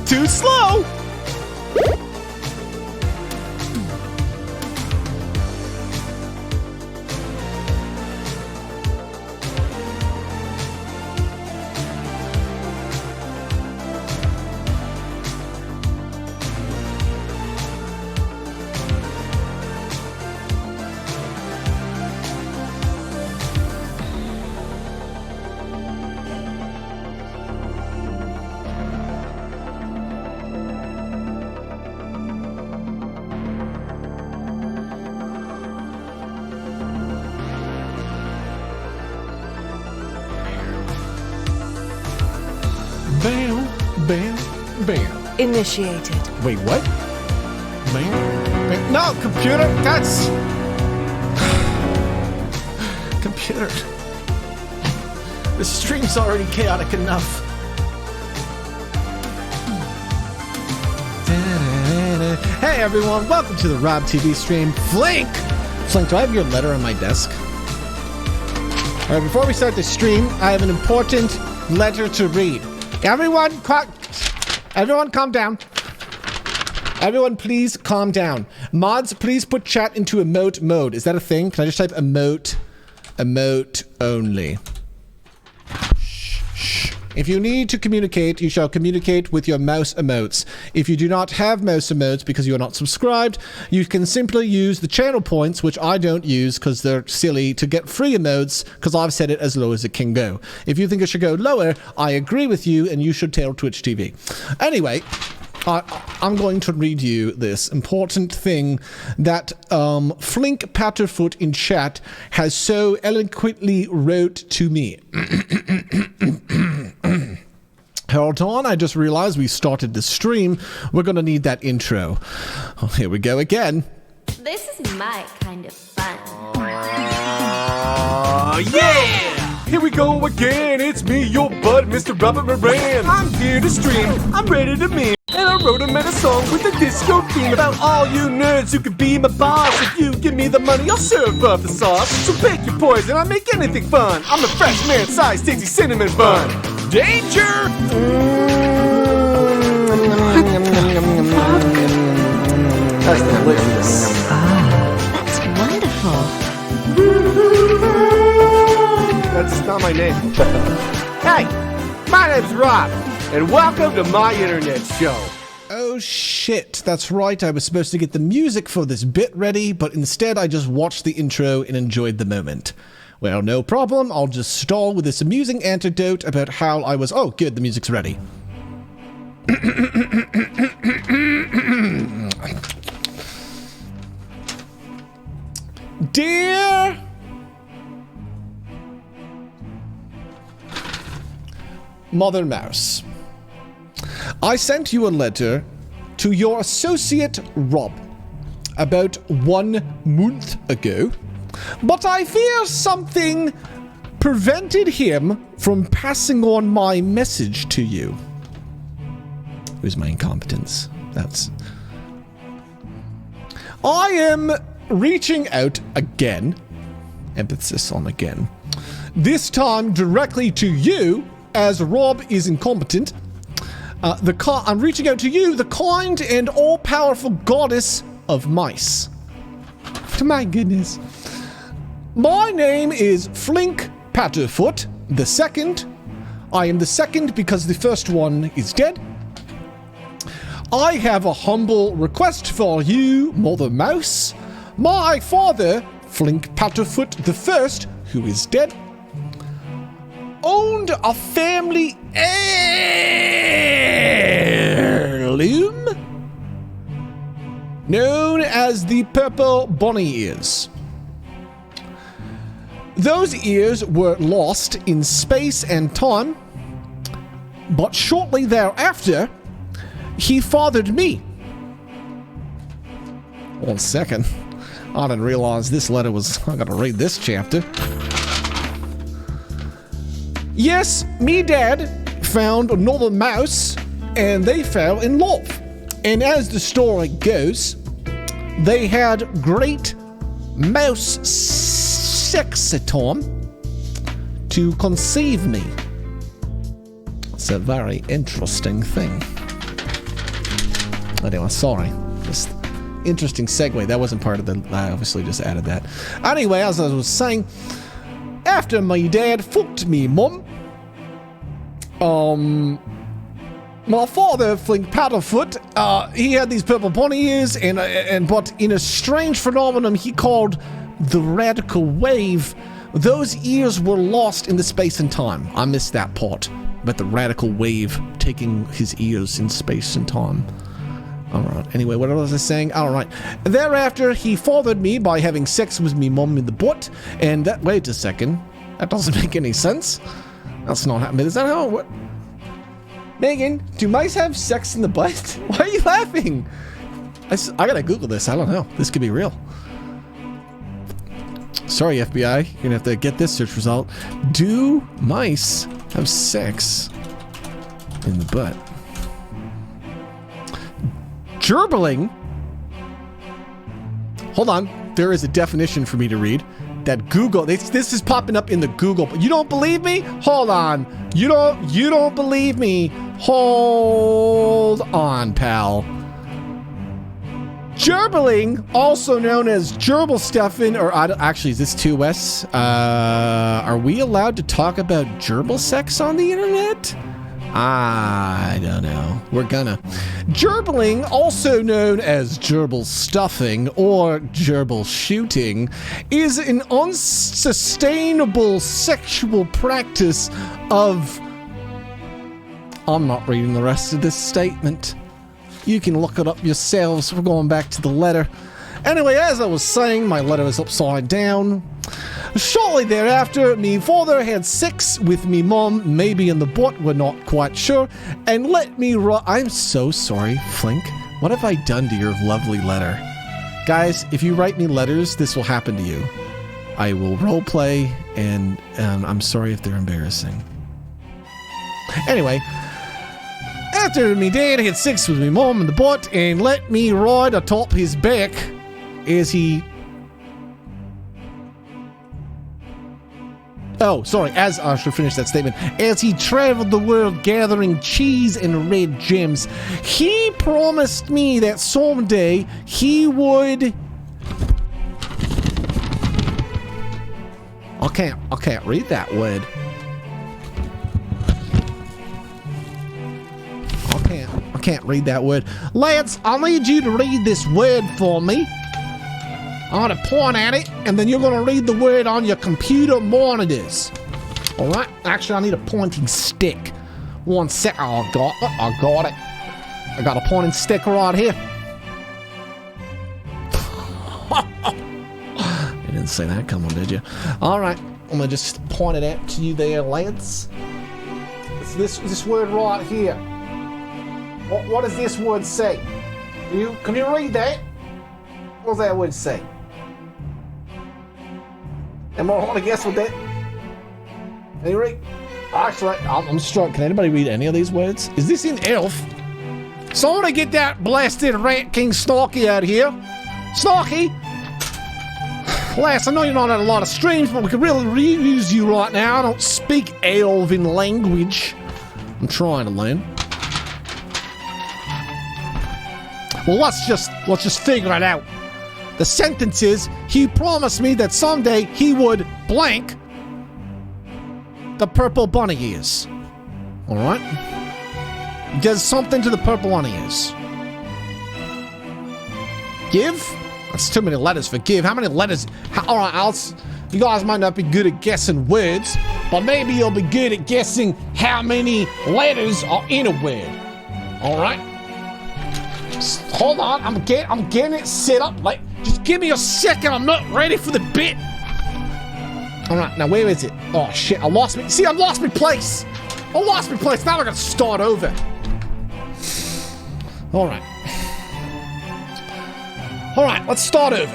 Too slow! Bam, bam, bam. Initiated. Wait, what? Bam, bam. No, computer, that's... Computer. The stream's already chaotic enough. Hey everyone, welcome to the Rob TV stream. Flink! Flink, do I have your letter on my desk? Alright, before we start the stream, I have an important letter to read. Everyone calm down. Everyone, please calm down. Mods, please put chat into emote mode. Is that a thing? Can I just type emote? Emote only. Shh. If you need to communicate, you shall communicate with your mouse emotes. If you do not have mouse emotes because you are not subscribed, you can simply use the channel points, which I don't use because they're silly, to get free emotes because I've set it as low as it can go. If you think it should go lower, I agree with you and you should tell Twitch TV. Anyway, I'm going to read you this important thing that Flink Patterfoot in chat has so eloquently wrote to me. Hold on, I just realized we started the stream. We're going to need that intro. Oh, here we go again. This is my kind of fun. Yeah! Here we go again, it's me, your bud, Mr. Robert Moran. I'm here to stream, I'm ready to meme. And I wrote a meta song with a disco theme about all you nerds who could be my boss. If you give me the money, I'll serve up the sauce. So pick your poison, I make anything fun. I'm a fresh man-sized Dixie cinnamon bun. Danger! That's delicious. That's wonderful. That's not my name. Hey, my name's Rob, and welcome to my internet show. Oh shit, that's right, I was supposed to get the music for this bit ready, but instead I just watched the intro and enjoyed the moment. Well, no problem, I'll just stall with this amusing anecdote about how I was... Oh, good, the music's ready. Dear... Mother Mouse, I sent you a letter to your associate Rob about 1 month ago, but I fear something prevented him from passing on my message to you. It was my incompetence. I am reaching out again, emphasis on again, this time directly to you, as Rob is incompetent. I'm reaching out to you, the kind and all-powerful goddess of mice. My goodness. My name is Flink Patterfoot the second. I am the second because the first one is dead. I have a humble request for you, Mother Mouse. My father, Flink Patterfoot the first, who is dead, owned a family heirloom known as the purple bunny ears. Those ears were lost in space and time, but shortly thereafter, he fathered me. 1 second. I didn't realize this letter was... I gotta read this chapter. Yes, me dad found a normal mouse, and they fell in love. And as the story goes, they had great mouse sex at time to conceive me. It's a very interesting thing. Anyway, sorry. Just interesting segue. That wasn't part of the... I obviously just added that. Anyway, as I was saying, after my dad fucked me mum, my father, Flink Paddlefoot, he had these purple pony ears, but in a strange phenomenon he called the radical wave, those ears were lost in the space and time. I missed that part, but the radical wave taking his ears in space and time. Alright, anyway, what was I saying? Alright. Thereafter, he fathered me by having sex with me mum in the butt, and that... Wait a second. That doesn't make any sense. That's not happening. Is that how... What? Megan, do mice have sex in the butt? Why are you laughing? I gotta Google this. I don't know. This could be real. Sorry, FBI. You're gonna have to get this search result. Do mice have sex in the butt? Gerbling? Hold on. There is a definition for me to read. That Google, this is popping up in the Google. You don't believe me? Hold on. You don't believe me? Hold on, pal. Gerbling, also known as gerbil stuffing, or actually, is this 2S? Are we allowed to talk about gerbil sex on the internet? I don't know. We're gonna. Gerbling, also known as gerbil stuffing or gerbil shooting, is an unsustainable sexual practice of... I'm not reading the rest of this statement. You can look it up yourselves. We're going back to the letter. Anyway, as I was saying, my letter is upside down. Shortly thereafter, me father had sex with me mom, maybe in the butt, we're not quite sure, and let me I'm so sorry, Flink. What have I done to your lovely letter? Guys, if you write me letters, this will happen to you. I will roleplay, and I'm sorry if they're embarrassing. Anyway, after me dad had sex with me mom in the butt and let me ride atop his back as he... Oh, sorry, as I should finish that statement. As he traveled the world gathering cheese and red gems, he promised me that someday he would... I can't read that word. I can't read that word. Lads, I need you to read this word for me. I'm going to point at it, and then you're going to read the word on your computer monitors. Alright? Actually, I need a pointing stick. One sec. Oh, I got it. I got a pointing stick right here. You didn't see that coming, did you? Alright. I'm going to just point it out to you there, lads. It's this word right here. What does this word say? Can you read that? What does that word say? Anyone want to guess what that? Can you read? Actually, I'm struck. Can anybody read any of these words? Is this in Elf? Somebody get that blasted Rat King Snarky out here. Snarky! Lass, I know you're not at a lot of streams, but we could really reuse you right now. I don't speak Elven language. I'm trying to learn. Well, let's just figure it out. The sentence is, he promised me that someday he would blank the purple bunny ears. Alright? He does something to the purple bunny ears. Give? That's too many letters for give. How many letters? Alright, you guys might not be good at guessing words, but maybe you'll be good at guessing how many letters are in a word. Alright? Hold on, I'm getting it set up. Like, just give me a second. I'm not ready for the bit. All right, now where is it? Oh shit, I lost me. See, I lost my place. Now I gotta start over. All right, let's start over.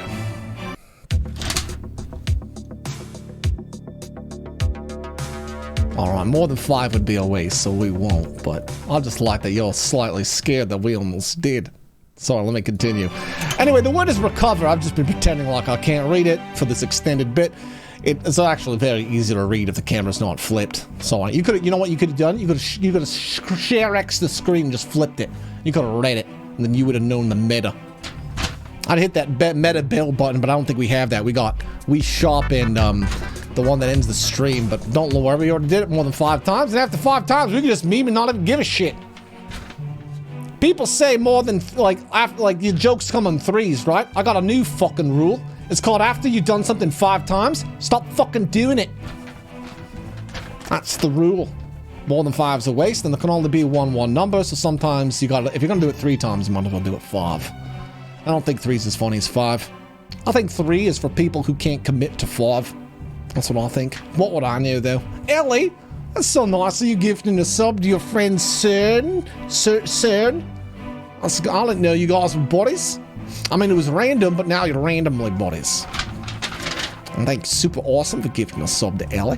All right, more than 5 would be a waste, so we won't. But I just like that you're slightly scared that we almost did. Sorry, let me continue. Anyway, the word is recover. I've just been pretending like I can't read it for this extended bit. It's actually very easy to read if the camera's not flipped. So you could, you know what you could have done? You could have share X the screen, and just flipped it. You could have read it, and then you would have known the meta. I'd hit that meta bell button, but I don't think we have that. We shop in the one that ends the stream, but don't worry, we already did it more than 5 times, and after 5 times, we can just meme and not even give a shit. People say more than, like your jokes come in 3s, right? I got a new fucking rule. It's called after you've done something 5 times, stop fucking doing it. That's the rule. More than 5's a waste, and there can only be one number, so sometimes you gotta, if you're gonna do it 3 times, you might as well do it 5. I don't think 3's as funny as 5. I think 3 is for people who can't commit to 5. That's what I think. What would I know, though? Ellie! That's so nice of you gifting a sub to your friend CERN. I didn't know you guys were buddies. I mean, it was random, but now you're randomly buddies. And thanks, super awesome for gifting a sub to Ellie.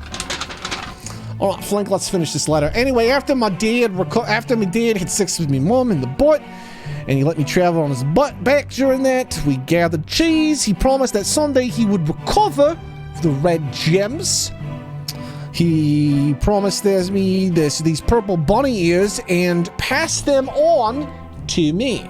Alright, Flink, let's finish this letter. Anyway, after my dad had sex with me mom in the butt, and he let me travel on his butt back during that, we gathered cheese. He promised that someday he would recover the red gems. He promised me these purple bunny ears and passed them on to me.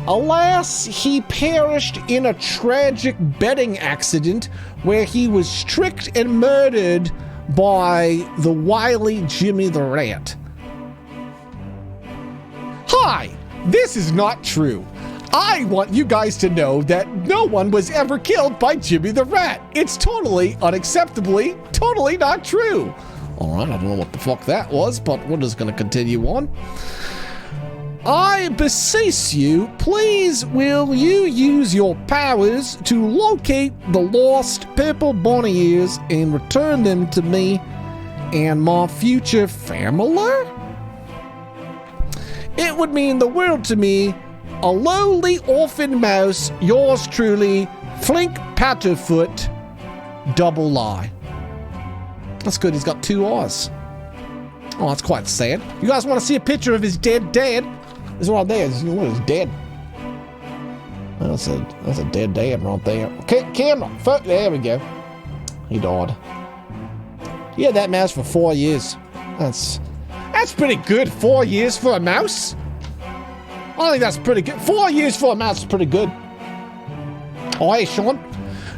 Alas, he perished in a tragic betting accident where he was tricked and murdered by the wily Jimmy the Rat. Hi, this is not true. I want you guys to know that no one was ever killed by Jimmy the Rat. It's totally, unacceptably, totally not true. Alright, I don't know what the fuck that was, but we're just gonna continue on. I beseech you, please will you use your powers to locate the lost purple bunny ears and return them to me and my future family? It would mean the world to me. A lowly orphan mouse, yours truly, Flink Patterfoot, double lie. That's good, he's got 2 R's. Oh, that's quite sad. You guys want to see a picture of his dead dad? This is right there, he's dead. That's a dead dad right there. Camera, there we go. He died. He had that mouse for 4 years. That's pretty good, 4 years for a mouse. I think that's pretty good. 4 years for a mouse is pretty good. Oh, hey, Sean.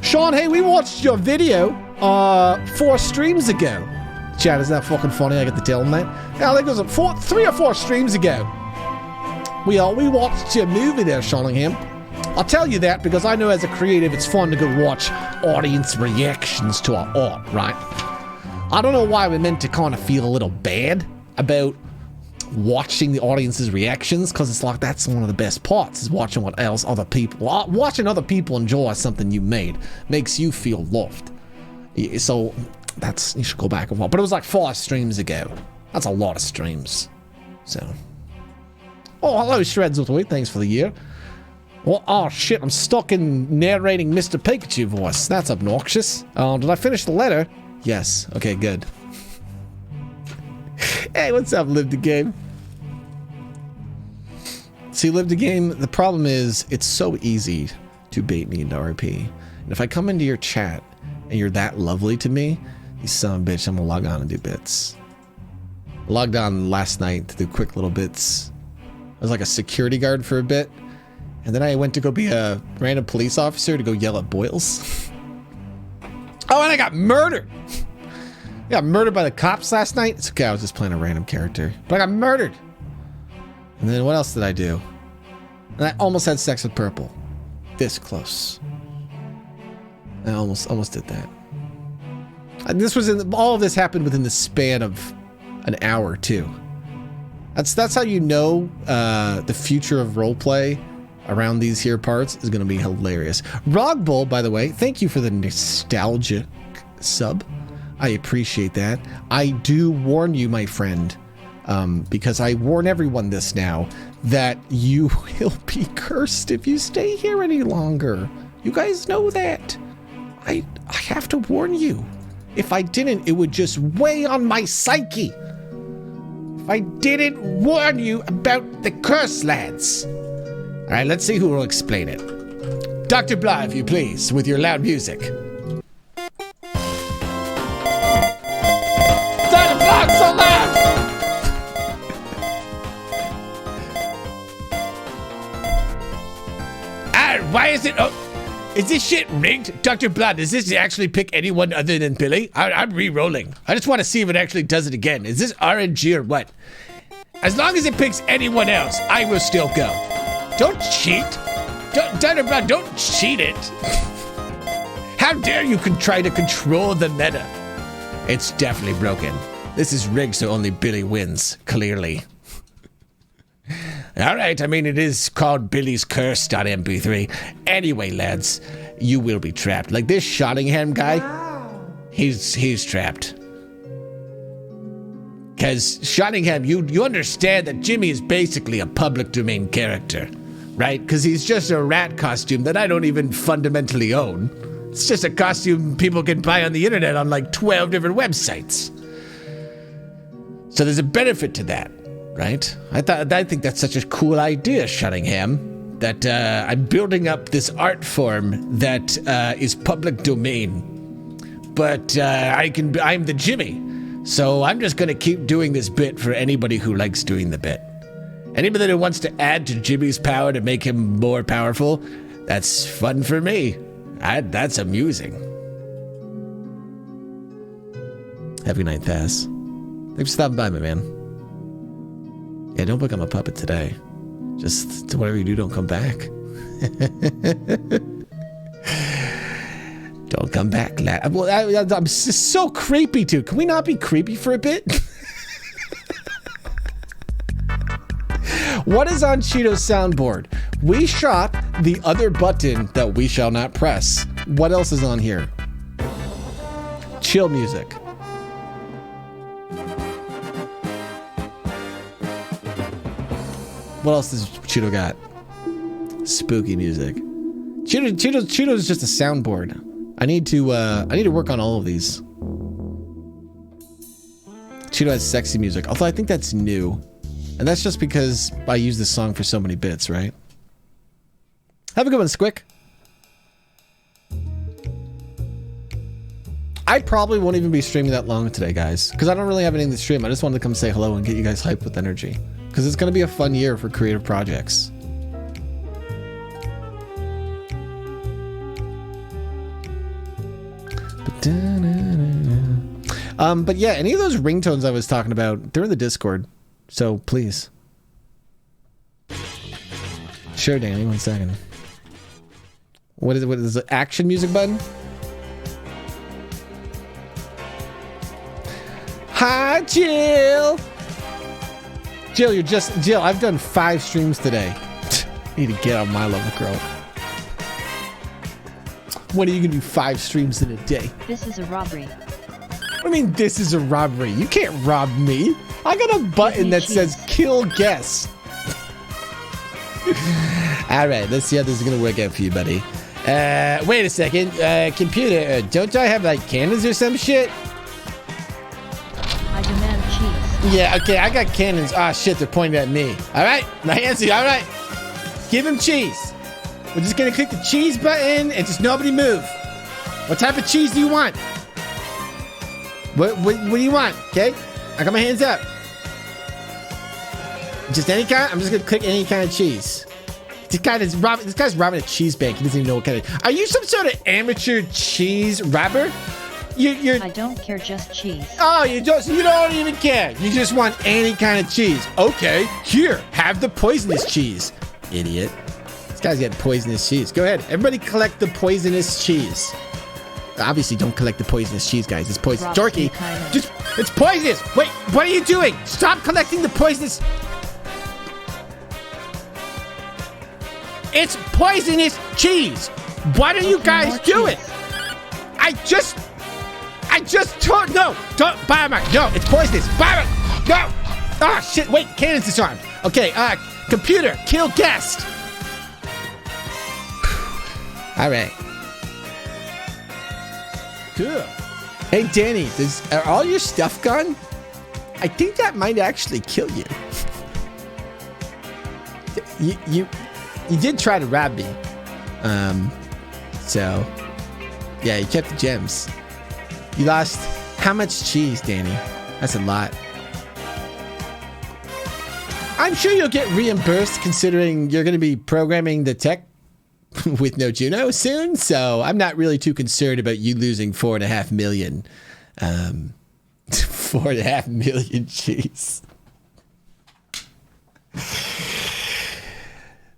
Sean, hey, we watched your video 4 streams ago. Chad, is that fucking funny? I get to tell him that. Yeah, I think it was 3 or 4 streams ago. We watched your movie there, Shawningham. I'll tell you that because I know as a creative, it's fun to go watch audience reactions to our art, right? I don't know why we're meant to kind of feel a little bad about watching the audience's reactions, because it's like that's one of the best parts, is watching what else watching other people enjoy something you made makes you feel loved. So you should go back and watch. But it was like 5 streams ago. That's a lot of streams. So, oh, hello Shreds with Wheat, thanks for the year. Well, oh shit, I'm stuck in narrating Mr. Pikachu voice. That's obnoxious. Did I finish the letter? Yes. Okay, good. Hey, what's up, Live the Game? See, Live the Game, the problem is it's so easy to bait me into RP. And if I come into your chat and you're that lovely to me, you son of a bitch, I'm gonna log on and do bits. I logged on last night to do quick little bits. I was like a security guard for a bit. And then I went to go be a random police officer to go yell at Boyles. Oh, and I got murdered! I got murdered by the cops last night. It's okay, I was just playing a random character. But I got murdered! And then what else did I do? And I almost had sex with Purple. This close. I almost did that. This was all of this happened within the span of an hour, too. That's how you know the future of roleplay around these here parts is going to be hilarious. Rogbull, by the way, thank you for the nostalgic sub. I appreciate that. I do warn you, my friend, because I warn everyone this now, that you will be cursed if you stay here any longer. You guys know that. I have to warn you. If I didn't, it would just weigh on my psyche. If I didn't warn you about the curse, lads. All right, let's see who will explain it. Dr. Blah, if you please, with your loud music. Dr. Blah, so loud! Why is it... Oh, is this shit rigged? Dr. Blood, does this actually pick anyone other than Billy? I'm re-rolling. I just want to see if it actually does it again. Is this RNG or what? As long as it picks anyone else, I will still go. Don't cheat. Dr. Blood, don't cheat it. How dare you try to control the meta? It's definitely broken. This is rigged so only Billy wins, clearly. All right, I mean, it is called Billy's Curse.mp3. Anyway, lads, you will be trapped. Like this Shottingham guy, he's trapped. Because Shottingham, you understand that Jimmy is basically a public domain character, right? Because he's just a rat costume that I don't even fundamentally own. It's just a costume people can buy on the internet on like 12 different websites. So there's a benefit to that. Right? I think that's such a cool idea, Shottingham, that I'm building up this art form that is public domain. But I'm the Jimmy. So I'm just going to keep doing this bit for anybody who likes doing the bit. Anybody that wants to add to Jimmy's power to make him more powerful, that's fun for me. That's amusing. Have a good night, Thaz. Thanks for stopping by, my man. Yeah, don't become a puppet today. Just whatever you do, don't come back. Don't come back, lad. Well, I'm just so creepy, too. Can we not be creepy for a bit? What is on Cheeto's soundboard? We shot the other button that we shall not press. What else is on here? Chill music. What else does Cheeto got? Spooky music. Cheeto's just a soundboard. I need to work on all of these. Cheeto has sexy music, although I think that's new. And that's just because I use this song for so many bits, right? Have a good one, Squick. I probably won't even be streaming that long today, guys, because I don't really have anything to stream. I just wanted to come say hello and get you guys hyped with energy. Because it's going to be a fun year for creative projects. But yeah, any of those ringtones I was talking about, they're in the Discord. So please. Sure, Danny, 1 second. What is it? What is the action music button? Hi, Jill! Jill, I've done 5 streams today. Need to get on my level, girl. When are you gonna do 5 streams in a day? This is a robbery. What do you mean this is a robbery? You can't rob me. I got a button that says kill guest. All right, let's see how this is gonna work out for you, buddy. Wait a second. Computer, don't I have like cannons or some shit? I demand cheese. Yeah, okay, I got cannons. Ah, shit, they're pointing at me. All right, my hands are all right. Give him cheese. We're just gonna click the cheese button and just nobody move. What type of cheese do you want? What do you want? Okay, I got my hands up. Just any kind. I'm just gonna click any kind of cheese. This guy's robbing a cheese bank. He doesn't even know what kind of. Are you some sort of amateur cheese robber? You're. I don't care, just cheese. Oh, you don't even care. You just want any kind of cheese. Okay, here, have the poisonous cheese, idiot. This guy's getting poisonous cheese. Go ahead, everybody, collect the poisonous cheese. Obviously, don't collect the poisonous cheese, guys. It's poisonous. Dorky, it's poisonous. Wait, what are you doing? Stop collecting the poisonous. It's poisonous cheese. Why don't you guys do it? I just told, no, don't, Biomark, no, it's poisonous. Biomark, no. Ah, shit, wait, cannon's disarmed. Okay, computer, kill guest. All right. Cool. Hey, Danny, are all your stuff gone? I think that might actually kill you. You did try to rob me. So, yeah, you kept the gems. You lost how much cheese, Danny? That's a lot. I'm sure you'll get reimbursed considering you're going to be programming the tech with no Juno soon. So I'm not really too concerned about you losing 4.5 million. 4.5 million cheese.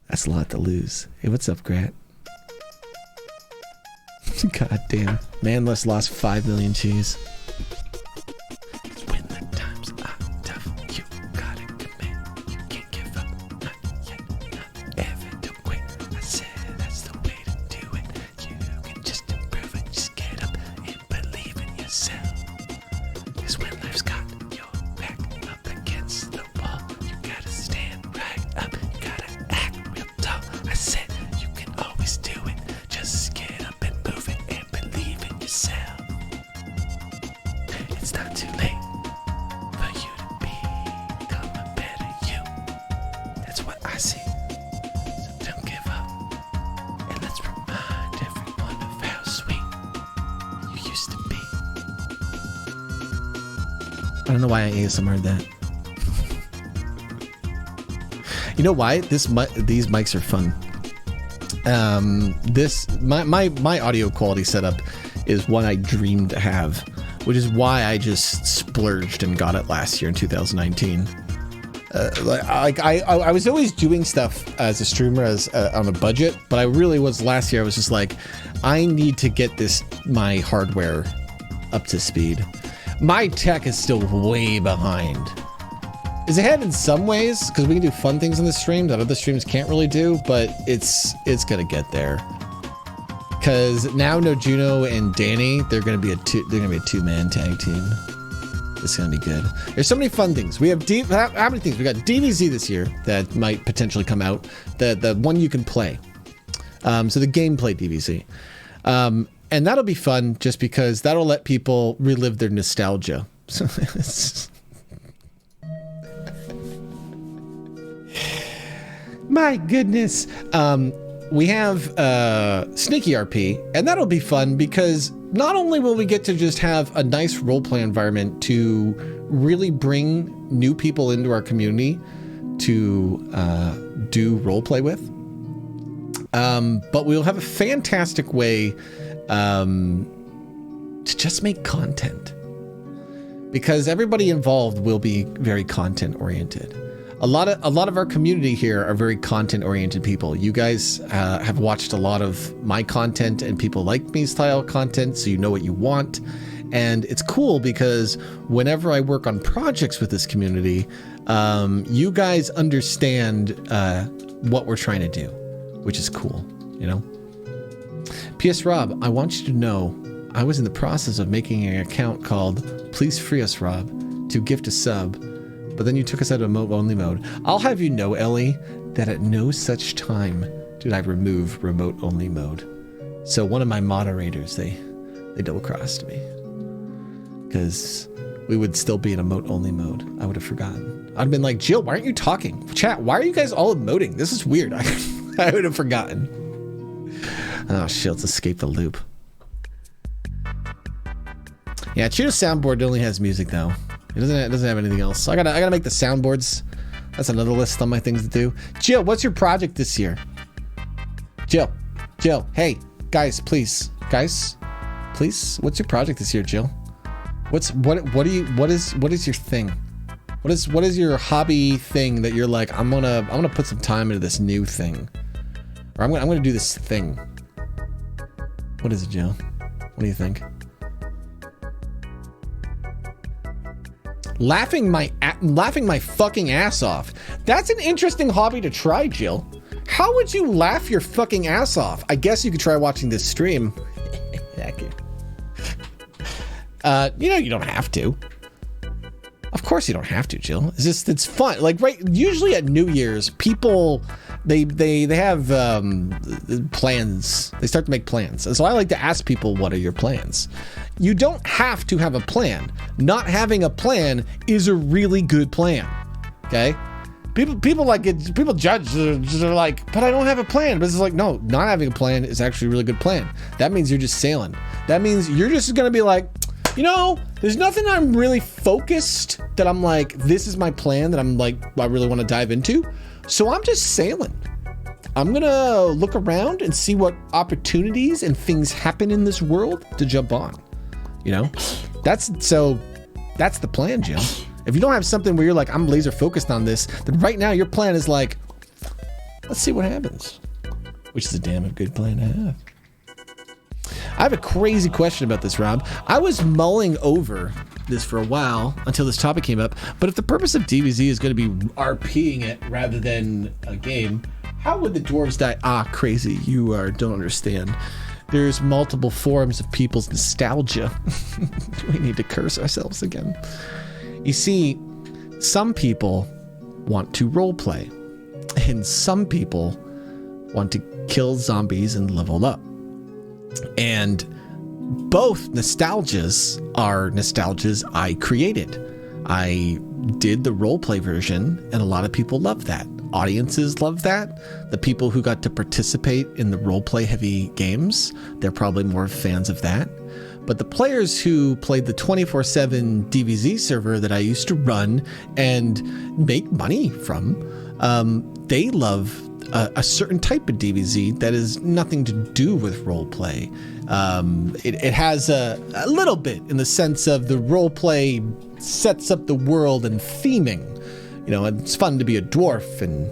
That's a lot to lose. Hey, what's up, Grant? God damn. Manless lost 5 million cheese. When the times are tough, you gotta commit. You can't give up. Not yet. Not ever. Don't quit. I said that's the way to do it. You can just improve it. Just get up and believe in yourself. Cause when life's got your back up against the wall, you gotta stand right up. You gotta act real tall. I said you can always do it. Just get up and move it and believe in yourself. It's not too late for you to become a better you. That's what I see. So don't give up. And let's remind everyone of how sweet you used to be. I don't know why I ASMR'd that. You know why? These mics are fun. My audio quality setup is one I dreamed to have, which is why I just splurged and got it last year in 2019. I was always doing stuff as a streamer on a budget, but I really was last year. I was just like, I need to get my hardware up to speed. My tech is still way behind. Is ahead in some ways because we can do fun things on the stream that other streams can't really do, but it's gonna get there. Because now No Juno and Danny, they're gonna be a two-man tag team. It's gonna be good. There's so many fun things. We have how many things? We got DBZ this year that might potentially come out. The one you can play. So the gameplay DBZ. And that'll be fun just because that'll let people relive their nostalgia. So my goodness. We have Sneaky RP, and that'll be fun because not only will we get to just have a nice roleplay environment to really bring new people into our community to do roleplay with, but we'll have a fantastic way to just make content because everybody involved will be very content oriented. A lot of our community here are very content-oriented people. You guys have watched a lot of my content and people like me style content, so you know what you want. And it's cool because whenever I work on projects with this community, you guys understand what we're trying to do, which is cool, you know? P.S. Rob, I want you to know I was in the process of making an account called Please Free Us, Rob, to gift a sub. But then you took us out of remote-only mode. I'll have you know, Ellie, that at no such time did I remove remote-only mode. So one of my moderators, they double-crossed me. Because we would still be in emote-only mode. I would have forgotten. I'd have been like, Jill, why aren't you talking? Chat, why are you guys all emoting? This is weird. I would have forgotten. Oh, shit, let's escape the loop. Yeah, Cheetah's soundboard only has music, though. It doesn't have anything else. So I gotta make the soundboards. That's another list on my things to do. Jill, what's your project this year? Jill, hey, guys, please, what's your project this year, Jill? What is your thing? What is your hobby thing that you're like, I'm gonna put some time into this new thing, or I'm gonna do this thing. What is it, Jill? What do you think? Laughing my fucking ass off. That's an interesting hobby to try, Jill. How would you laugh your fucking ass off? I guess you could try watching this stream. Thank you. You don't have to. Of course you don't have to, Jill. It's fun. Like, right, usually at New Year's, people they have plans. They start to make plans. And so I like to ask people, what are your plans? You don't have to have a plan. Not having a plan is a really good plan. Okay? people like it. People judge. They're like, but I don't have a plan. But it's like, no, not having a plan is actually a really good plan. That means you're just sailing. That means you're just gonna be like, there's nothing I'm really focused that I'm like, this is my plan that I'm like, I really want to dive into. So I'm just sailing. I'm gonna look around and see what opportunities and things happen in this world to jump on. That's the plan, Jim. If you don't have something where you're like, I'm laser focused on this, then right now your plan is like, let's see what happens. Which is a damn good plan to have. I have a crazy question about this, Rob. I was mulling over this for a while until this topic came up, but if the purpose of DBZ is going to be RPing it rather than a game, how would the dwarves die? Crazy. You don't understand. There's multiple forms of people's nostalgia. We need to curse ourselves again. You see, some people want to roleplay, and some people want to kill zombies and level up. And both nostalgias are nostalgias I created. I did the roleplay version, and a lot of people love that. Audiences love that. The people who got to participate in the roleplay heavy games, they're probably more fans of that. But the players who played the 24/7 DBZ server that I used to run and make money from, they love a certain type of DBZ that has nothing to do with roleplay. It has a little bit in the sense of the roleplay sets up the world and theming. It's fun to be a dwarf and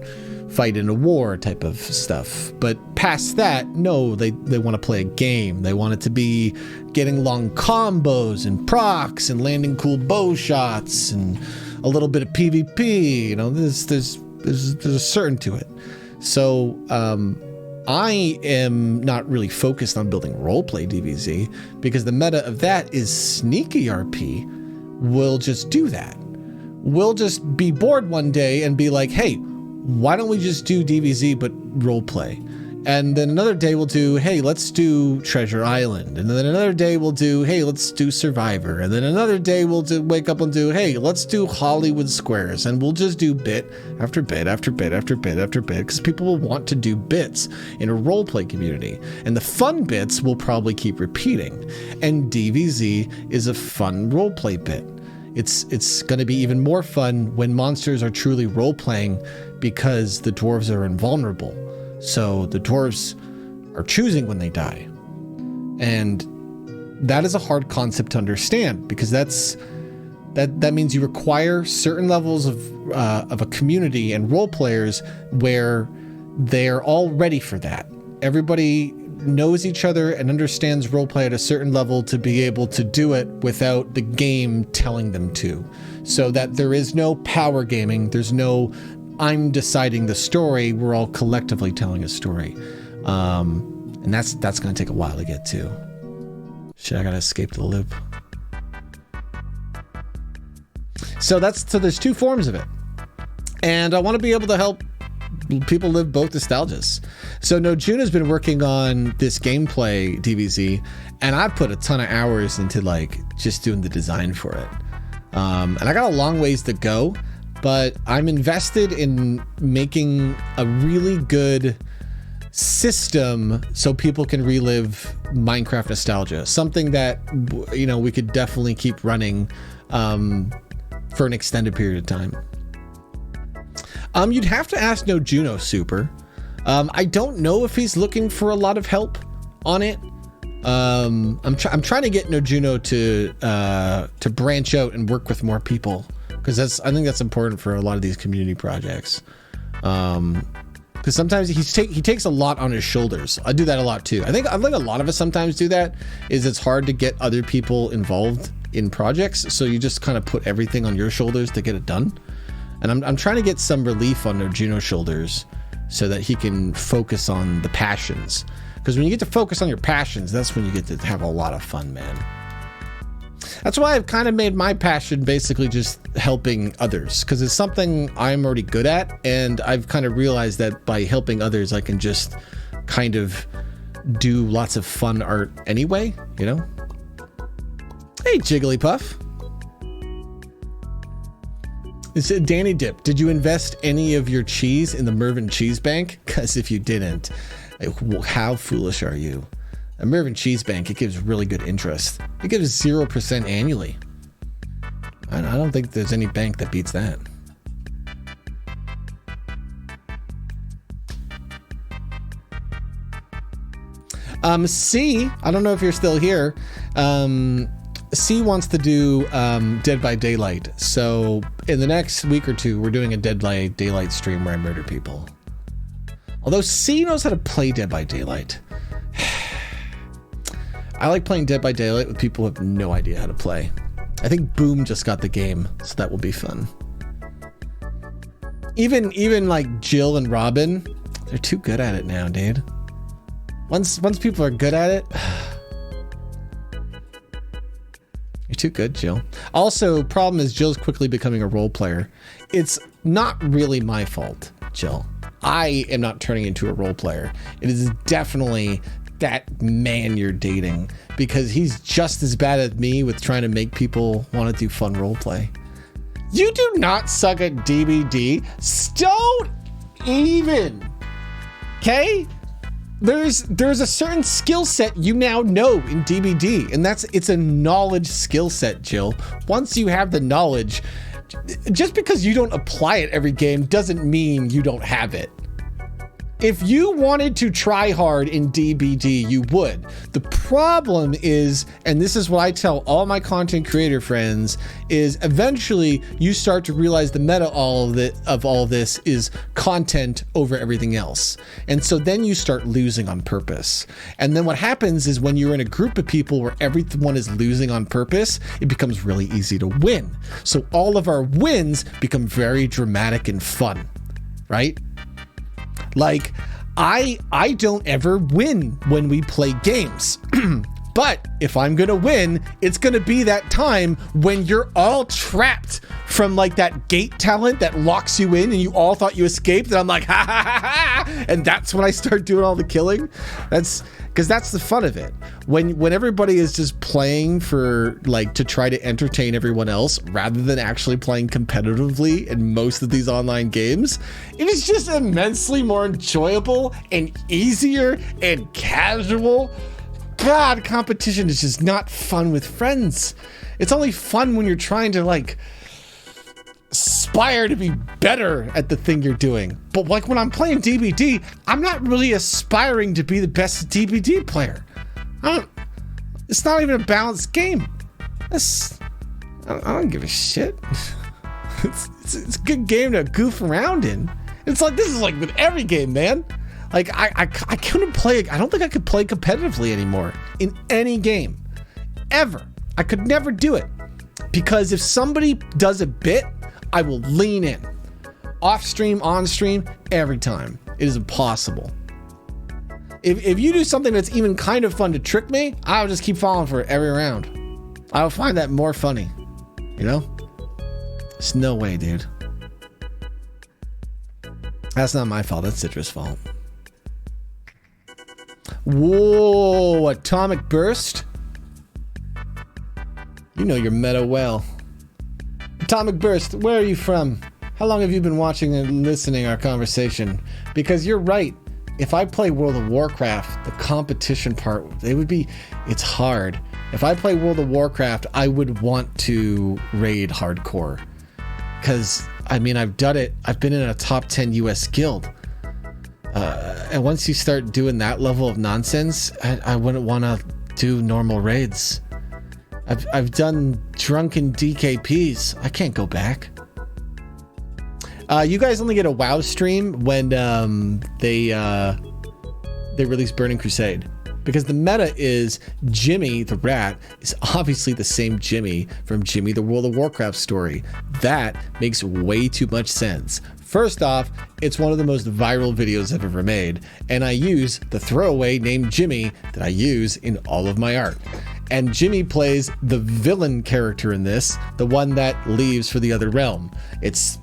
fight in a war type of stuff. But past that, no, they want to play a game. They want it to be getting long combos and procs and landing cool bow shots and a little bit of PvP. There's a certain to it. So I am not really focused on building roleplay DBZ because the meta of that is sneaky RP. We'll just do that. We'll just be bored one day and be like, hey, why don't we just do DBZ but roleplay? And then another day we'll do, hey, let's do Treasure Island. And then another day we'll do, hey, let's do Survivor. And then another day we'll wake up and do, hey, let's do Hollywood Squares. And we'll just do bit after bit after bit after bit after bit because people will want to do bits in a roleplay community. And the fun bits will probably keep repeating. And DBZ is a fun roleplay bit. It's going to be even more fun when monsters are truly role-playing because the dwarves are invulnerable. So the dwarves are choosing when they die. And that is a hard concept to understand because that means you require certain levels of a community and role players where they're all ready for that. Everybody knows each other and understands roleplay at a certain level to be able to do it without the game telling them to. So that there is no power gaming. There's no I'm deciding the story. We're all collectively telling a story. And that's going to take a while to get to. Shit, I got to escape the loop. So there's two forms of it. And I want to be able to help people live both nostalgias. So Nojuna's been working on this gameplay DBZ, and I've put a ton of hours into just doing the design for it. And I got a long ways to go, but I'm invested in making a really good system so people can relive Minecraft nostalgia. Something that, we could definitely keep running for an extended period of time. You'd have to ask Nojuno Super. I don't know if he's looking for a lot of help on it. I'm trying to get Nojuno to branch out and work with more people because I think that's important for a lot of these community projects. Because sometimes he takes a lot on his shoulders. I do that a lot too. I think a lot of us sometimes do that. It's hard to get other people involved in projects, so you just kind of put everything on your shoulders to get it done. And I'm trying to get some relief on Nojuno's shoulders so that he can focus on the passions. Because when you get to focus on your passions, that's when you get to have a lot of fun, man. That's why I've kind of made my passion basically just helping others, because it's something I'm already good at, and I've kind of realized that by helping others, I can just kind of do lots of fun art anyway, you know? Hey, Jigglypuff. Danny Dip, did you invest any of your cheese in the Mervyn Cheese Bank? Because if you didn't, how foolish are you? A Mervyn Cheese Bank, it gives really good interest. It gives 0% annually. I don't think there's any bank that beats that. C, I don't know if you're still here. C wants to do Dead by Daylight. So in the next week or two, we're doing a Dead by Daylight stream where I murder people. Although C knows how to play Dead by Daylight. I like playing Dead by Daylight with people who have no idea how to play. I think Boom just got the game, so that will be fun. Even like Jill and Robin, they're too good at it now, dude. Once people are good at it, you're too good, Jill. Also, problem is Jill's quickly becoming a role player. It's not really my fault, Jill. I am not turning into a role player. It is definitely that man you're dating, because he's just as bad as me with trying to make people want to do fun role play. You do not suck at DBD. Don't even. Okay? There's a certain skill set you now know in DBD, and it's a knowledge skill set, Jill. Once you have the knowledge, just because you don't apply it every game doesn't mean you don't have it. If you wanted to try hard in DBD, you would. The problem is, and this is what I tell all my content creator friends, is eventually you start to realize the meta of all of this is content over everything else. And so then you start losing on purpose. And then what happens is when you're in a group of people where everyone is losing on purpose, it becomes really easy to win. So all of our wins become very dramatic and fun, right? Like, I don't ever win when we play games. But if I'm gonna win, it's gonna be that time when you're all trapped from like that gate talent that locks you in and you all thought you escaped, and I'm like, ha ha ha ha, and that's when I start doing all the killing. That's because that's the fun of it. When everybody is just playing for like to try to entertain everyone else rather than actually playing competitively in most of these online games, it is just immensely more enjoyable and easier and casual. God, competition is just not fun with friends. It's only fun when you're trying to like aspire to be better at the thing you're doing. But like when I'm playing DBD, I'm not really aspiring to be the best DBD player. It's not even a balanced game. I don't give a shit. It's a good game to goof around in. It's like, this is like with every game, man. Like I couldn't play, I don't think I could play competitively anymore in any game, ever. I could never do it, because if somebody does a bit, I will lean in. Off stream, on stream, every time. It is impossible. If you do something that's even kind of fun to trick me, I'll just keep falling for it every round. I'll find that more funny, you know? There's no way, dude. That's not my fault, that's Citra's fault. Whoa, Atomic Burst? You know your meta well. Atomic Burst, where are you from? How long have you been watching and listening our conversation? Because you're right. If I play World of Warcraft, the competition part, it's hard. If I play World of Warcraft, I would want to raid hardcore. Because, I mean, I've done it. I've been in a top 10 US guild. And once you start doing that level of nonsense, I wouldn't want to do normal raids. I've done drunken DKPs. I can't go back. You guys only get a WoW stream when they release Burning Crusade, because the meta is Jimmy the Rat is obviously the same Jimmy from Jimmy the World of Warcraft story. That makes way too much sense. First off, it's one of the most viral videos I've ever made, and I use the throwaway named Jimmy that I use in all of my art. And Jimmy plays the villain character in this, the one that leaves for the other realm. It's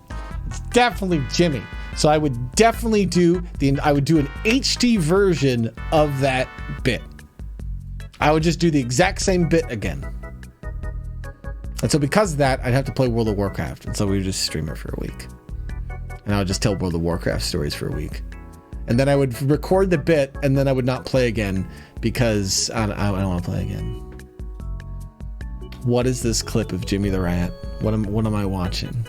definitely Jimmy. So I would definitely do an HD version of that bit. I would just do the exact same bit again. And so because of that, I'd have to play World of Warcraft. And so we would just stream it for a week. And I would just tell World of Warcraft stories for a week. And then I would record the bit, and then I would not play again because I don't want to play again. What is this clip of Jimmy the Rat? What am I watching?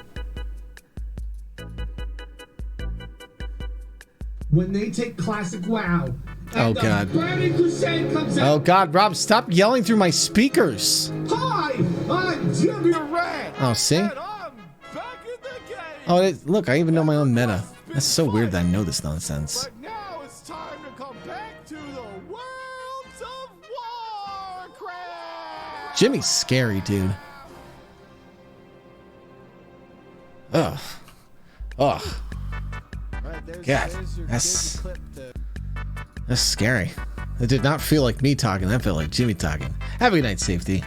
When they take classic WoW. Oh God. Burning Crusade comes out. Oh God, Rob, stop yelling through my speakers. Hi, I'm Jimmy the Rat. Oh, see? And I'm back in the game. Oh, look, I even know my own meta. That's so weird that I know this nonsense. But now it's time to come back to the worlds of Warcraft. Jimmy's scary, dude. Ugh. Ugh. God, that's scary. It did not feel like me talking. That felt like Jimmy talking. Have a good night, Safety.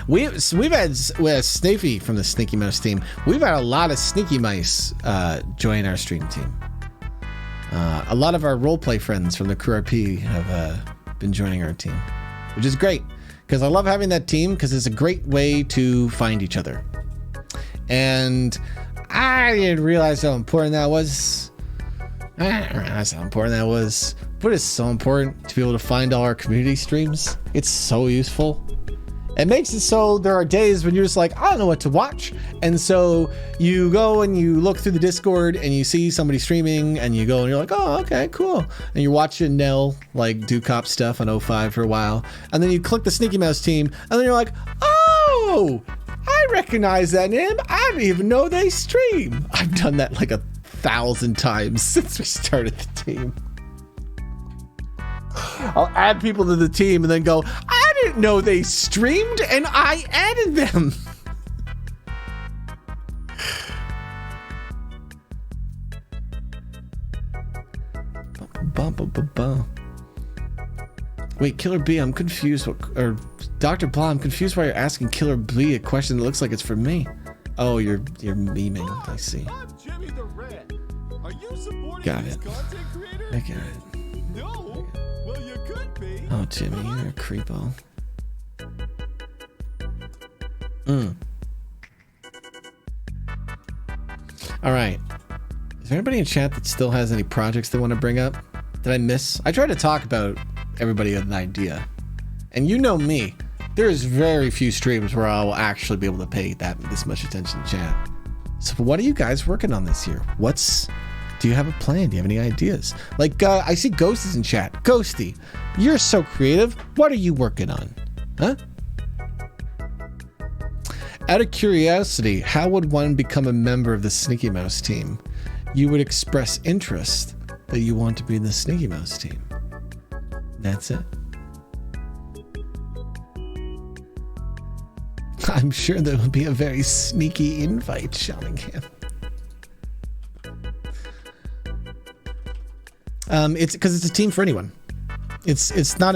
We've had with Snafey from the Sneaky Mouse team. We've had a lot of Sneaky Mice join our stream team. A lot of our roleplay friends from the Crew RP have been joining our team, which is great because I love having that team because it's a great way to find each other. And I didn't realize how important that was. I didn't realize how important that was. But it's so important to be able to find all our community streams. It's so useful. It makes it so there are days when you're just like, I don't know what to watch. And so you go and you look through the Discord and you see somebody streaming and you go and you're like, oh, okay, cool. And you're watching Nell like do cop stuff on O5 for a while. And then you click the Sneaky Mouse team and then you're like, oh, I recognize that name. I didn't even know they stream. I've done that like 1,000 times since we started the team. I'll add people to the team and then go, I didn't know they streamed and I added them. Wait, Killer B, I'm confused. Or Dr. Blah, I'm confused why you're asking Killer B a question that looks like it's for me. Oh, you're memeing. I see. I'm Jimmy the Rat. Are you supporting Got these it. content creators? I got it. No. Well, you could be. Oh, Jimmy, you're a creepo. All right. Is there anybody in chat that still has any projects they want to bring up? Did I miss? I tried to talk about everybody with an idea. And you know me. There's very few streams where I will actually be able to pay this much attention to chat. So what are you guys working on this year? Do you have a plan? Do you have any ideas? Like, I see Ghost is in chat. Ghosty, you're so creative. What are you working on? Huh? Out of curiosity, how would one become a member of the Sneaky Mouse team? You would express interest that you want to be in the Sneaky Mouse team. That's it. I'm sure there will be a very sneaky invite, Shawningham. It's because it's a team for anyone. It's not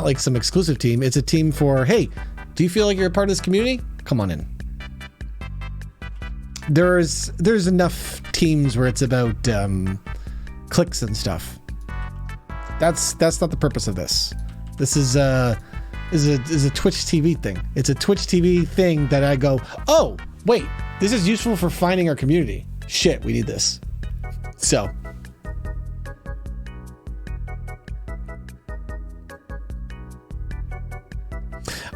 like some exclusive team. It's a team for, hey, do you feel like you're a part of this community? Come on in. There's enough teams where it's about clicks and stuff. That's not the purpose of this. This is a Twitch TV thing. It's a Twitch TV thing that I go, oh, wait, this is useful for finding our community. Shit, we need this. So.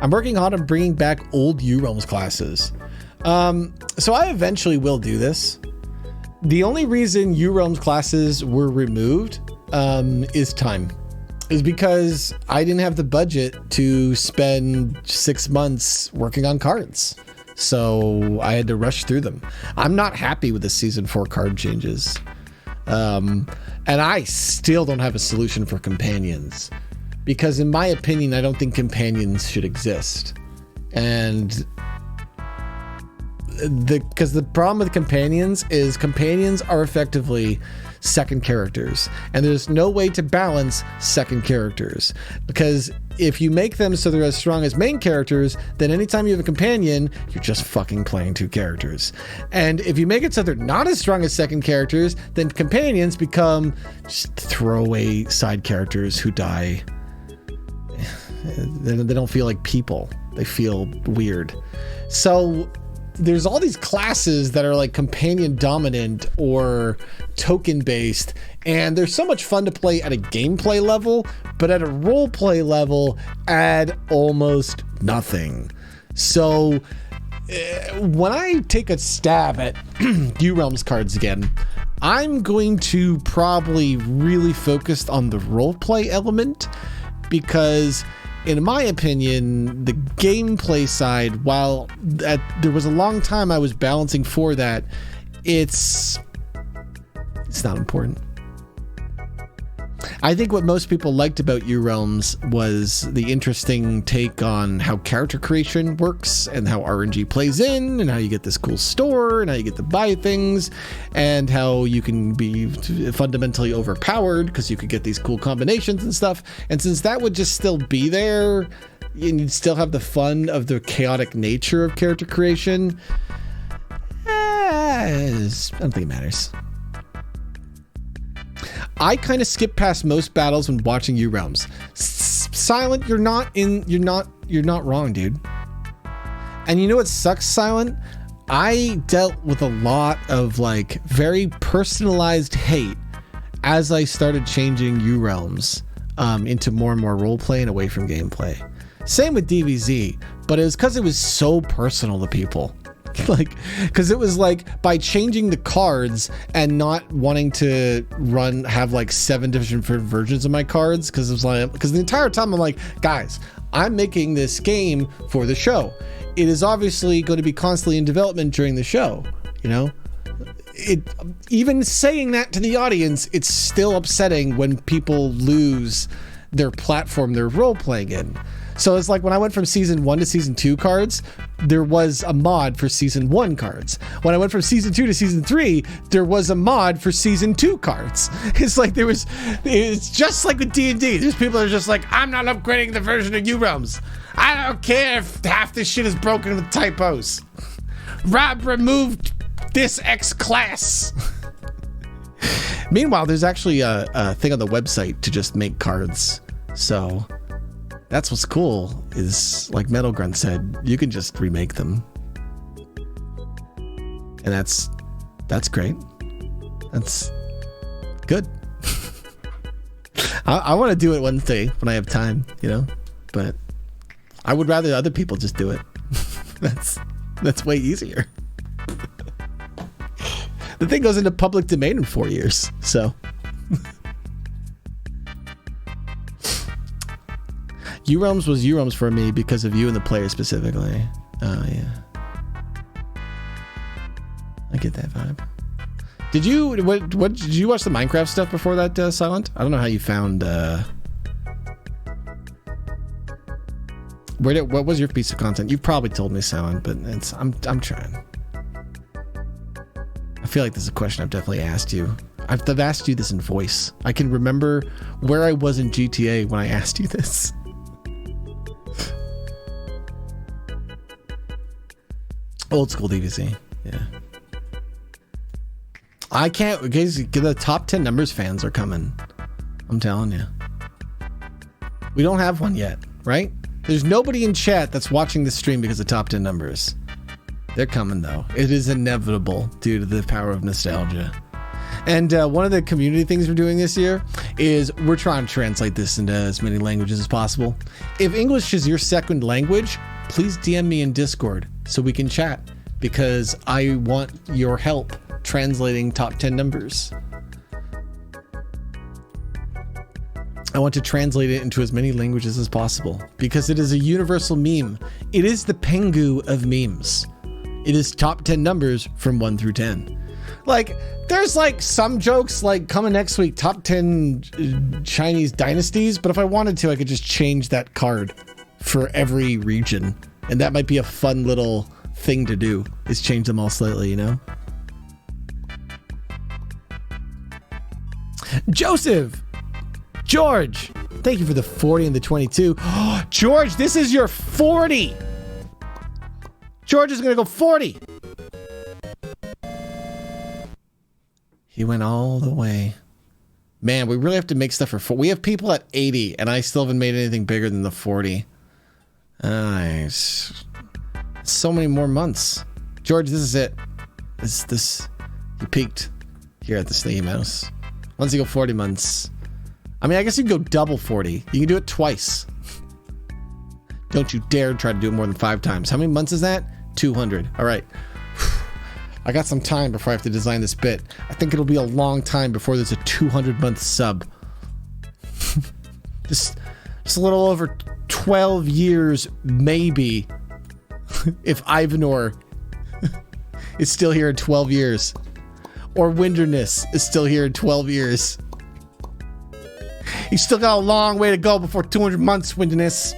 I'm working hard on bringing back old U-Realms classes. So I eventually will do this. The only reason U-Realms classes were removed is time. Is because I didn't have the budget to spend 6 months working on cards. So I had to rush through them. I'm not happy with the season 4 card changes. And I still don't have a solution for companions. Because in my opinion, I don't think companions should exist. And because the problem with companions is companions are effectively second characters, and there's no way to balance second characters, because if you make them so they're as strong as main characters, then anytime you have a companion, you're just fucking playing two characters. And if you make it so they're not as strong as second characters, then companions become just throwaway side characters who die. They don't feel like people. They feel weird. So there's all these classes that are like companion dominant or token based, and they're so much fun to play at a gameplay level, but at a role play level add almost nothing. So when I take a stab at U-Realms cards again, I'm going to probably really focus on the role play element, because in my opinion, the gameplay side, while there was a long time I was balancing for that, it's not important. I think what most people liked about U-Realms was the interesting take on how character creation works and how RNG plays in and how you get this cool store and how you get to buy things and how you can be fundamentally overpowered because you could get these cool combinations and stuff. And since that would just still be there and you'd still have the fun of the chaotic nature of character creation, I don't think it matters. I kind of skip past most battles when watching U-Realms. Silent, you're not wrong, dude. And you know what sucks, Silent? I dealt with a lot of like very personalized hate as I started changing U-Realms into more and more roleplay and away from gameplay. Same with DBZ, but it was because it was so personal to people. Like, because it was like by changing the cards and not wanting to have like 7 different versions of my cards, because it was like, because the entire time I'm like, guys, I'm making this game for the show. It is obviously going to be constantly in development during the show, you know? Even saying that to the audience, it's still upsetting when people lose their platform they're role playing in. So it's like when I went from season 1 to season 2 cards, there was a mod for season 1 cards. When I went from season 2 to season 3, there was a mod for season 2 cards. It's like it's just like with D&D. There's people that are just like, I'm not upgrading the version of U-Realms. I don't care if half this shit is broken with typos. Rob removed this X class. Meanwhile, there's actually a thing on the website to just make cards. So that's what's cool, is like Metal Grunt said, you can just remake them. And that's great. That's good. I want to do it one day when I have time, you know, but I would rather other people just do it. That's way easier. The thing goes into public domain in 4 years, so. U-Realms was U-Realms for me because of you and the player specifically. Oh, yeah. I get that vibe. Did you watch the Minecraft stuff before that, Silent? I don't know how you found what was your piece of content? You've probably told me, Silent, but I'm trying. I feel like this is a question I've definitely asked you. I've asked you this in voice. I can remember where I was in GTA when I asked you this. Old school DVC, yeah. I can't, guys, the top 10 numbers fans are coming. I'm telling you. We don't have one yet, right? There's nobody in chat that's watching this stream because of top 10 numbers. They're coming though. It is inevitable due to the power of nostalgia. And one of the community things we're doing this year is we're trying to translate this into as many languages as possible. If English is your second language, please DM me in Discord so we can chat, because I want your help translating top 10 numbers. I want to translate it into as many languages as possible because it is a universal meme. It is the Pengu of memes. It is top 10 numbers from 1 through 10. Like, there's like some jokes like coming next week, top 10 Chinese dynasties, but if I wanted to, I could just change that card for every region. And that might be a fun little thing to do, is change them all slightly, you know? Joseph! George! Thank you for the 40 and the 22. George, this is your 40! George is gonna go 40! He went all the way. Man, we really have to make stuff for 40. We have people at 80, and I still haven't made anything bigger than the 40. Nice. So many more months. George, this is it. This you peaked here at the Sneaky Mouse. Once you go 40 months. I mean, I guess you can go double 40. You can do it twice. Don't you dare try to do it more than 5 times. How many months is that? 200. All right. I got some time before I have to design this bit. I think it'll be a long time before there's a 200-month sub. just a little over 12 years, maybe. If Ivanor is still here in 12 years. Or Wilderness is still here in 12 years. You still got a long way to go before 200 months, Wilderness.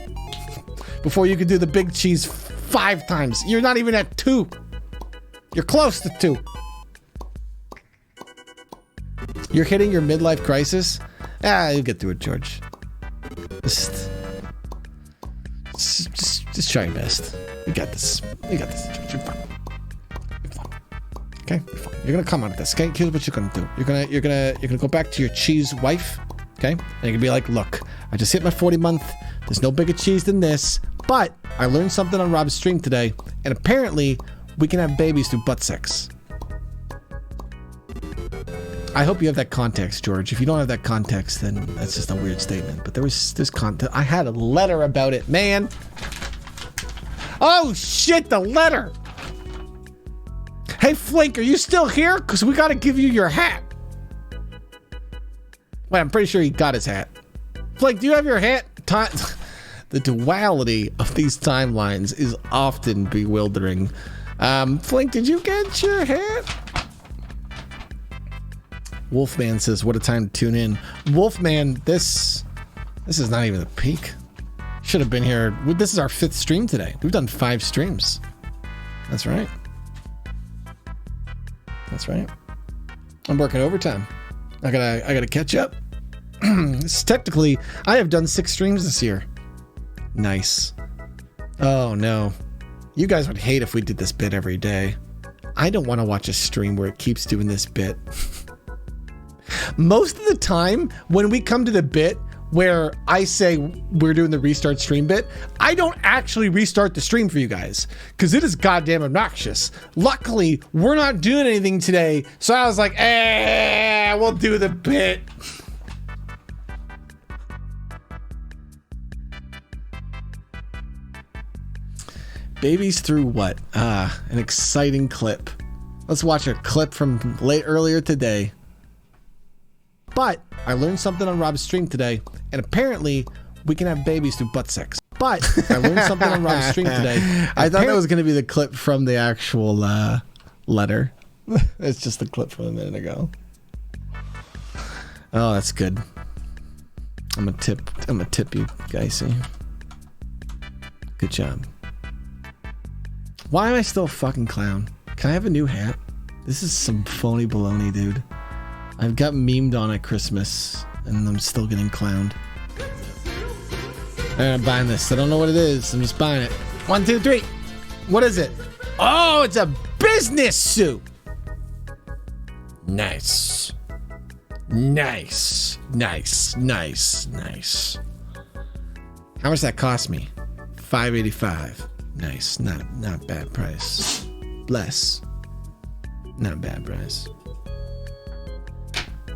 Before you can do the big cheese 5 times. You're not even at 2. You're close to 2. You're hitting your midlife crisis? You'll get through it, George. Just try your best. You got this. You got this, George. You're fine. You're fine. Okay? You're fine. You're gonna come out of this, okay? Here's what you're gonna do. You're gonna go back to your cheese wife, okay? And you're gonna be like, look, I just hit my 40 month. There's no bigger cheese than this, but I learned something on Rob's stream today, and apparently we can have babies through butt sex. I hope you have that context, George. If you don't have that context, then that's just a weird statement. But there's context. I had a letter about it, man. Oh shit, the letter. Hey Flink, are you still here? Because we got to give you your hat. Wait, I'm pretty sure he got his hat. Flink, do you have your hat? The duality of these timelines is often bewildering. Flink, did you get your hat? Wolfman says, what a time to tune in. Wolfman, this is not even the peak. Should have been here. This is our 5th stream today. We've done 5 streams. That's right. That's right. I'm working overtime. I gotta catch up. Technically, I have done 6 streams this year. Nice. Oh no. You guys would hate if we did this bit every day. I don't want to watch a stream where it keeps doing this bit. Most of the time, when we come to the bit where I say we're doing the restart stream bit, I don't actually restart the stream for you guys because it is goddamn obnoxious. Luckily, we're not doing anything today, so I was like, we'll do the bit. Babies through what? An exciting clip. Let's watch a clip from earlier today. But I learned something on Rob's stream today, and apparently we can have babies through butt sex. But I learned something on Rob's stream today. I thought that was going to be the clip from the actual letter. It's just the clip from a minute ago. Oh, that's good. I'm gonna tip you, Geisy. Good job. Why am I still a fucking clown? Can I have a new hat? This is some phony baloney, dude. I've got memed on at Christmas, and I'm still getting clowned. I'm buying this. I don't know what it is. I'm just buying it. 1, 2, 3. What is it? Oh, it's a business suit. Nice. Nice. Nice. Nice. Nice. How much that cost me? $5.85. Nice. Not bad price. Bless. Not bad price.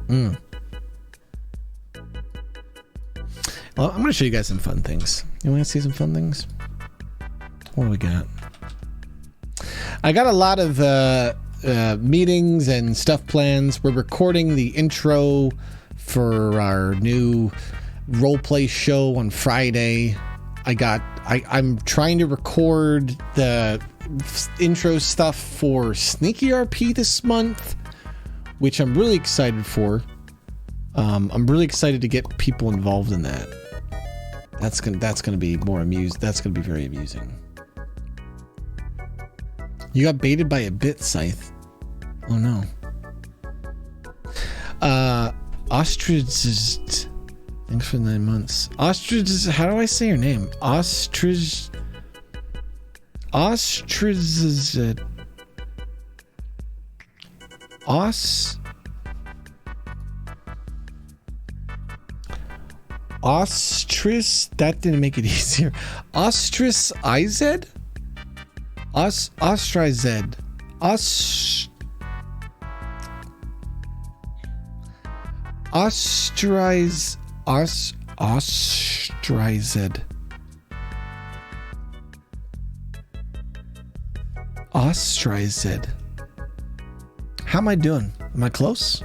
Well, I'm going to show you guys some fun things. You want to see some fun things? What do we got? I got a lot of meetings and stuff plans. We're recording the intro for our new roleplay show on Friday. I'm trying to record the intro stuff for Sneaky RP this month, which I'm really excited for. I'm really excited to get people involved in that. That's gonna be more amusing. That's gonna be very amusing. You got baited by a bit, Scythe. Oh no. Ostrich. Thanks for 9 months. Ostrich. How do I say your name? Ostrich. Ostrich. Ostris, that didn't make it easier. Ostris IZ? Ostrized. Ostrized. Ostrized. How am I doing? Am I close?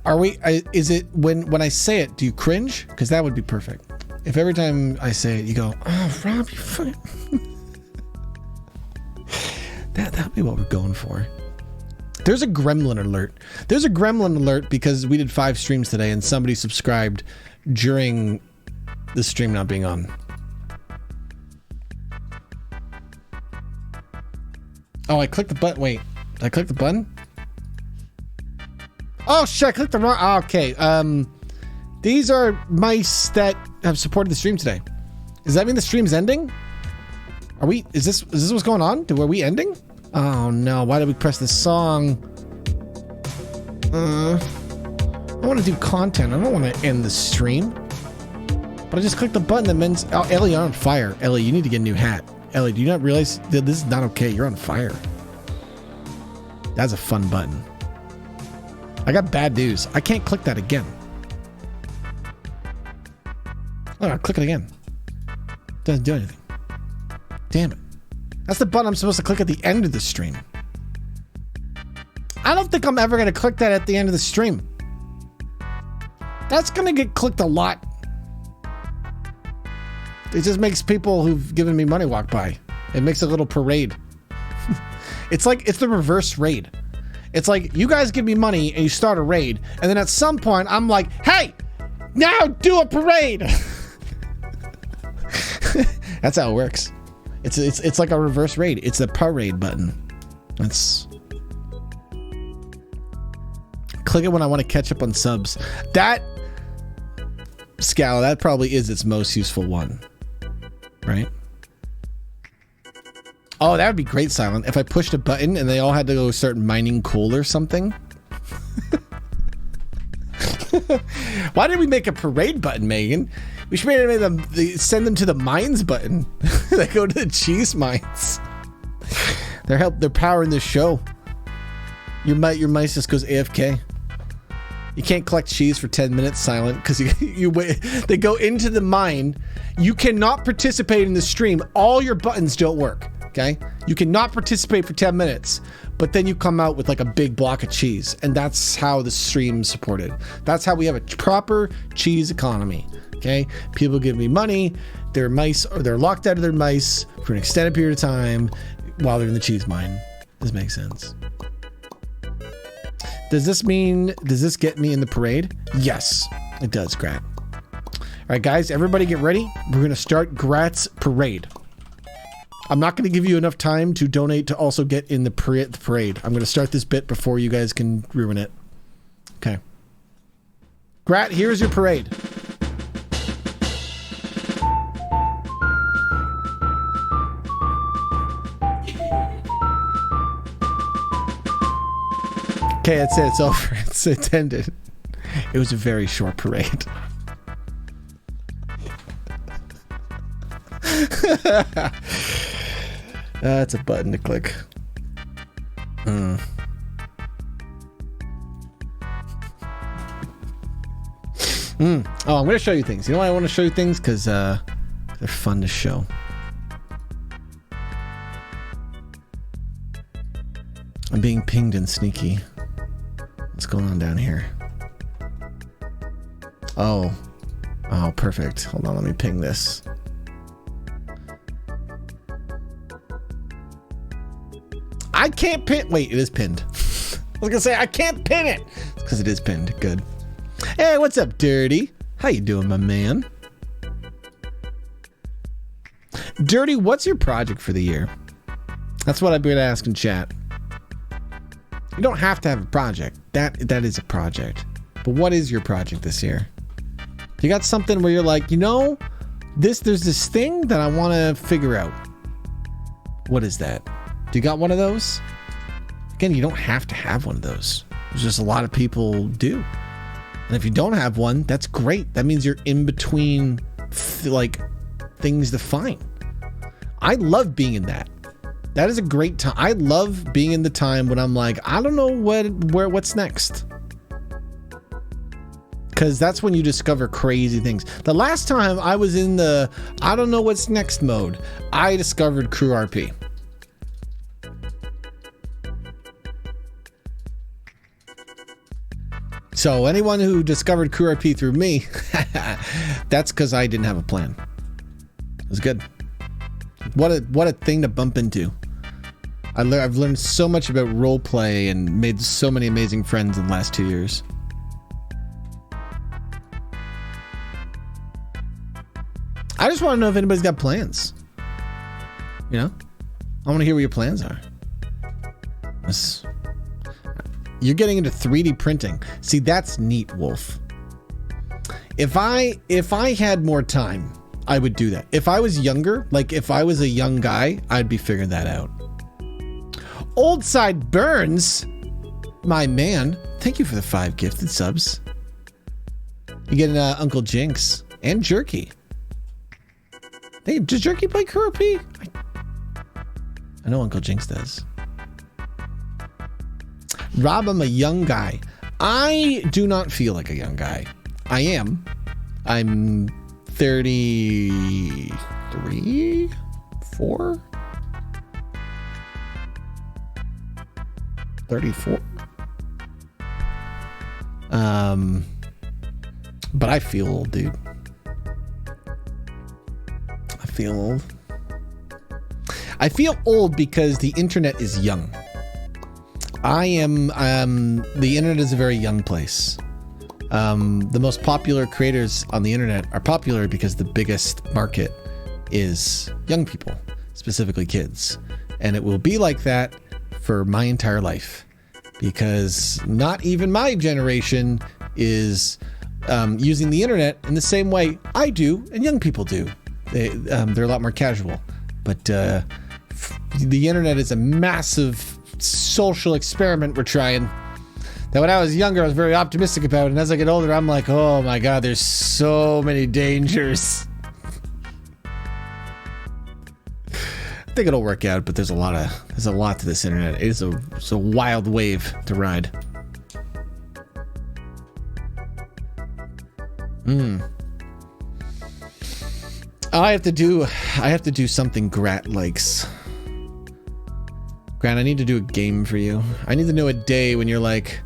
Are we? Is it when I say it? Do you cringe? Because that would be perfect. If every time I say it, you go, "Oh, Rob, you fucking." That'd be what we're going for. There's a gremlin alert. There's a gremlin alert because we did 5 streams today, and somebody subscribed during the stream not being on. Oh, I clicked the button. Wait, did I click the button? Oh shit, I clicked the wrong. Oh, okay. These are mice that have supported the stream today. Does that mean the stream's ending? Are we? Is this what's going on? Are we ending? Oh no! Why did we press this song? I want to do content. I don't want to end the stream. But I just clicked the button that means. Oh, Ellie, you're on fire. Ellie, you need to get a new hat. Ellie, do you not realize that this is not okay? You're on fire. That's a fun button. I got bad news. I can't click that again. Oh, I'll click it again. Doesn't do anything. Damn it. That's the button I'm supposed to click at the end of the stream. I don't think I'm ever going to click that at the end of the stream. That's going to get clicked a lot. It just makes people who've given me money walk by. It makes a little parade. It's the reverse raid. It's like you guys give me money and you start a raid, and then at some point I'm like, hey, now do a parade. That's how it works. It's like a reverse raid. It's the parade button. That's click it when I want to catch up on subs. That Scala, that probably is its most useful one, right? Oh, that would be great, Silent. If I pushed a button and they all had to go start mining coal or something. Why did we make a parade button, Megan? We should make them send them to the mines button. They go to the cheese mines. They're powering the show. Your mice just goes AFK. You can't collect cheese for 10 minutes, Silent, because you wait. They go into the mine. You cannot participate in the stream. All your buttons don't work. Okay, you cannot participate for 10 minutes, but then you come out with like a big block of cheese, and that's how the stream's supported. That's how we have a proper cheese economy. Okay, people give me money, they're mice, or they're locked out of their mice for an extended period of time while they're in the cheese mine. This makes sense. Does this get me in the parade? Yes, it does, Grat. All right, guys, everybody get ready. We're gonna start Grat's parade. I'm not going to give you enough time to donate to also get in the parade. I'm going to start this bit before you guys can ruin it. Okay. Grat, here's your parade. Okay, that's it. It's over. It's ended. It was a very short parade. That's a button to click. Oh, I'm going to show you things. You know why I want to show you things? Because they're fun to show. I'm being pinged and sneaky. What's going on down here? Oh, perfect. Hold on, let me ping this. I can't pin. Wait, it is pinned. I was gonna say I can't pin it because it is pinned. Good. Hey, what's up, Dirty? How you doing, my man? Dirty, what's your project for the year? That's what I've been asking chat. You don't have to have a project. That is a project. But what is your project this year? You got something where you're like, you know, there's this thing that I want to figure out. What is that? Do you got one of those? Again, you don't have to have one of those. There's just a lot of people do. And if you don't have one, that's great. That means you're in between like things to find. I love being in that. That is a great time. I love being in the time when I'm like, I don't know what's next. Because that's when you discover crazy things. The last time I was in the I don't know what's next mode, I discovered Crew RP. So anyone who discovered Crew RP through me, that's because I didn't have a plan. It was good. What a thing to bump into. I've learned so much about roleplay and made so many amazing friends in the last 2 years. I just want to know if anybody's got plans. You know? I want to hear what your plans are. You're getting into 3D printing. See, that's neat, Wolf. If I had more time, I would do that. If I was younger, like if I was a young guy, I'd be figuring that out. Old Side Burns, my man. Thank you for the 5 gifted subs. You get Uncle Jinx and Jerky. Hey, does Jerky play Kuropi? I know Uncle Jinx does. Rob, I'm a young guy. I do not feel like a young guy. I am. I'm 33, 4? 34? But I feel old, dude. I feel old because the internet is young. The internet is a very young place. The most popular creators on the internet are popular because the biggest market is young people, specifically kids. And it will be like that for my entire life because not even my generation is using the internet in the same way I do and young people do. They're a lot more casual, but the internet is a massive social experiment we're trying that when I was younger I was very optimistic about, and as I get older I'm like, oh my god, there's so many dangers. I think it'll work out, but there's a lot to this internet. It's a wild wave to ride. I have to do something Grat likes. Grant, I need to do a game for you. I need to know a day when you're like,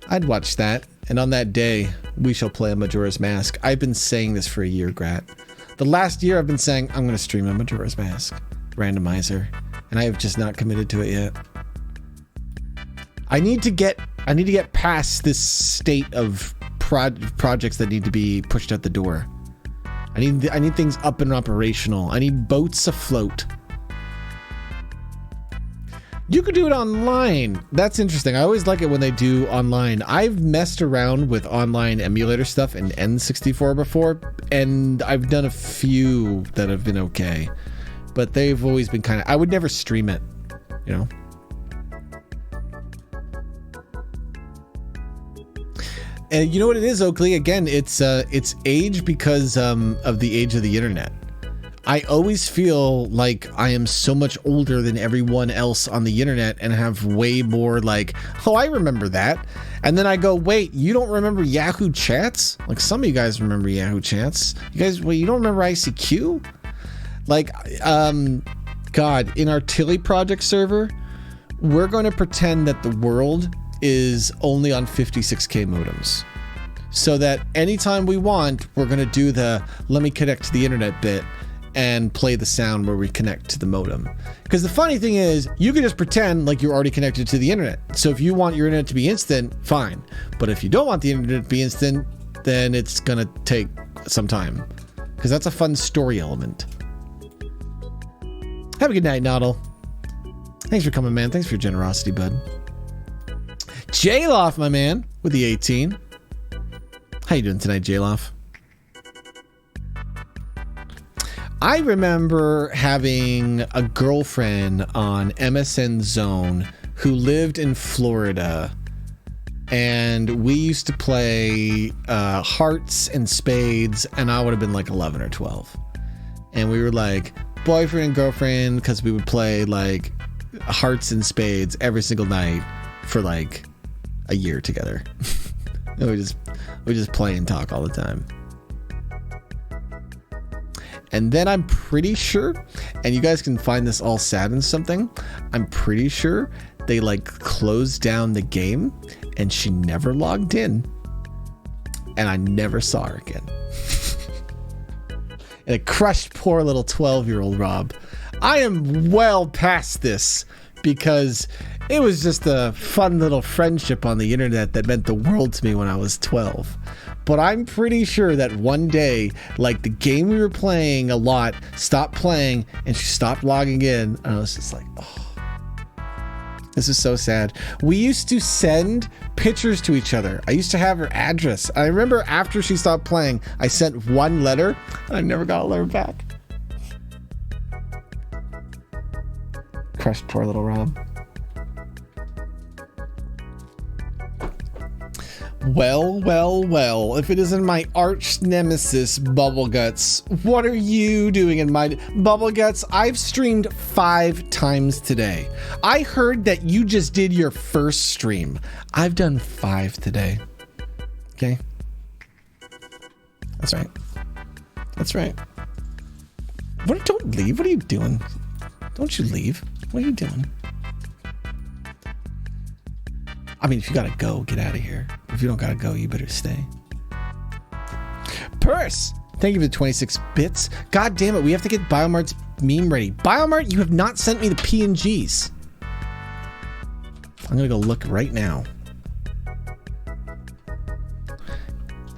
I'd watch that, and on that day, we shall play a Majora's Mask. I've been saying this for a year, Grat. The last year I've been saying, I'm going to stream a Majora's Mask randomizer, and I have just not committed to it yet. I need to get past this state of projects that need to be pushed out the door. I need things up and operational. I need boats afloat. You could do it online. That's interesting. I always like it when they do online. I've messed around with online emulator stuff in N64 before, and I've done a few that have been okay. But they've always been kind of... I would never stream it, you know? And you know what it is, Oakley? Again, it's age because of the age of the internet. I always feel like I am so much older than everyone else on the internet and have way more like, oh, I remember that. And then I go, wait, you don't remember Yahoo Chats? Like some of you guys remember Yahoo Chats. You guys, wait, you don't remember ICQ? Like, God, in our Tilly project server, we're going to pretend that the world is only on 56K modems. So that anytime we want, we're going to do the let me connect to the internet bit and play the sound where we connect to the modem. Because the funny thing is, you can just pretend like you're already connected to the internet. So if you want your internet to be instant, fine. But if you don't want the internet to be instant, then it's going to take some time. Because that's a fun story element. Have a good night, Noddle. Thanks for coming, man. Thanks for your generosity, bud. J-Loff, my man, with the 18. How you doing tonight, J-Loff? I remember having a girlfriend on MSN Zone who lived in Florida, and we used to play hearts and spades, and I would have been like 11 or 12. And we were like boyfriend and girlfriend because we would play like hearts and spades every single night for like a year together. And we just play and talk all the time. And then I'm pretty sure, and you guys can find this all sad and something, I'm pretty sure they like closed down the game and she never logged in. And I never saw her again. And it crushed poor little 12-year-old Rob. I am well past this because it was just a fun little friendship on the internet that meant the world to me when I was 12. But I'm pretty sure that one day, like the game we were playing a lot, stopped playing and she stopped logging in. And I was just like, oh, this is so sad. We used to send pictures to each other. I used to have her address. I remember after she stopped playing, I sent one letter and I never got a letter back. Crushed poor little Rob. Well, well, well, if it isn't my arch nemesis, Bubbleguts, what are you doing in my... Bubbleguts, I've streamed 5 times today. I heard that you just did your first stream. I've done 5 today. Okay? That's right. That's right. Don't leave. What are you doing? Don't you leave. What are you doing? I mean, if you gotta go, get out of here. If you don't gotta go, you better stay. Purse! Thank you for the 26 bits. God damn it, we have to get Biomart's meme ready. Biomart, you have not sent me the PNGs. I'm gonna go look right now.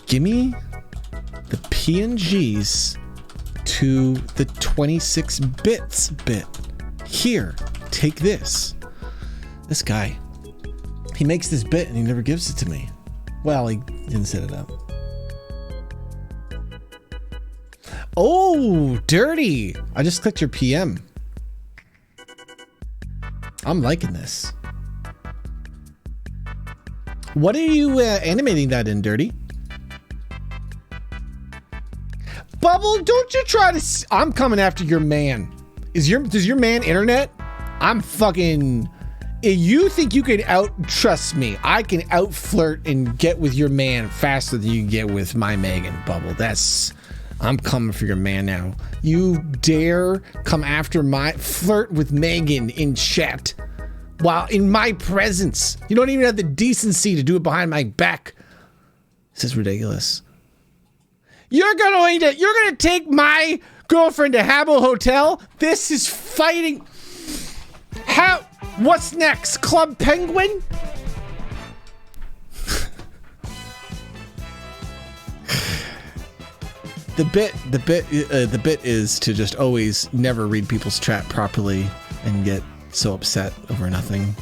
Give me the PNGs to the 26 bits bit. Here, take this. This guy. He makes this bit and he never gives it to me. Well, he didn't set it up. Oh, dirty. I just clicked your PM. I'm liking this. What are you animating that in, Dirty? Bubble, don't you try to... I'm coming after your man. Does your man internet? I'm fucking... If you think you can trust me, I can out-flirt and get with your man faster than you can get with my Megan, Bubble. I'm coming for your man now. You dare come after flirt with Megan in chat while in my presence. You don't even have the decency to do it behind my back. This is ridiculous. You're gonna take my girlfriend to Habbo Hotel? This is fighting. What's next? Club Penguin? The bit is to just always never read people's chat properly and get so upset over nothing.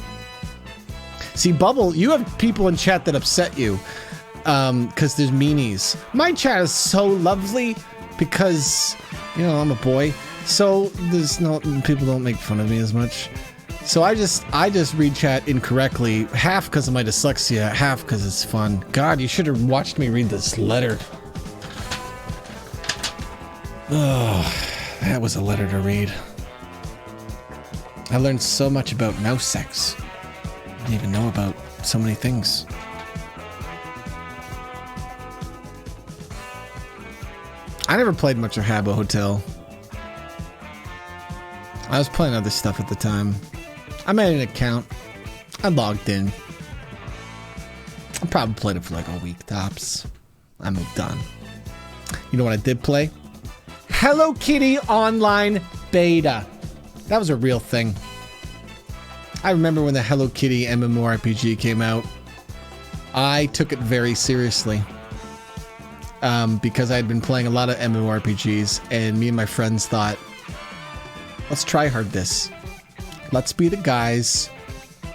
See, Bubble, you have people in chat that upset you because there's meanies. My chat is so lovely because, you know, I'm a boy. So people don't make fun of me as much. So I just read chat incorrectly, half because of my dyslexia, half because it's fun. God, you should have watched me read this letter. Oh, that was a letter to read. I learned so much about mouse sex. I didn't even know about so many things. I never played much of Habbo Hotel. I was playing other stuff at the time. I made an account. I logged in. I probably played it for like a week tops. I moved on. You know what I did play? Hello Kitty Online Beta. That was a real thing. I remember when the Hello Kitty MMORPG came out. I took it very seriously. Because I had been playing a lot of MMORPGs and me and my friends thought, let's try hard this. Let's be the guys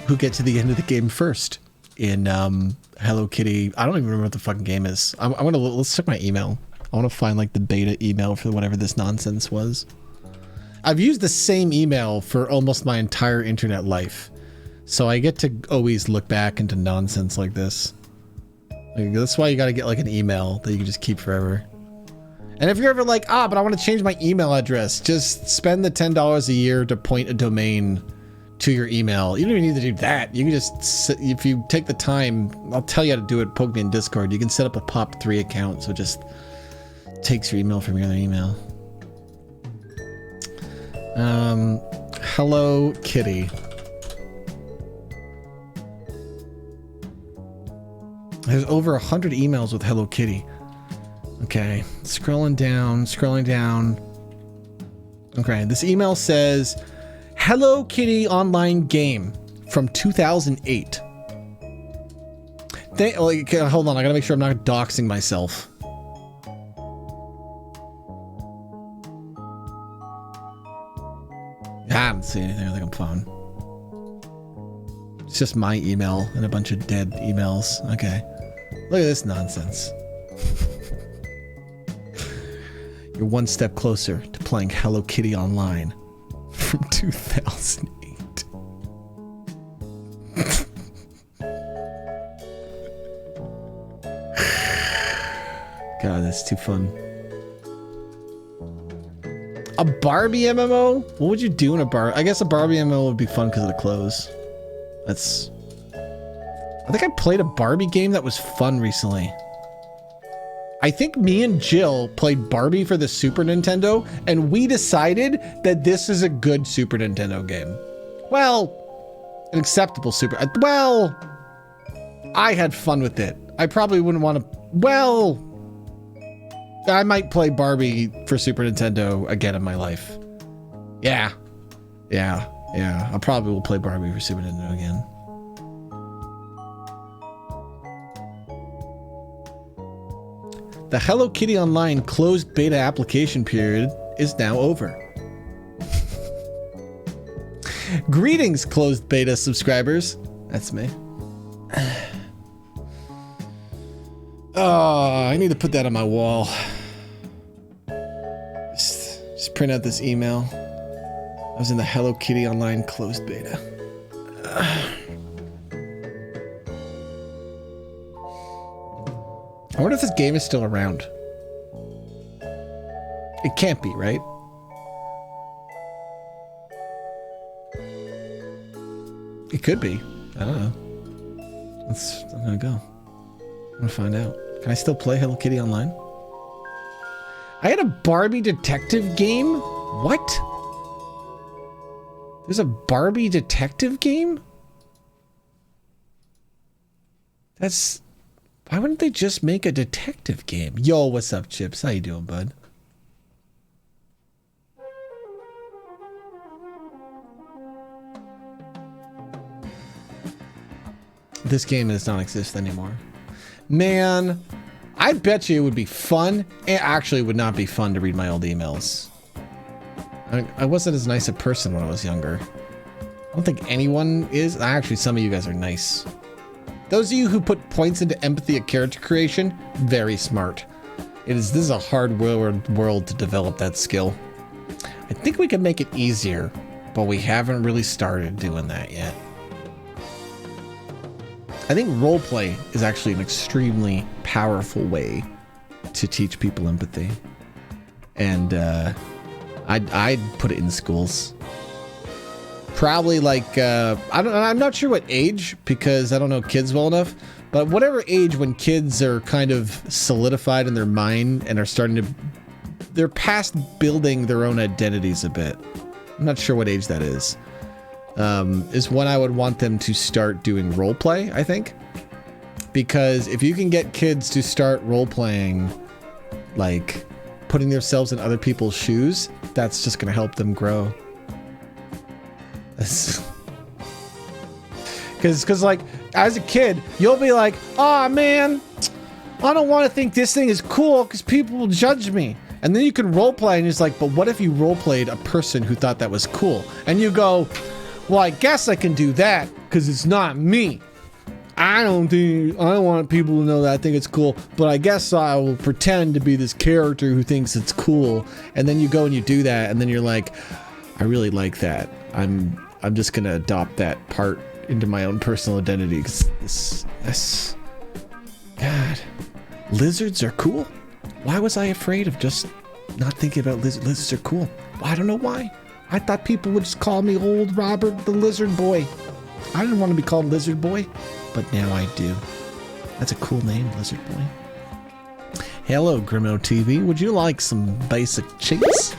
who get to the end of the game first in Hello Kitty. I don't even remember what the fucking game is. Let's check my email. I want to find like the beta email for whatever this nonsense was. I've used the same email for almost my entire internet life. So I get to always look back into nonsense like this. Like, that's why you got to get like an email that you can just keep forever. And if you're ever like, but I want to change my email address, just spend the $10 a year to point a domain to your email. You don't even need to do that. You can just, if you take the time, I'll tell you how to do it. Poke me in Discord. You can set up a POP3 account, so it just takes your email from your other email. Hello Kitty. There's over 100 emails with Hello Kitty. Okay, scrolling down. Okay, this email says, Hello Kitty online game from 2008. Hold on, I gotta make sure I'm not doxing myself. I don't see anything, I think I'm fine. It's just my email and a bunch of dead emails. Okay, look at this nonsense. You're one step closer to playing Hello Kitty Online from 2008. God, that's too fun. A Barbie MMO? What would you do in a Barbie? I guess a Barbie MMO would be fun because of the clothes. That's... I think I played a Barbie game that was fun recently. I think me and Jill played Barbie for the Super Nintendo, and we decided that this is a good Super Nintendo game. Well, an acceptable well, I had fun with it. I probably wouldn't want to, well, I might play Barbie for Super Nintendo again in my life. Yeah. I probably will play Barbie for Super Nintendo again. The Hello Kitty Online closed beta application period is now over. Greetings, closed beta subscribers. That's me. Oh, I need to put that on my wall. Just print out this email. I was in the Hello Kitty Online closed beta. I wonder if this game is still around. It can't be, right? It could be. I don't know. I'm gonna go. I'm gonna find out. Can I still play Hello Kitty Online? I had a Barbie detective game? What? There's a Barbie detective game? That's... Why wouldn't they just make a detective game? Yo, what's up, Chips? How you doing, bud? This game does not exist anymore. Man, I bet you it would be fun. It actually would not be fun to read my old emails. I wasn't as nice a person when I was younger. I don't think anyone is. Actually, some of you guys are nice. Those of you who put points into empathy at character creation, very smart. This is a hard world to develop that skill. I think we can make it easier, but we haven't really started doing that yet. I think roleplay is actually an extremely powerful way to teach people empathy. And I'd put it in schools. Probably like, I'm not sure what age, because I don't know kids well enough, but whatever age when kids are kind of solidified in their mind and are starting to, they're past building their own identities a bit. I'm not sure what age that is when I would want them to start doing role play, I think. Because if you can get kids to start role playing, like putting themselves in other people's shoes, that's just going to help them grow. Because like as a kid, you'll be like, oh man, I don't want to think this thing is cool because people will judge me. And then you can role play and it's like, but what if you role played a person who thought that was cool? And you go, well, I guess I can do that because it's not me. I don't want people to know that I think it's cool, but I guess I will pretend to be this character who thinks it's cool. And then you go and you do that, and then you're like, I really like that. I'm just gonna adopt that part into my own personal identity. 'Cause this, God, lizards are cool. Why was I afraid of just not thinking about lizards? Lizards are cool. I don't know why. I thought people would just call me old Robert the Lizard Boy. I didn't want to be called Lizard Boy, but now I do. That's a cool name, Lizard Boy. Hello, Grimo TV. Would you like some basic cheats?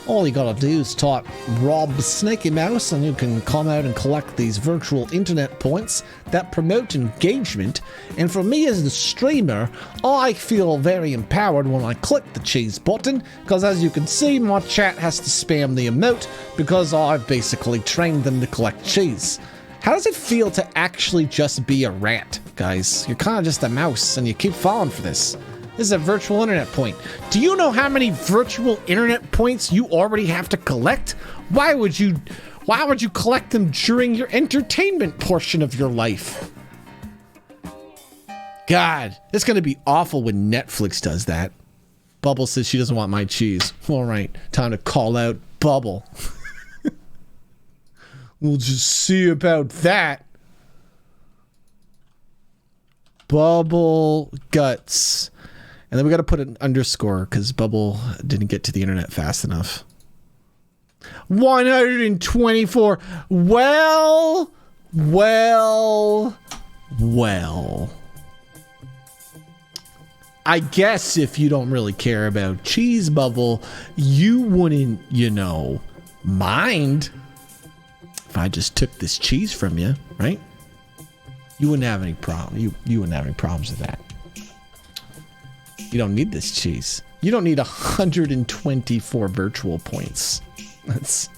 All you gotta do is type Rob Snaky Mouse and you can come out and collect these virtual internet points that promote engagement. And for me as the streamer, I feel very empowered when I click the cheese button, because as you can see, my chat has to spam the emote because I've basically trained them to collect cheese. How does it feel to actually just be a rat, guys? You're kind of just a mouse and you keep falling for this. This is a virtual internet point. Do you know how many virtual internet points you already have to collect? Why would you collect them during your entertainment portion of your life? God, it's gonna be awful when Netflix does that. Bubble says she doesn't want my cheese. All right, time to call out Bubble. We'll just see about that. Bubble guts. And then we got to put an underscore because Bubble didn't get to the internet fast enough. 124. Well. I guess if you don't really care about cheese, Bubble, you wouldn't, mind if I just took this cheese from you, right? You wouldn't have any problem. You wouldn't have any problems with that. You don't need this cheese. You don't need 124 virtual points. That's...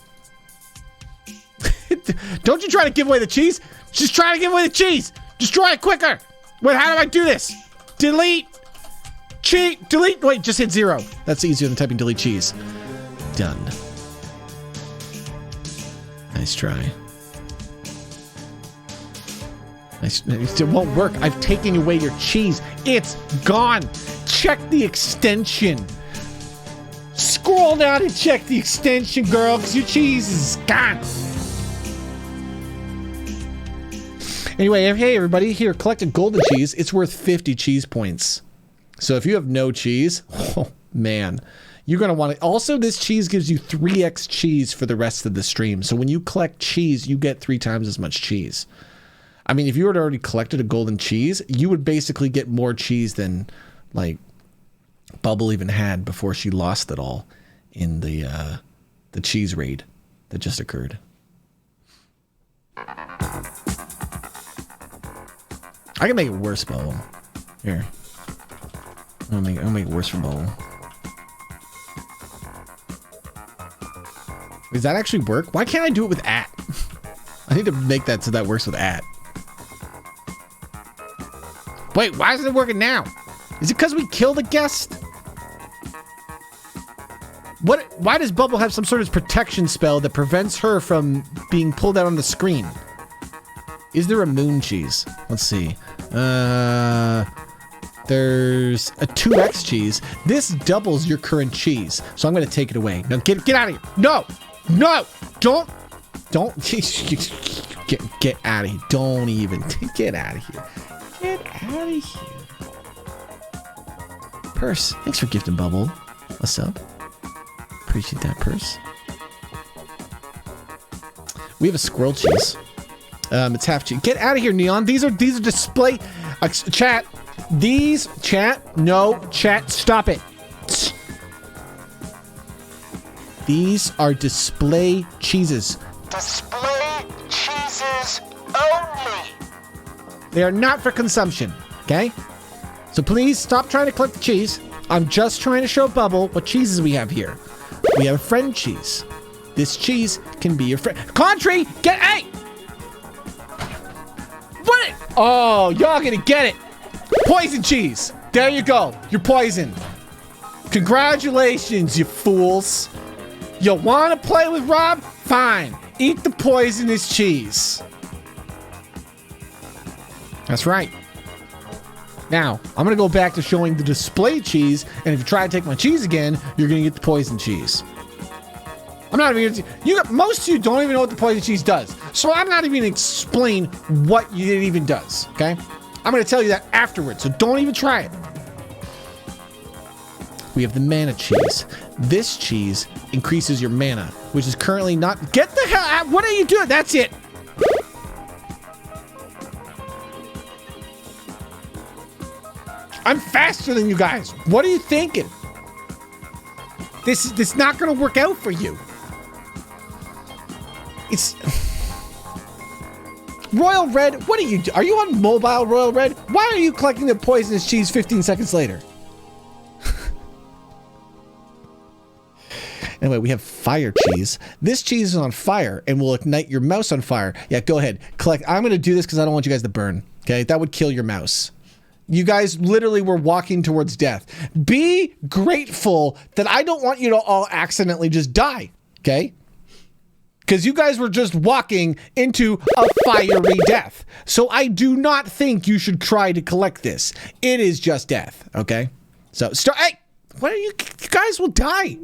Don't you try to give away the cheese? Just try to give away the cheese. Just try it quicker. Wait, how do I do this? Delete. Cheat. Delete. Wait, just hit 0. That's easier than typing delete cheese. Done. Nice try. It won't work. I've taken away your cheese. It's gone. Check the extension. Scroll down and check the extension, girl, because your cheese is gone. Anyway, hey everybody, here, collect a golden cheese. It's worth 50 cheese points. So if you have no cheese, oh man, you're going to want it. Also, this cheese gives you 3x cheese for the rest of the stream. So when you collect cheese, you get 3 times as much cheese. I mean, if you had already collected a golden cheese, you would basically get more cheese than, like, Bubble even had before she lost it all in the cheese raid that just occurred. I can make it worse, Bubble. Here. I'll make it worse for Bubble. Does that actually work? Why can't I do it with @ I need to make that so that works with @ Wait, why isn't it working now? Is it because we killed a guest? What? Why does Bubble have some sort of protection spell that prevents her from being pulled out on the screen? Is there a moon cheese? Let's see. There's a 2x cheese. This doubles your current cheese, so I'm going to take it away. Now get out of here. No, don't get out of here. Don't even get out of here. Get out of here. Purse, thanks for gifting Bubble a sub. Appreciate that, Purse. We have a squirrel cheese. It's half cheese. Get out of here, Neon. These are display. Chat. No, chat. Stop it. These are display cheeses. Display cheeses only. They are not for consumption. Okay. So please stop trying to collect the cheese. I'm just trying to show Bubble what cheeses we have here. We have a friend cheese. This cheese can be your friend. Country, hey! What? Oh, y'all gonna get it. Poison cheese. There you go. You're poisoned. Congratulations, you fools. You want to play with Rob? Fine. Eat the poisonous cheese. That's right. Now, I'm going to go back to showing the display cheese, and if you try to take my cheese again, you're going to get the poison cheese. I'm not even most of you don't even know what the poison cheese does. So I'm not even gonna explain what it even does, okay? I'm gonna tell you that afterwards, so don't even try it. We have the mana cheese. This cheese increases your mana, which is currently not. Get the hell out! What are you doing? That's it. I'm faster than you guys. What are you thinking? This is not gonna work out for you. It's Royal Red. What are you? Are you on mobile, Royal Red? Why are you collecting the poisonous cheese 15 seconds later? Anyway, we have fire cheese. This cheese is on fire and will ignite your mouse on fire. Yeah, go ahead. Collect. I'm going to do this because I don't want you guys to burn. Okay, that would kill your mouse. You guys literally were walking towards death. Be grateful that I don't want you to all accidentally just die. Okay? Because you guys were just walking into a fiery death. So I do not think you should try to collect this. It is just death. Okay? So start. Hey, what are you? You guys will die.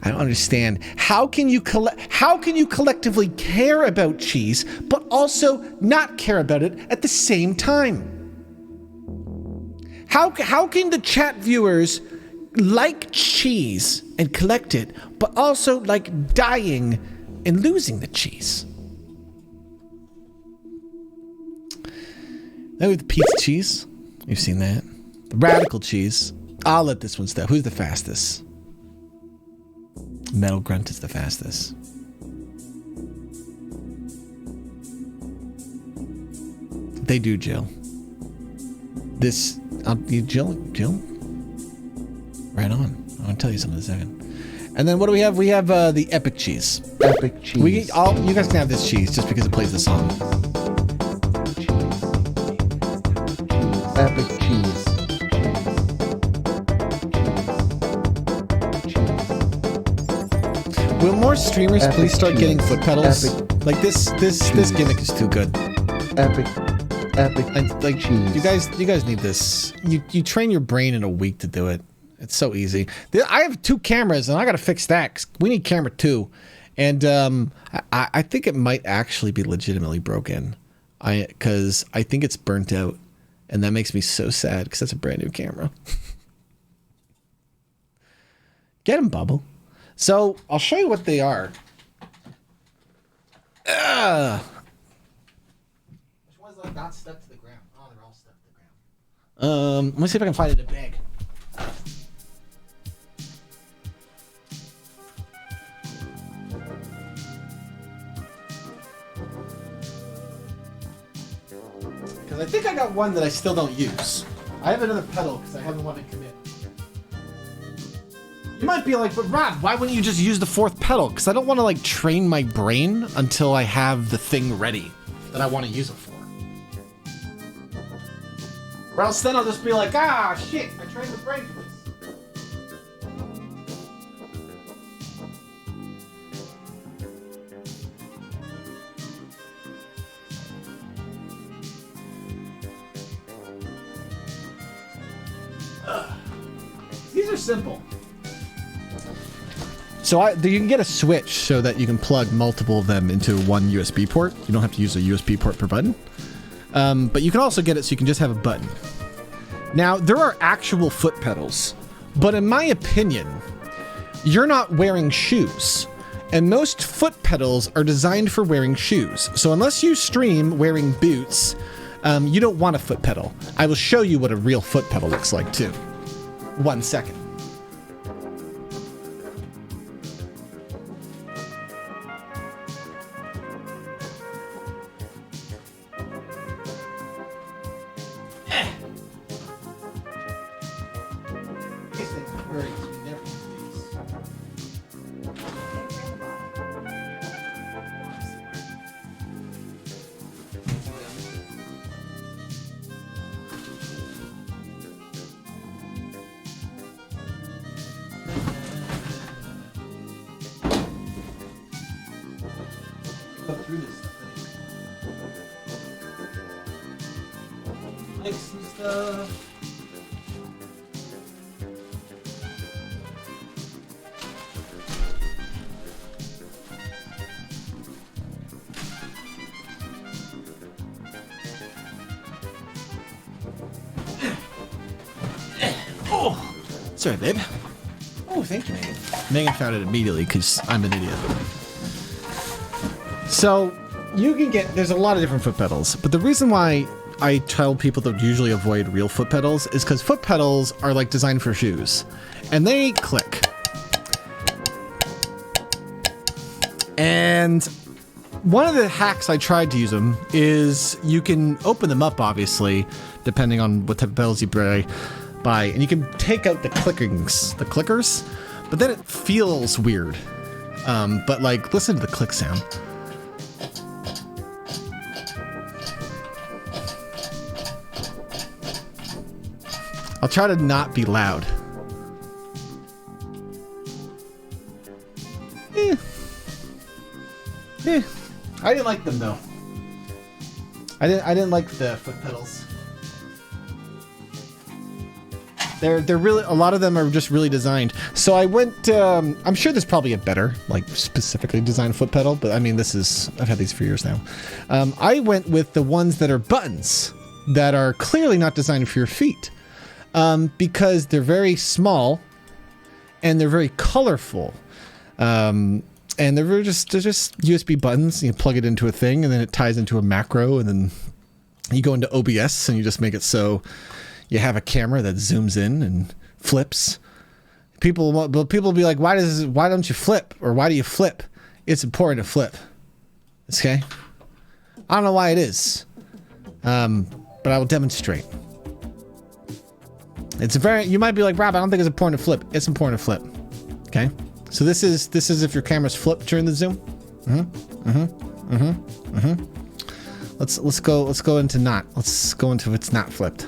I don't understand. How can you collectively care about cheese but also not care about it at the same time? How can the chat viewers like cheese and collect it but also like dying and losing the cheese? Now with the pizza cheese. You've seen that. The radical cheese. I'll let this one step. Who's the fastest? Metal Grunt is the fastest. They do, Jill. This, Jill? Right on. I'll tell you something in a second. And then what do we have? We have the epic cheese. Epic cheese. You guys can have this cheese just because it plays the song. Epic cheese. Will more streamers Epic please start cheese. getting foot pedals? Epic Like this gimmick is too good. Epic Like cheese. you guys need this. You train your brain in a week to do it. It's so easy. I have 2 cameras and I gotta fix that 'cause we need camera 2. And I think it might actually be legitimately broken. Because I think it's burnt out. And that makes me so sad because that's a brand new camera. Get him, Bubble. So I'll show you what they are. Which one's like not stuck to the ground? Oh, they're all stuck to the ground. Let me see if I can find it in a bag. Because I think I got one that I still don't use. I have another pedal because I haven't wanted to commit. You might be like, but Rob, why wouldn't you just use the 4th pedal? Because I don't want to like train my brain until I have the thing ready that I want to use it for. Or else then I'll just be like, ah, shit, I trained the brain for this. These are simple. So you can get a switch so that you can plug multiple of them into one USB port. You don't have to use a USB port per button. But you can also get it so you can just have a button. Now, there are actual foot pedals. But in my opinion, you're not wearing shoes. And most foot pedals are designed for wearing shoes. So unless you stream wearing boots, you don't want a foot pedal. I will show you what a real foot pedal looks like too. 1 second. These things are very easy. We never use these. Go through this stuff anyway. Like some stuff. Sorry, babe. Oh, thank you, Megan. Megan found it immediately because I'm an idiot. So, you can get... There's a lot of different foot pedals, but the reason why I tell people to usually avoid real foot pedals is because foot pedals are like designed for shoes, and they click. And one of the hacks I tried to use them is you can open them up, obviously, depending on what type of pedals you buy, and you can take out the clickers, but then it feels weird. But like, listen to the click sound. I'll try to not be loud. I didn't like them though. I didn't like the foot pedals. They're really, a lot of them are just really designed. So I went, I'm sure there's probably a better, like specifically designed foot pedal, but I mean, I've had these for years now. I went with the ones that are buttons that are clearly not designed for your feet. Because they're very small and they're very colorful. And they're just USB buttons. You plug it into a thing and then it ties into a macro, and then you go into OBS and you just make it so you have a camera that zooms in and flips. People will be like, why don't you flip? Or why do you flip? It's important to flip. Okay? I don't know why it is. But I will demonstrate. You might be like, Rob, I don't think it's important to flip. It's important to flip. Okay? So this is if your camera's flipped during the zoom. Let's go into not. Let's go into if it's not flipped.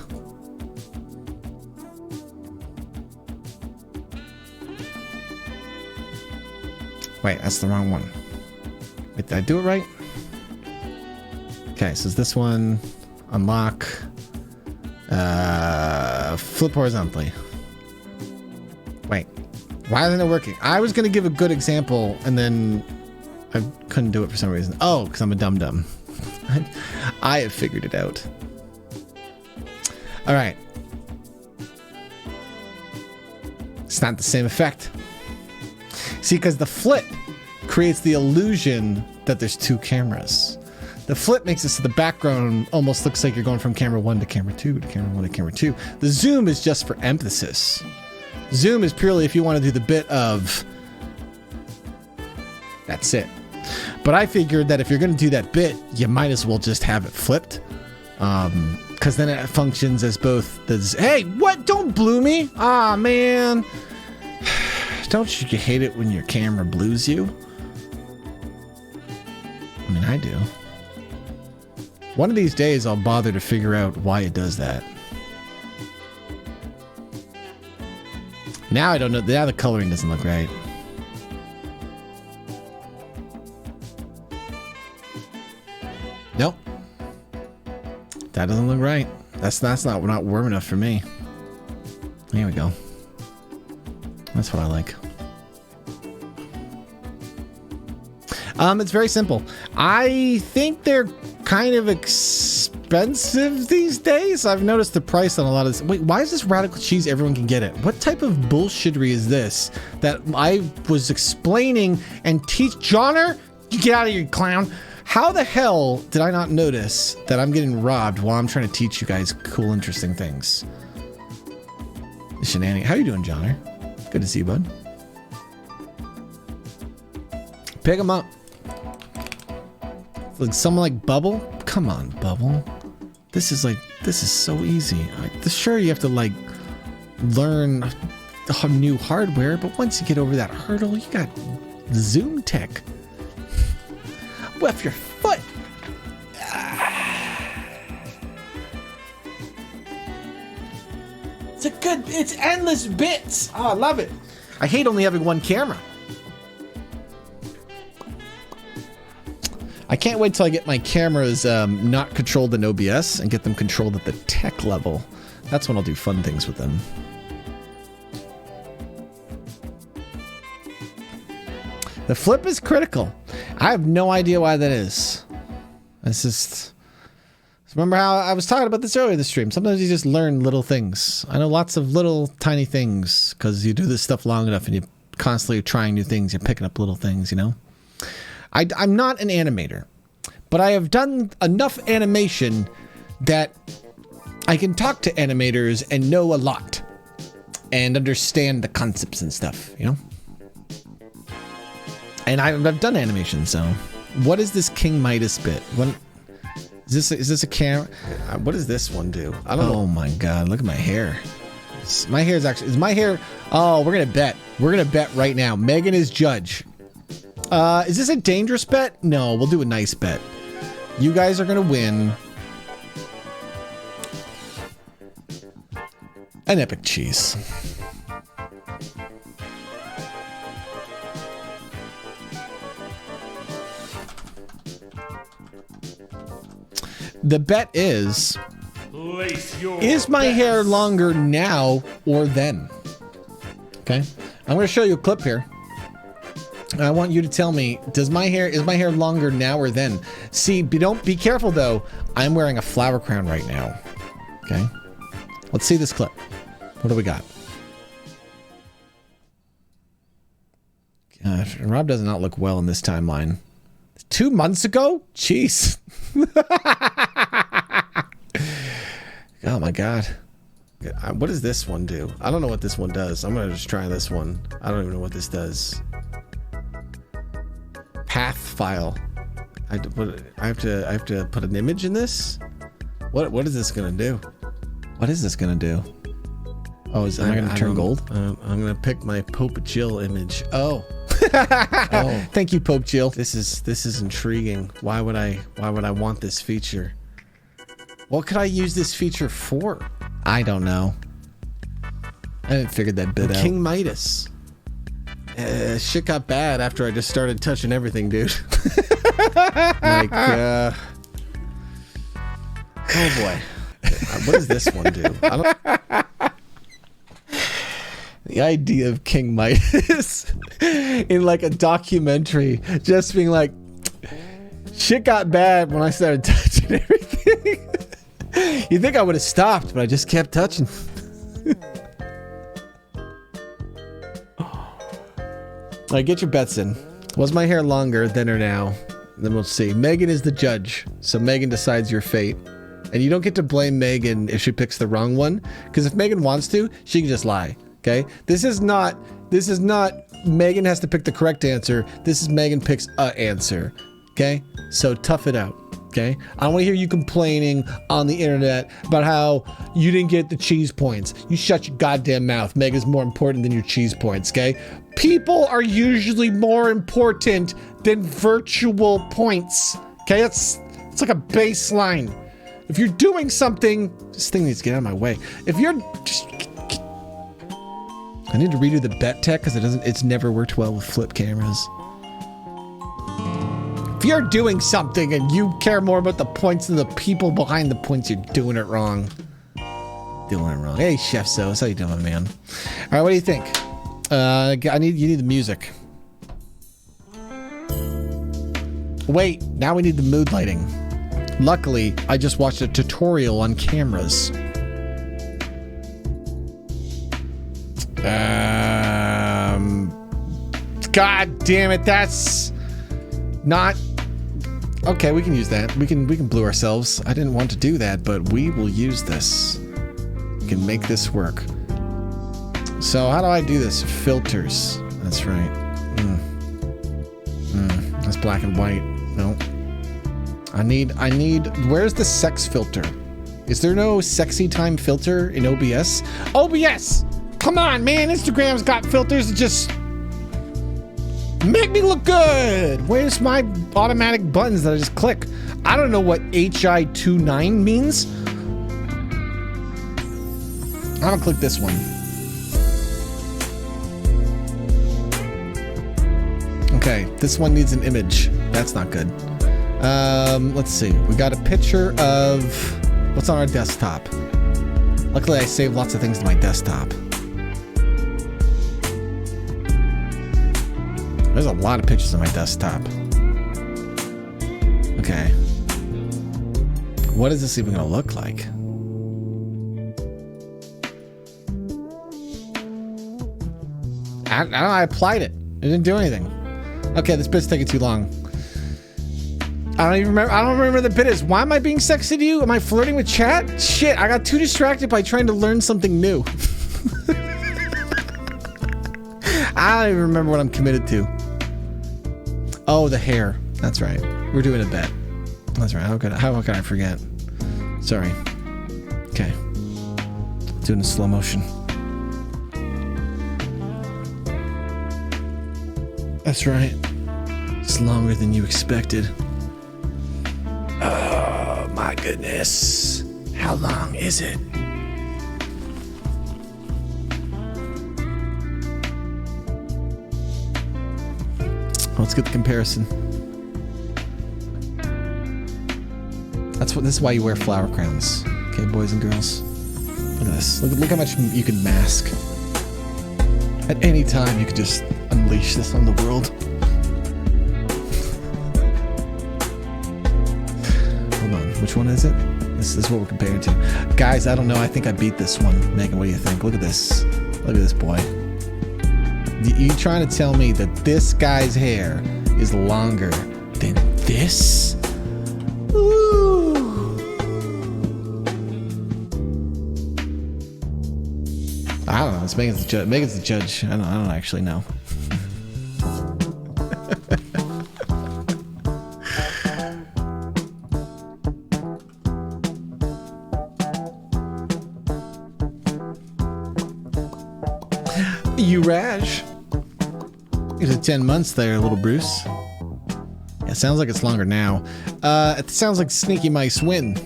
Wait, that's the wrong one. Wait, did I do it right? Okay, so is this one unlock? Flip horizontally. Wait, why isn't it working? I was gonna give a good example and then I couldn't do it for some reason. Oh, because I'm a dum-dum. I have figured it out. All right. It's not the same effect. See, because the flip creates the illusion that there's two cameras. The flip makes it so the background almost looks like you're going from camera 1 to camera 2 to camera 1 to camera 2. The zoom is just for emphasis. Zoom is purely if you want to do the bit of... That's it. But I figured that if you're going to do that bit, you might as well just have it flipped. Because then it functions as both the... Hey, what? Don't blue me? Aw, man. Don't you hate it when your camera blues you? I mean, I do. One of these days, I'll bother to figure out why it does that. Now I don't know. Now the coloring doesn't look right. Nope. That doesn't look right. That's not warm enough for me. Here we go. That's what I like. It's very simple. I think they're kind of expensive these days. I've noticed the price on a lot of this. Wait, why is this radical cheese everyone can get it? What type of bullshittery is this that I was explaining and teach? Johnner, you get out of here, clown. How the hell did I not notice that I'm getting robbed while I'm trying to teach you guys cool, interesting things? Shenanigans. How you doing, Johnner? Good to see you, bud. Pick him up. Like someone like Bubble? Come on, Bubble. This is so easy. Sure, you have to like learn new hardware, but once you get over that hurdle, you got Zoom tech. With your foot. It's endless bits. Oh, I love it. I hate only having one camera. I can't wait till I get my cameras not controlled in OBS and get them controlled at the tech level. That's when I'll do fun things with them. The flip is critical. I have no idea why that is. It's just So remember how I was talking about this earlier in the stream? Sometimes you just learn little things. I know lots of little tiny things because you do this stuff long enough and you constantly trying new things. You're picking up little things, you know? I'm not an animator, but I have done enough animation that I can talk to animators and know a lot and understand the concepts and stuff, you know? And I've done animation, so what is this King Midas bit? What is this a camera? What does this one do? I don't know. Oh my god, look at my hair. My hair is my hair. Oh, we're gonna bet. We're gonna bet right now. Megan is judge. Is this a dangerous bet? No, we'll do a nice bet. You guys are gonna win an epic cheese. The bet is my hair longer now or then? Okay, I'm going to show you a clip here. I want you to tell me, is my hair longer now or then? See, be careful though. I'm wearing a flower crown right now. Okay, let's see this clip. What do we got? Gosh, Rob does not look well in this timeline. 2 months ago? Jeez. Oh my god. What does this one do? I don't know what this one does. I'm gonna just try this one. I don't even know what this does. Path file. I have to put an image in this? What is this gonna do? What is this gonna do? Oh, am I gonna turn gold? I'm gonna pick my Pope Jill image. Oh. Oh, thank you, Pope Jill. This is intriguing. Why would I want this feature? What could I use this feature for? I don't know. I didn't figure that bit out. King Midas. Shit got bad after I just started touching everything, dude. Like, oh boy. What does this one do? I don't. The idea of King Midas in like a documentary, just being like, shit got bad when I started touching everything. You think I would have stopped, but I just kept touching. Alright, get your bets in. Was my hair longer then or now? Then we'll see. Megan is the judge, so Megan decides your fate. And you don't get to blame Megan if she picks the wrong one, because if Megan wants to, she can just lie. Okay? This is not Megan has to pick the correct answer. This is Megan picks a answer. Okay? So tough it out. Okay? I don't want to hear you complaining on the internet about how you didn't get the cheese points. You shut your goddamn mouth. Megan's more important than your cheese points, okay? People are usually more important than virtual points. Okay? It's like a baseline. If you're doing something, this thing needs to get out of my way. If you're just, I need to redo the bet tech because it's never worked well with flip cameras. If you're doing something and you care more about the points than the people behind the points, you're doing it wrong. Doing it wrong. Hey, Chef Sos, how you doing, man? All right, what do you think? You need the music. Wait, now we need the mood lighting. Luckily, I just watched a tutorial on cameras. God damn it, that's not okay. We can use that. We can blue ourselves. I didn't want to do that, but we will use this. We can make this work. So how do I do this? Filters. That's right. That's black and white. No. I need. Where's the sex filter? Is there no sexy time filter in OBS? OBS! Come on, man. Instagram's got filters that just make me look good. Where's my automatic buttons that I just click? I don't know what HI29 means. I'm gonna click this one. Okay, this one needs an image. That's not good. Let's see. We got a picture of what's on our desktop. Luckily, I saved lots of things to my desktop. There's a lot of pictures on my desktop. Okay. What is this even gonna look like? I don't know, I applied it. It didn't do anything. Okay, this bit's taking too long. I don't remember the bit is. Why am I being sexy to you? Am I flirting with chat? Shit, I got too distracted by trying to learn something new. I don't even remember what I'm committed to. Oh, the hair. That's right. We're doing a bet. That's right. How could I forget? Sorry. Okay. Doing it in slow motion. That's right. It's longer than you expected. Oh my goodness. How long is it? Let's get the comparison. This is why you wear flower crowns. Okay, boys and girls. Look at this. Look how much you can mask. At any time, you could just unleash this on the world. Hold on. Which one is it? This is what we're comparing to. Guys, I don't know. I think I beat this one. Megan, what do you think? Look at this. Look at this boy. You trying to tell me that this guy's hair is longer than this? Ooh. I don't know. It's Megan's the judge. Megan's the judge. I don't actually know. You Raj. It's 10 months there, little Bruce. Yeah, sounds like it's longer now. It sounds like Sneaky Mice win.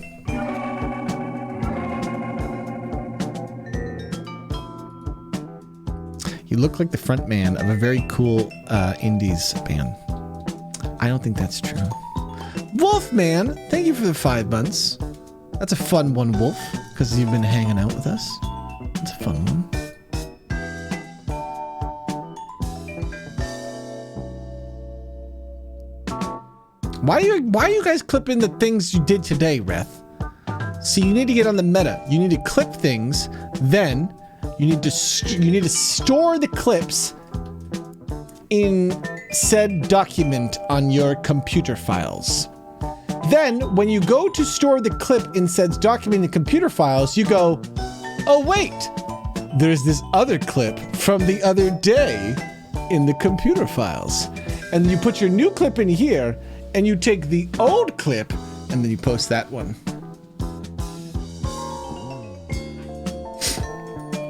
You look like the front man of a very cool indies band. I don't think that's true. Wolfman, thank you for the 5 months. That's a fun one, Wolf, because you've been hanging out with us. That's a fun one. Why are you guys clipping the things you did today, Reth? See, you need to get on the meta. You need to clip things, then you need to store the clips in said document on your computer files. Then, when you go to store the clip in said document in computer files, you go, oh wait, there's this other clip from the other day in the computer files. And you put your new clip in here, and you take the old clip, and then you post that one.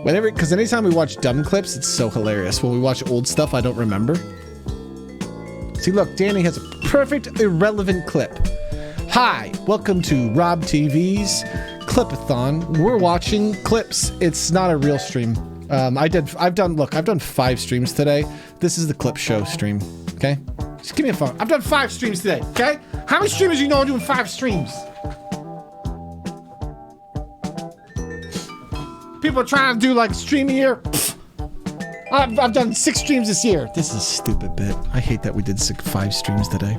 Because anytime we watch dumb clips, it's so hilarious. When we watch old stuff I don't remember. See, look, Danny has a perfect irrelevant clip. Hi, welcome to Rob TV's Clipathon. We're watching clips. It's not a real stream. I've done 5 streams today. This is the clip show stream, okay? Just give me a phone. I've done 5 streams today, okay? How many streamers you know are doing 5 streams? People are trying to do like stream a year. I've done 6 streams this year. This is a stupid bit. I hate that we did 5 streams today.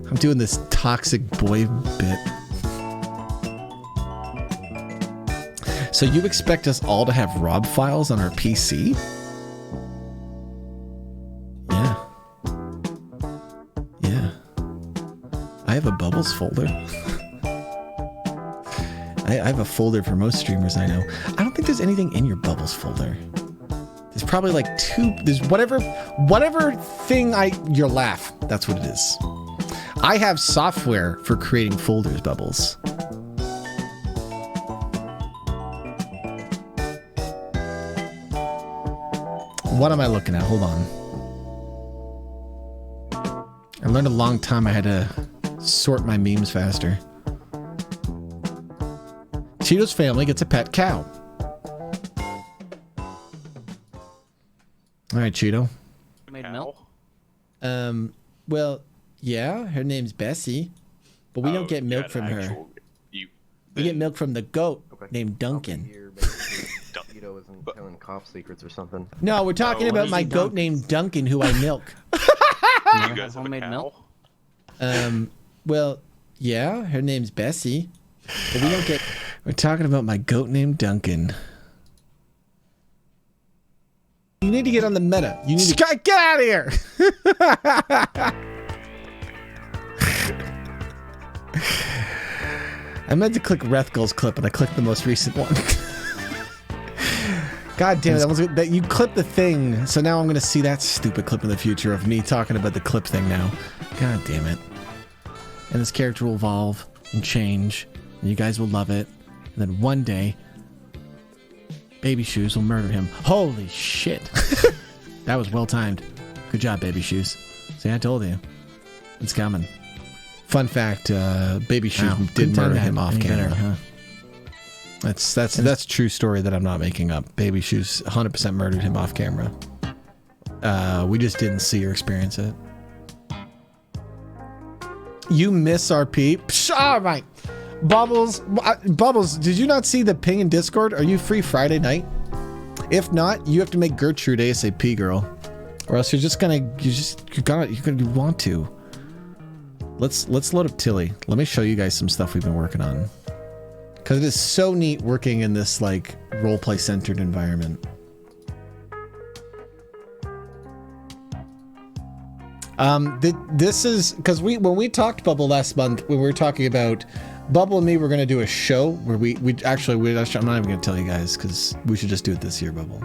I'm doing this toxic boy bit. So you expect us all to have Rob files on our PC? Yeah. I have a Bubbles folder. I have a folder for most streamers I know. I don't think there's anything in your Bubbles folder. There's probably like there's whatever thing your laugh. That's what it is. I have software for creating folders, Bubbles. What am I looking at? Hold on. I learned a long time I had to sort my memes faster. Cheeto's family gets a pet cow. All right, Cheeto. Made milk? Well, yeah, her name's Bessie, but we don't get milk from her. We get milk from the goat named Duncan. Cheeto isn't telling cop secrets or something. No, we're talking about my goat named Duncan, who I milk. You guys have homemade milk? Well, Yeah, her name's Bessie. But we don't get... We're talking about my goat named Duncan. You need to get on the meta. You need to... Get out of here! I meant to click Rethgel's clip, and I clicked the most recent one. God damn it, that you clipped the thing, so now I'm going to see that stupid clip in the future of me talking about the clip thing now. God damn it. And this character will evolve and change, and you guys will love it. And then one day, Baby Shoes will murder him. Holy shit. That was well timed. Good job, Baby Shoes. See, I told you. It's coming. Fun fact, Baby Shoes did murder him off camera. Huh? That's a true story that I'm not making up. Baby Shoes 100% murdered him off camera. We just didn't see or experience it. You miss RP? Psh, all right. Bubbles, did you not see the ping in Discord? Are you free Friday night? If not, you have to make Gertrude ASAP, girl. Or else you're gonna want to. Let's load up Tilly. Let me show you guys some stuff we've been working on. Because it is so neat working in this, like, roleplay centered environment. This is because when we talked Bubble last month, when we were talking about Bubble and me, we're gonna do a show where I'm not even gonna tell you guys because we should just do it this year, Bubble.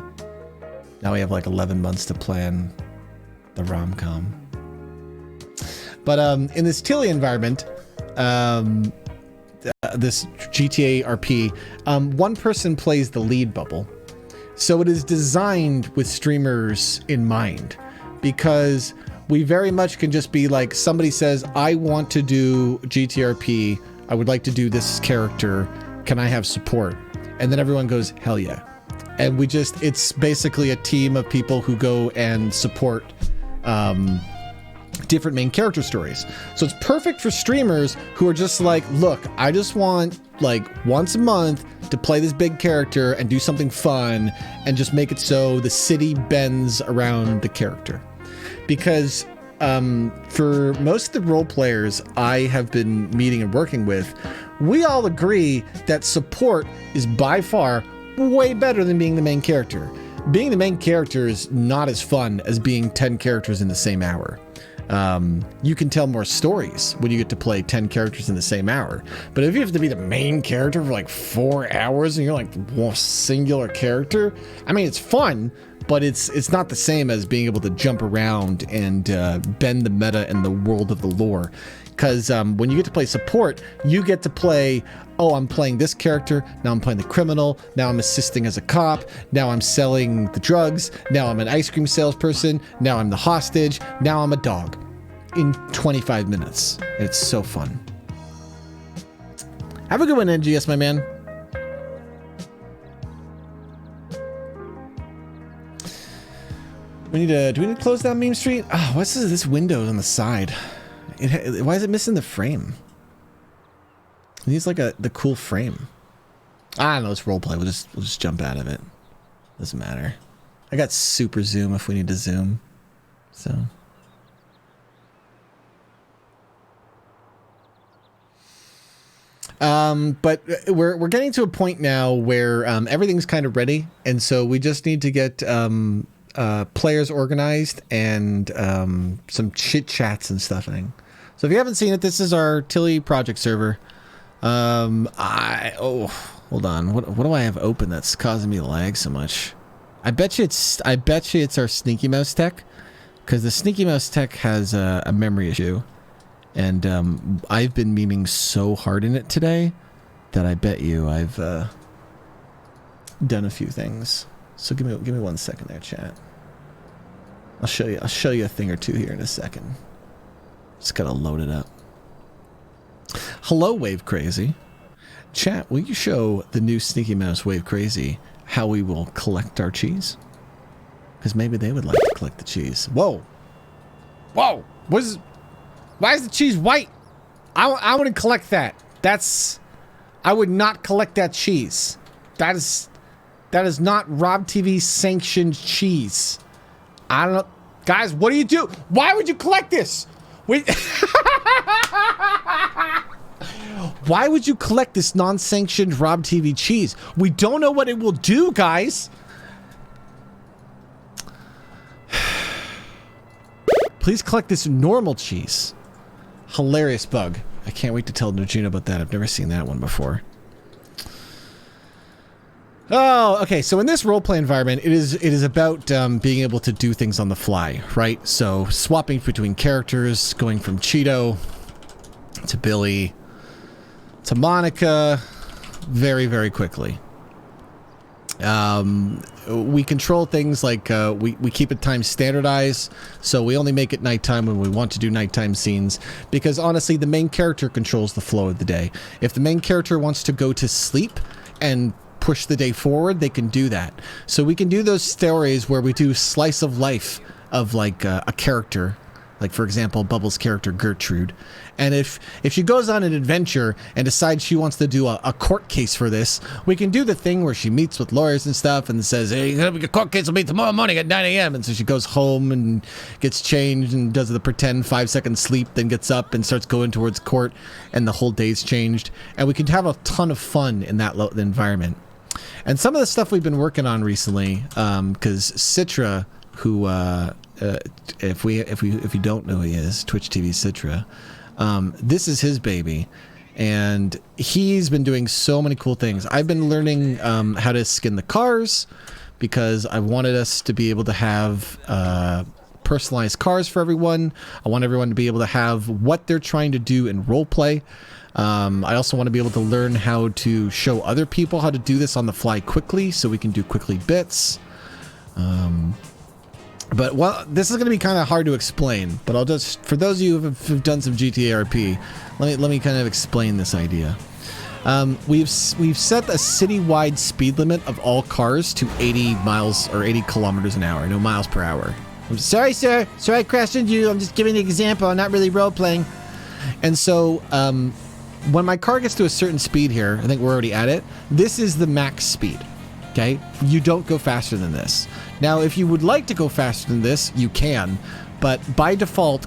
Now we have like 11 months to plan the rom-com. But in this Tilly environment, this GTA RP, one person plays the lead, Bubble. So it is designed with streamers in mind because we very much can just be like, somebody says, I want to do GTRP. I would like to do this character. Can I have support? And then everyone goes, hell yeah. And it's basically a team of people who go and support different main character stories. So it's perfect for streamers who are just like, look, I just want like once a month to play this big character and do something fun and just make it so the city bends around the character. Because for most of the role players I have been meeting and working with, we all agree that support is by far way better than being the main character. Being the main character is not as fun as being 10 characters in the same hour. You can tell more stories when you get to play 10 characters in the same hour. But if you have to be the main character for like 4 hours and you're like one singular character, I mean, it's fun, but it's not the same as being able to jump around and bend the meta and the world of the lore. Because when you get to play support, you get to play, oh, I'm playing this character, now I'm playing the criminal, now I'm assisting as a cop, now I'm selling the drugs, now I'm an ice cream salesperson, now I'm the hostage, now I'm a dog. In 25 minutes. It's so fun. Have a good one, NGS, my man. Do we need to close down Meme Street? Oh, what's this window on the side? Why is it missing the frame? It needs like the cool frame. I don't know, it's roleplay. We'll just jump out of it. Doesn't matter. I got super zoom if we need to zoom. So. But we're getting to a point now where everything's kind of ready, and so we just need to get players organized and some chit chats and stuff. So if you haven't seen it, this is our Tilly project server. Hold on. What do I have open that's causing me to lag so much? I bet you it's our Sneaky Mouse tech, because the Sneaky Mouse tech has a memory issue. And I've been memeing so hard in it today that I bet you I've done a few things. So give me 1 second there, chat. I'll show you a thing or two here in a second. Just gotta load it up. Hello, Wave Crazy. Chat, will you show the new Sneaky Mouse Wave Crazy how we will collect our cheese? Because maybe they would like to collect the cheese. Whoa! Whoa! Why is the cheese white? I wouldn't collect that. I would not collect that cheese. That is not Rob TV sanctioned cheese. I don't know. Guys, what do you do? Why would you collect this? Wait. Why would you collect this non-sanctioned Rob TV cheese? We don't know what it will do, guys. Please collect this normal cheese. Hilarious bug. I can't wait to tell Najuna about that. I've never seen that one before. Oh, okay. So in this roleplay environment, it is about being able to do things on the fly, right? So swapping between characters, going from Cheeto to Billy to Monica very, very quickly. We control things like we keep it time standardized, so we only make it nighttime when we want to do nighttime scenes, because honestly the main character controls the flow of the day. If the main character wants to go to sleep and push the day forward, they can do that. So we can do those stories where we do slice of life of like a character, like for example Bubbles' character Gertrude, and if she goes on an adventure and decides she wants to do a court case for this, we can do the thing where she meets with lawyers and stuff and says, hey, the court case will be tomorrow morning at 9 a.m. and so she goes home and gets changed and does the pretend 5-second sleep, then gets up and starts going towards court, and the whole day's changed, and we can have a ton of fun in that environment. And some of the stuff we've been working on recently, because Citra, who if you don't know who he is, Twitch TV Citra, this is his baby, and he's been doing so many cool things. I've been learning how to skin the cars, because I wanted us to be able to have personalized cars for everyone. I want everyone to be able to have what they're trying to do in roleplay. I also want to be able to learn how to show other people how to do this on the fly quickly, so we can do quickly bits. But well, this is going to be kind of hard to explain, but I'll just, for those of you who've done some GTA RP, let me kind of explain this idea. We've set a citywide speed limit of all cars to 80 miles or 80 kilometers an hour, no miles per hour. I'm sorry, sir. Sorry I crashed into you. I'm just giving an example. I'm not really role playing. And so, when my car gets to a certain speed here, I think we're already at it, this is the max speed. Okay? You don't go faster than this. Now, if you would like to go faster than this, you can, but by default,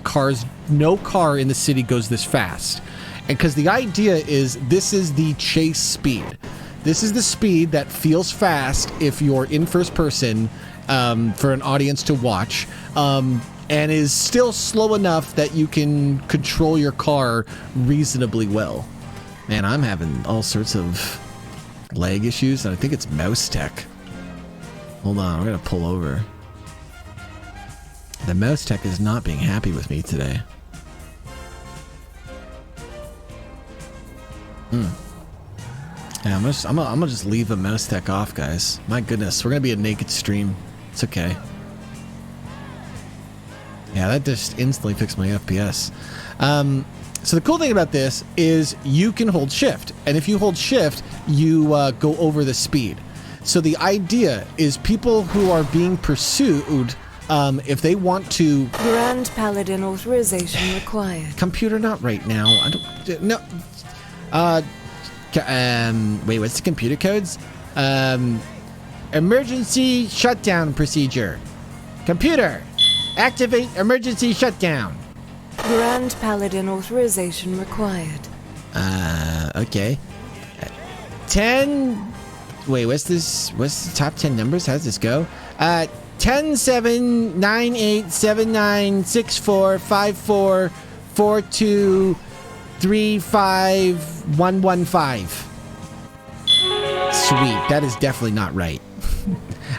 no car in the city goes this fast. And because the idea is this is the chase speed. This is the speed that feels fast if you're in first person for an audience to watch, and is still slow enough that you can control your car reasonably well. Man, I'm having all sorts of lag issues, and I think it's mouse tech. Hold on, we're gonna pull over. The mouse tech is not being happy with me today. Yeah, I'm gonna just leave the mouse tech off, guys. My goodness, we're gonna be a naked stream. It's okay. Yeah, that just instantly fixed my FPS. So the cool thing about this is you can hold shift, and if you hold shift, you go over the speed. So the idea is people who are being pursued, if they want to... Grand Paladin authorization required. Computer, not right now. I don't... No. Wait, what's the computer codes? Emergency shutdown procedure. Computer, activate emergency shutdown. Grand Paladin authorization required. Okay. 10... Wait, what's this? What's the top 10 numbers? How does this go? 10, 7, 9, 8, 7, 9, 6, 4, 5, 4, 4, 2, 3, 5, 1, 1, 5. Sweet. That is definitely not right.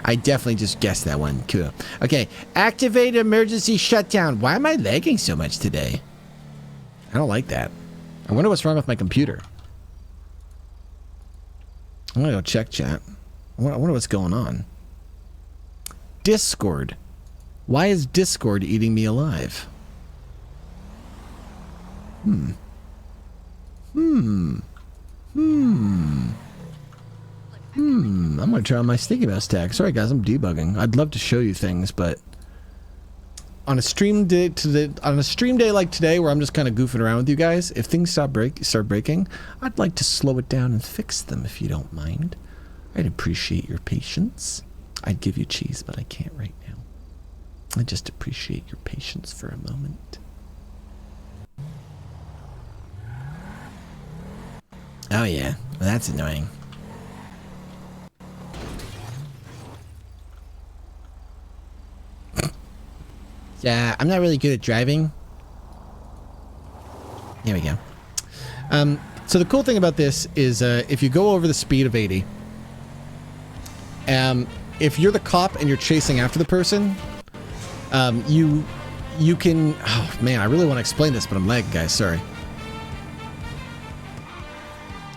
I definitely just guessed that one. Cool. Okay. Activate emergency shutdown. Why am I lagging so much today? I don't like that. I wonder what's wrong with my computer. I'm gonna go check chat. I wonder what's going on. Discord. Why is Discord eating me alive? I'm gonna try on my sticky mouse tag. Sorry guys, I'm debugging. I'd love to show you things, but on a stream day like today, where I'm just kind of goofing around with you guys, if things start breaking, I'd like to slow it down and fix them if you don't mind. I'd appreciate your patience. I'd give you cheese, but I can't right now. I just appreciate your patience for a moment. Oh yeah, well, that's annoying. Yeah, I'm not really good at driving. Here we go. So the cool thing about this is if you go over the speed of 80, if you're the cop and you're chasing after the person, you can... Oh, man, I really want to explain this, but I'm lagging, guys. Sorry.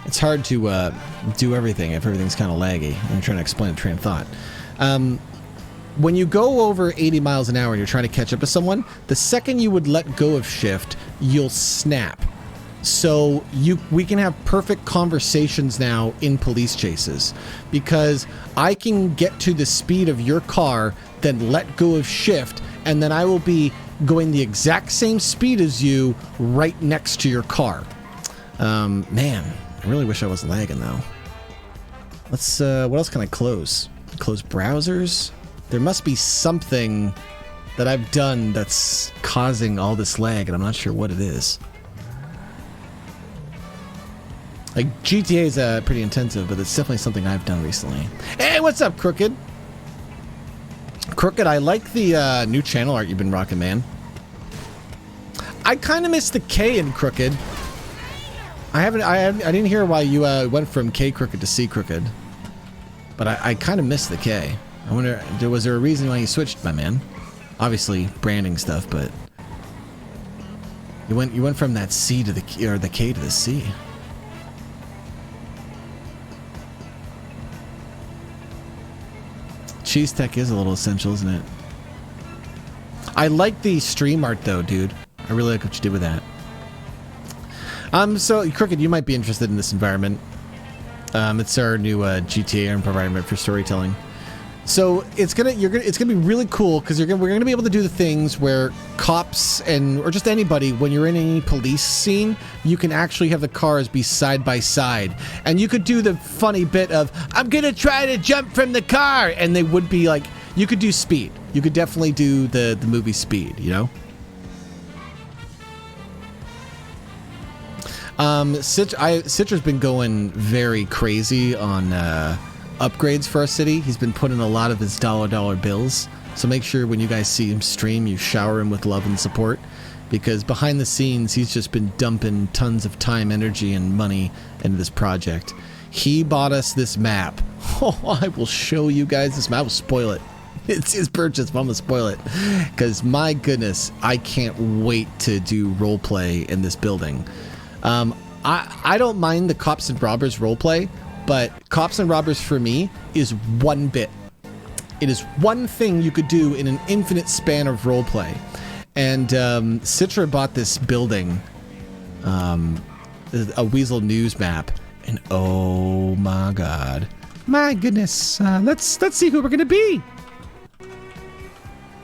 It's hard to do everything if everything's kind of laggy. I'm trying to explain a train of thought. When you go over 80 miles an hour and you're trying to catch up to someone, the second you would let go of shift, you'll snap. So we can have perfect conversations now in police chases because I can get to the speed of your car, then let go of shift, and then I will be going the exact same speed as you right next to your car. Man, I really wish I wasn't lagging though. Let's, what else can I close? Close browsers? There must be something that I've done that's causing all this lag, and I'm not sure what it is. Like, GTA is pretty intensive, but it's definitely something I've done recently. Hey, what's up, Crooked? Crooked, I like the new channel art you've been rocking, man. I kind of missed the K in Crooked. I didn't hear why you went from K Crooked to C Crooked, but I kind of missed the K. I wonder, was there a reason why you switched, my man? Obviously, branding stuff, but you went from that C to the K to the C. Cheese Tech is a little essential, isn't it? I like the stream art though, dude. I really like what you did with that. So Crooked, you might be interested in this environment. It's our new GTA environment for storytelling. So it's gonna be really cool because we're gonna be able to do the things where cops or just anybody, when you're in any police scene, you can actually have the cars be side by side, and you could do the funny bit of I'm gonna try to jump from the car, and they would be like, you could do Speed. You could definitely do the movie Speed, you know. Citra's been going very crazy on upgrades for our city. He's been putting a lot of his dollar bills. So make sure when you guys see him stream, you shower him with love and support, because behind the scenes, he's just been dumping tons of time, energy, and money into this project. He bought us this map. Oh, I will show you guys this map. I will spoil it. It's his purchase, but I'm gonna spoil it because my goodness, I can't wait to do roleplay in this building. I don't mind the Cops and Robbers roleplay, but Cops and Robbers for me is one bit. It is one thing you could do in an infinite span of roleplay. And Citra bought this building, a Weasel News map, and oh my god. My goodness, let's see who we're gonna be.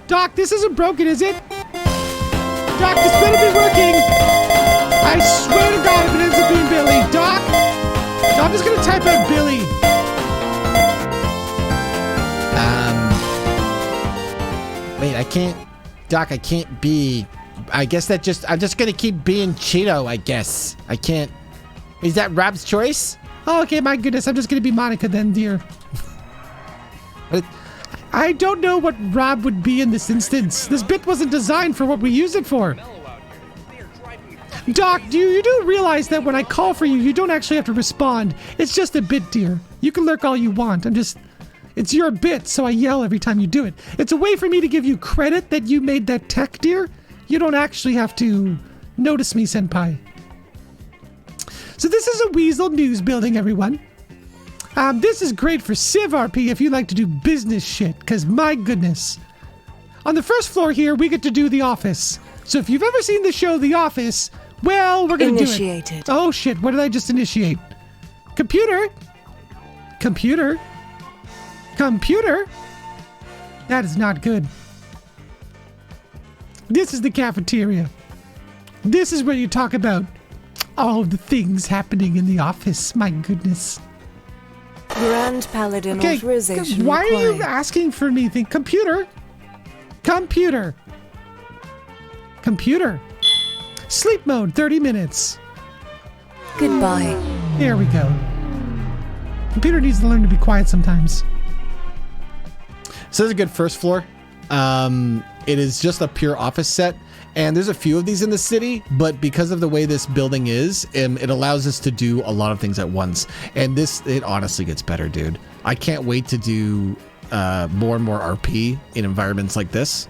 Doc, this isn't broken, is it? Doc, this better be working. I swear to God if it ends up being Billy. Doc, I'm just gonna type out Billy. Wait, I can't, Doc, I can't be, I guess that I'm just gonna keep being Cheeto, I guess. I can't, is that Rob's choice? Oh, okay, my goodness, I'm just gonna be Monica then, dear. I don't know what Rob would be in this instance. This bit wasn't designed for what we use it for. Doc, you do realize that when I call for you, you don't actually have to respond. It's just a bit, dear. You can lurk all you want. It's your bit, so I yell every time you do it. It's a way for me to give you credit that you made that tech, dear. You don't actually have to notice me, senpai. So this is a Weasel News building, everyone. This is great for Civ RP if you like to do business shit, because my goodness. On the first floor here, we get to do The Office. So if you've ever seen the show The Office, well, we're going to do it. Initiated. Oh shit, what did I just initiate? Computer? Computer? Computer? That is not good. This is the cafeteria. This is where you talk about all the things happening in the office. My goodness. Grand Paladin authorization why required. are you asking for me? Computer? Computer. Computer. Sleep mode, 30 minutes. Goodbye. There we go. Computer needs to learn to be quiet sometimes. So this is a good first floor. It is just a pure office set. And there's a few of these in the city, but because of the way this building is, it allows us to do a lot of things at once. And it honestly gets better, dude. I can't wait to do more and more RP in environments like this.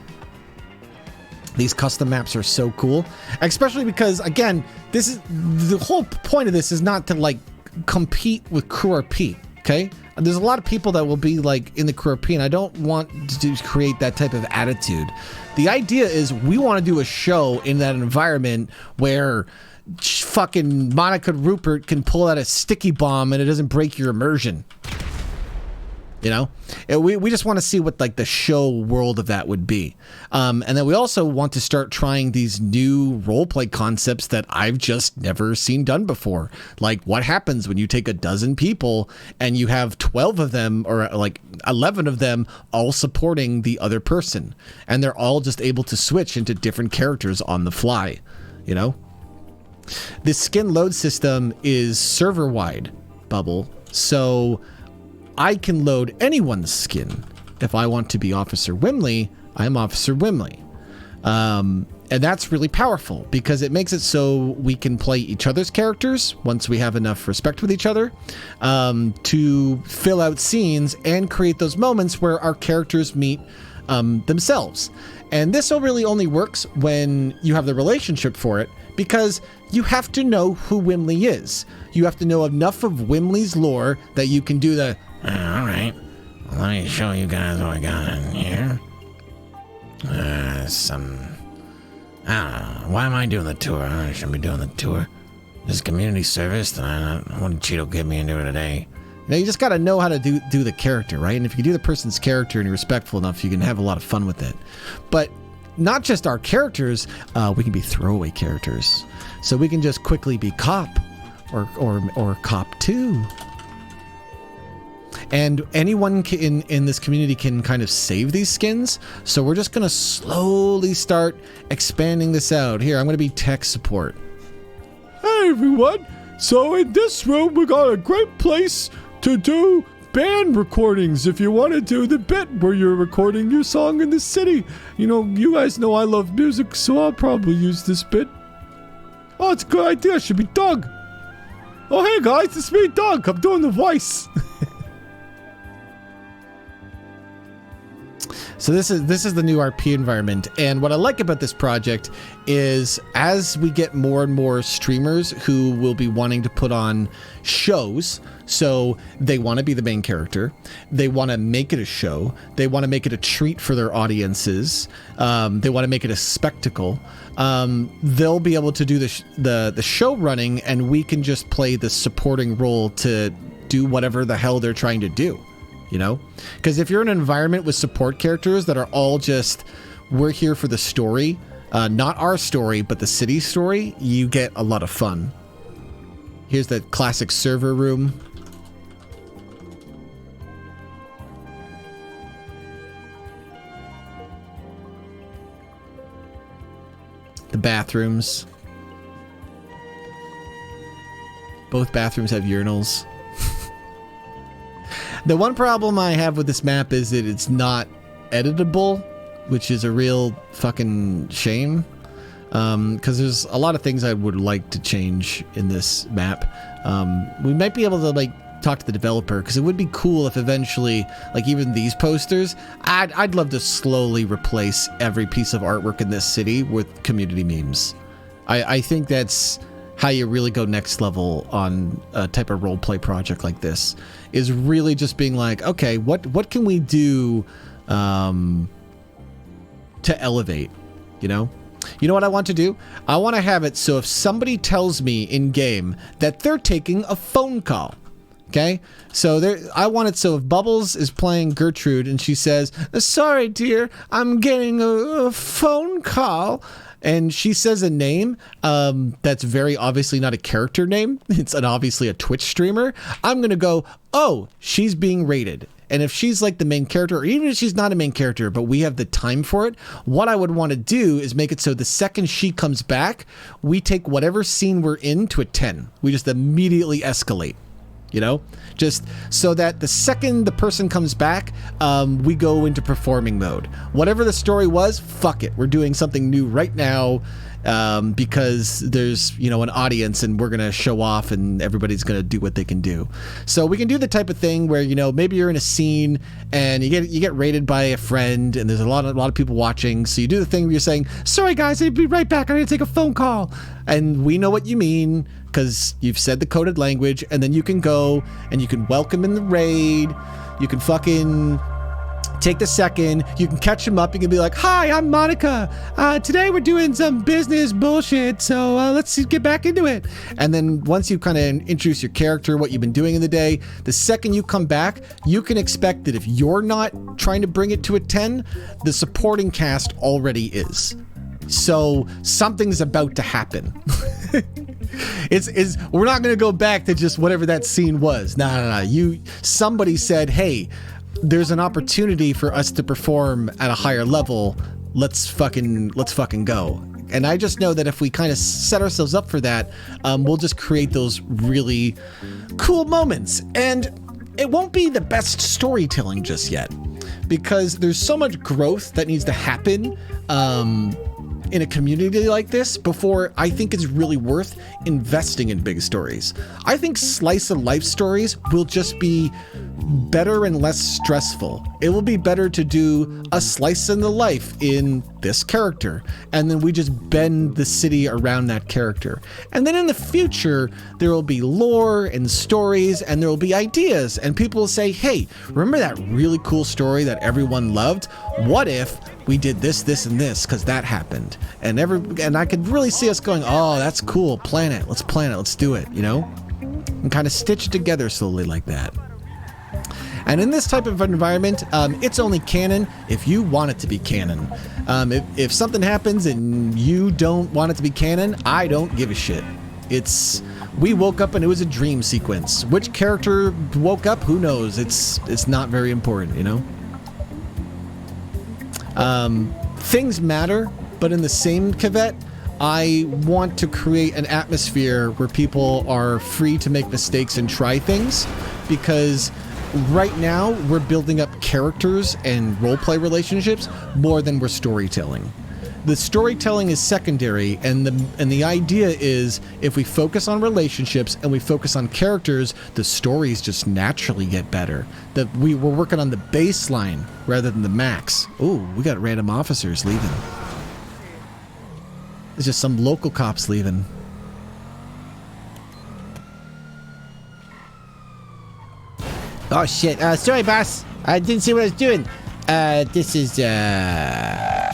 These custom maps are so cool, especially because, again, this is the whole point of this is not to like compete with crew RP, okay? There's a lot of people that will be like in the crew RP, and I don't want to create that type of attitude. The idea is we want to do a show in that environment where fucking Monica Rupert can pull out a sticky bomb and it doesn't break your immersion. You know, we just want to see what like the show world of that would be. And then we also want to start trying these new roleplay concepts that I've just never seen done before. Like what happens when you take a dozen people and you have 12 of them or like 11 of them all supporting the other person. And they're all just able to switch into different characters on the fly, you know? This skin load system is server wide, Bubble. So I can load anyone's skin. If I want to be Officer Wimley, I'm Officer Wimley. And that's really powerful because it makes it so we can play each other's characters once we have enough respect with each other to fill out scenes and create those moments where our characters meet themselves. And this really only works when you have the relationship for it because you have to know who Wimley is. You have to know enough of Wimley's lore that you can do the all right, let me show you guys what I got in here. I don't know. Why am I doing the tour? I shouldn't be doing the tour. This is community service, and what did Cheeto get me into today? You know, you just got to know how to do the character, right? And if you can do the person's character and you're respectful enough, you can have a lot of fun with it. But not just our characters, we can be throwaway characters. So we can just quickly be cop or cop 2. And anyone in this community can kind of save these skins. So we're just going to slowly start expanding this out. Here, I'm going to be tech support. Hey, everyone. So in this room, we got a great place to do band recordings if you want to do the bit where you're recording your song in the city. You know, you guys know I love music, so I'll probably use this bit. Oh, it's a good idea. It should be Doug. Oh, hey, guys. It's me, Doug. I'm doing the voice. So this is the new RP environment, and what I like about this project is as we get more and more streamers who will be wanting to put on shows, so they want to be the main character, they want to make it a show, they want to make it a treat for their audiences, they want to make it a spectacle, they'll be able to do the show running, and we can just play the supporting role to do whatever the hell they're trying to do. You know, because if you're in an environment with support characters that are all just, we're here for the story, not our story, but the city story, you get a lot of fun. Here's the classic server room. The bathrooms. Both bathrooms have urinals. The one problem I have with this map is that it's not editable, which is a real fucking shame. Because there's a lot of things I would like to change in this map. We might be able to like talk to the developer because it would be cool if eventually, like even these posters, I'd love to slowly replace every piece of artwork in this city with community memes. I think that's how you really go next level on a type of roleplay project like this, is really just being like, okay, what can we do to elevate, you know? You know what I want to do? I want to have it so if somebody tells me in game that they're taking a phone call, okay? So I want it so if Bubbles is playing Gertrude and she says, sorry dear, I'm getting a phone call, and she says a name that's very obviously not a character name, it's obviously a Twitch streamer, I'm gonna go, oh, she's being raided. And if she's like the main character, or even if she's not a main character, but we have the time for it, what I would want to do is make it so the second she comes back, we take whatever scene we're in to a 10. We just immediately escalate. You know, just so that the second the person comes back, we go into performing mode. Whatever the story was, fuck it. We're doing something new right now because there's, you know, an audience and we're going to show off and everybody's going to do what they can do. So we can do the type of thing where, you know, maybe you're in a scene and you get rated by a friend and there's a lot of people watching. So you do the thing where you're saying, sorry guys, I'll be right back. I'm going to take a phone call. And we know what you mean, because you've said the coded language, and then you can go and you can welcome in the raid. You can fucking take the second. You can catch them up. You can be like, hi, I'm Monica. Today we're doing some business bullshit, so let's get back into it. And then once you kind of introduce your character, what you've been doing in the day, the second you come back, you can expect that if you're not trying to bring it to a 10, the supporting cast already is. So something's about to happen. We're not going to go back to just whatever that scene was. No. Somebody said, hey, there's an opportunity for us to perform at a higher level. Let's fucking go. And I just know that if we kind of set ourselves up for that, we'll just create those really cool moments. And it won't be the best storytelling just yet, because there's so much growth that needs to happen in a community like this before I think it's really worth investing in big stories. I think slice of life stories will just be better and less stressful. It will be better to do a slice in the life in this character, and then we just bend the city around that character. And then in the future, there will be lore and stories, and there will be ideas, and people will say, hey, remember that really cool story that everyone loved? What if we did this, this, and this, because that happened? And I could really see us going, oh, that's cool, plan it, let's do it, you know? And kind of stitch together slowly like that. And in this type of environment, it's only canon if you want it to be canon. If something happens and you don't want it to be canon, I don't give a shit. We woke up and it was a dream sequence. Which character woke up? Who knows? It's not very important, you know? Things matter, but in the same caveat, I want to create an atmosphere where people are free to make mistakes and try things, because right now we're building up characters and roleplay relationships more than we're storytelling. The storytelling is secondary, and the idea is if we focus on relationships and we focus on characters, the stories just naturally get better. That we're working on the baseline rather than the max. Ooh, we got random officers leaving. There's just some local cops leaving. Oh shit, sorry boss, I didn't see what I was doing. This is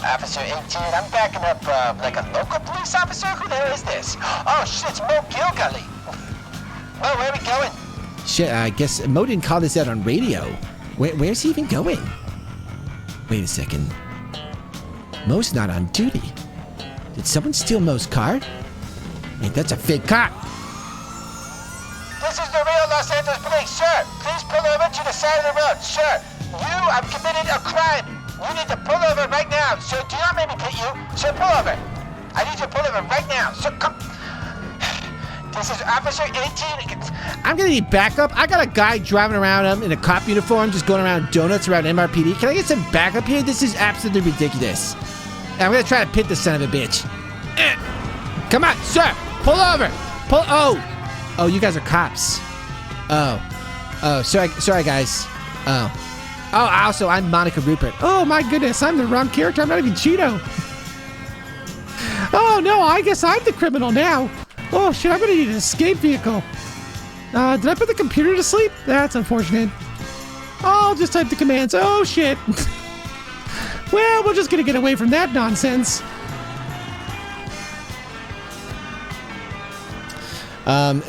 Officer 18. I'm backing up like a local police officer? Who the hell is this? Oh shit, it's Mo Gilgully. Oh, where are we going? Shit, I guess Mo didn't call this out on radio. Where's he even going? Wait a second. Mo's not on duty. Did someone steal Mo's car? Wait, that's a fake cop. This is the real Los Angeles Police, sir. Please pull over to the side of the road, sir. You have committed a crime. You need to pull over right now. Sir, do not make me pit you. Sir, pull over. I need you to pull over right now. Sir, come. This is Officer 18. I'm gonna need backup. I got a guy driving around in a cop uniform, just going around donuts around MRPD. Can I get some backup here? This is absolutely ridiculous. I'm gonna try to pit this son of a bitch. Come on, sir. Pull over. Oh, you guys are cops. Oh, sorry guys. Oh, also, I'm Monica Rupert. Oh my goodness, I'm the wrong character. I'm not even Cheeto. Oh no, I guess I'm the criminal now. Oh shit, I'm gonna need an escape vehicle. Did I put the computer to sleep? That's unfortunate. I'll just type the commands. Oh shit. Well, we're just gonna get away from that nonsense.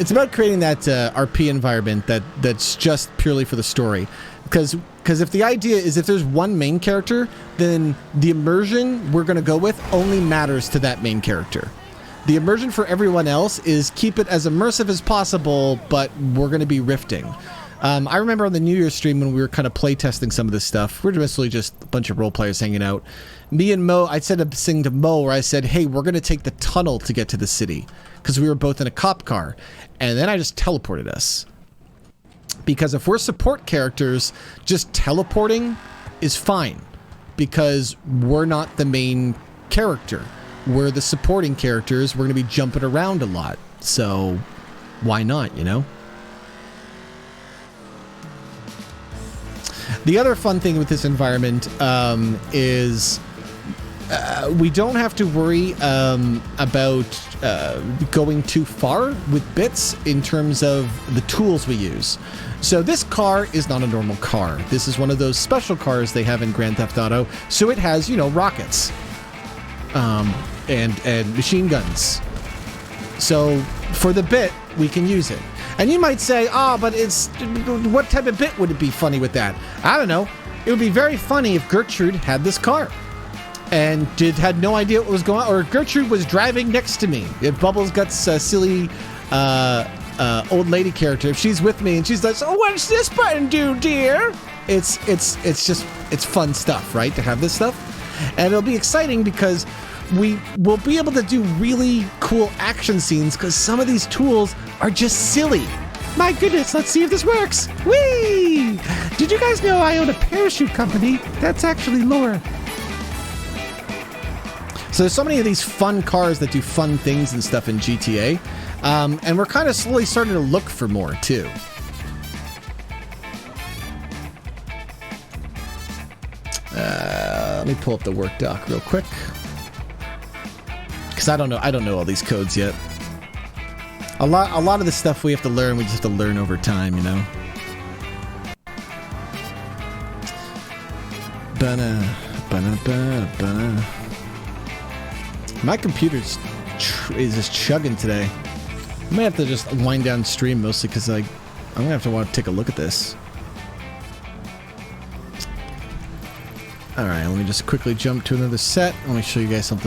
It's about creating that RP environment that's just purely for the story. Because if the idea is if there's one main character, then the immersion we're going to go with only matters to that main character. The immersion for everyone else is keep it as immersive as possible, but we're going to be rifting. I remember on the New Year's stream when we were kind of playtesting some of this stuff, we're mostly just a bunch of role players hanging out. Me and Mo, I said a thing to Mo where I said, hey, we're going to take the tunnel to get to the city because we were both in a cop car. And then I just teleported us. Because if we're support characters, just teleporting is fine because we're not the main character. We're the supporting characters. We're going to be jumping around a lot. So why not, you know? The other fun thing with this environment is we don't have to worry about going too far with bits in terms of the tools we use. So this car is not a normal car. This is one of those special cars they have in Grand Theft Auto. So it has, you know, rockets and machine guns. So for the bit, we can use it. And you might say, but it's, what type of bit would it be funny with that? I don't know. It would be very funny if Gertrude had this car and had no idea what was going on, or Gertrude was driving next to me. If Bubbles got a silly old lady character, if she's with me and she's like, so what's this button do, dear? It's fun stuff, right? To have this stuff. And it'll be exciting because we will be able to do really cool action scenes because some of these tools are just silly. My goodness, let's see if this works. Whee! Did you guys know I own a parachute company? That's actually lore. So there's so many of these fun cars that do fun things and stuff in GTA. And we're kind of slowly starting to look for more too. Let me pull up the work doc real quick. Because I don't know all these codes yet. A lot of the stuff we have to learn, we just have to learn over time, you know. My computer's is just chugging today. I might have to just wind down stream mostly because I'm gonna have to want to take a look at this. Alright, let me just quickly jump to another set. Let me show you guys some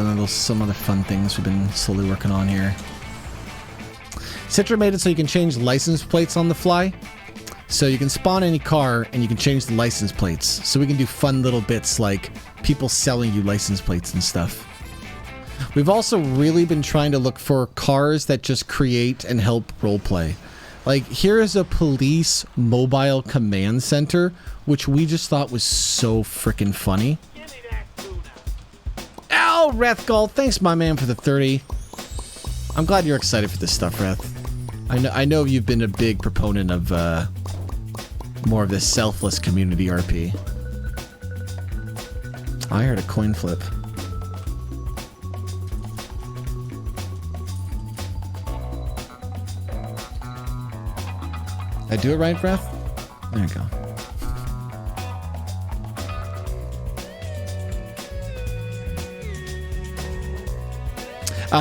other fun things we've been slowly working on here. Citra made it so you can change license plates on the fly. So you can spawn any car and you can change the license plates. So we can do fun little bits like people selling you license plates and stuff. We've also really been trying to look for cars that just create and help roleplay. Like, here is a police mobile command center, which we just thought was so freaking funny. Ow, Rethgall, thanks, my man, for the 30. I'm glad you're excited for this stuff, Reth. I know you've been a big proponent of more of this selfless community RP. I heard a coin flip. Did I do it right, Breath? There you go.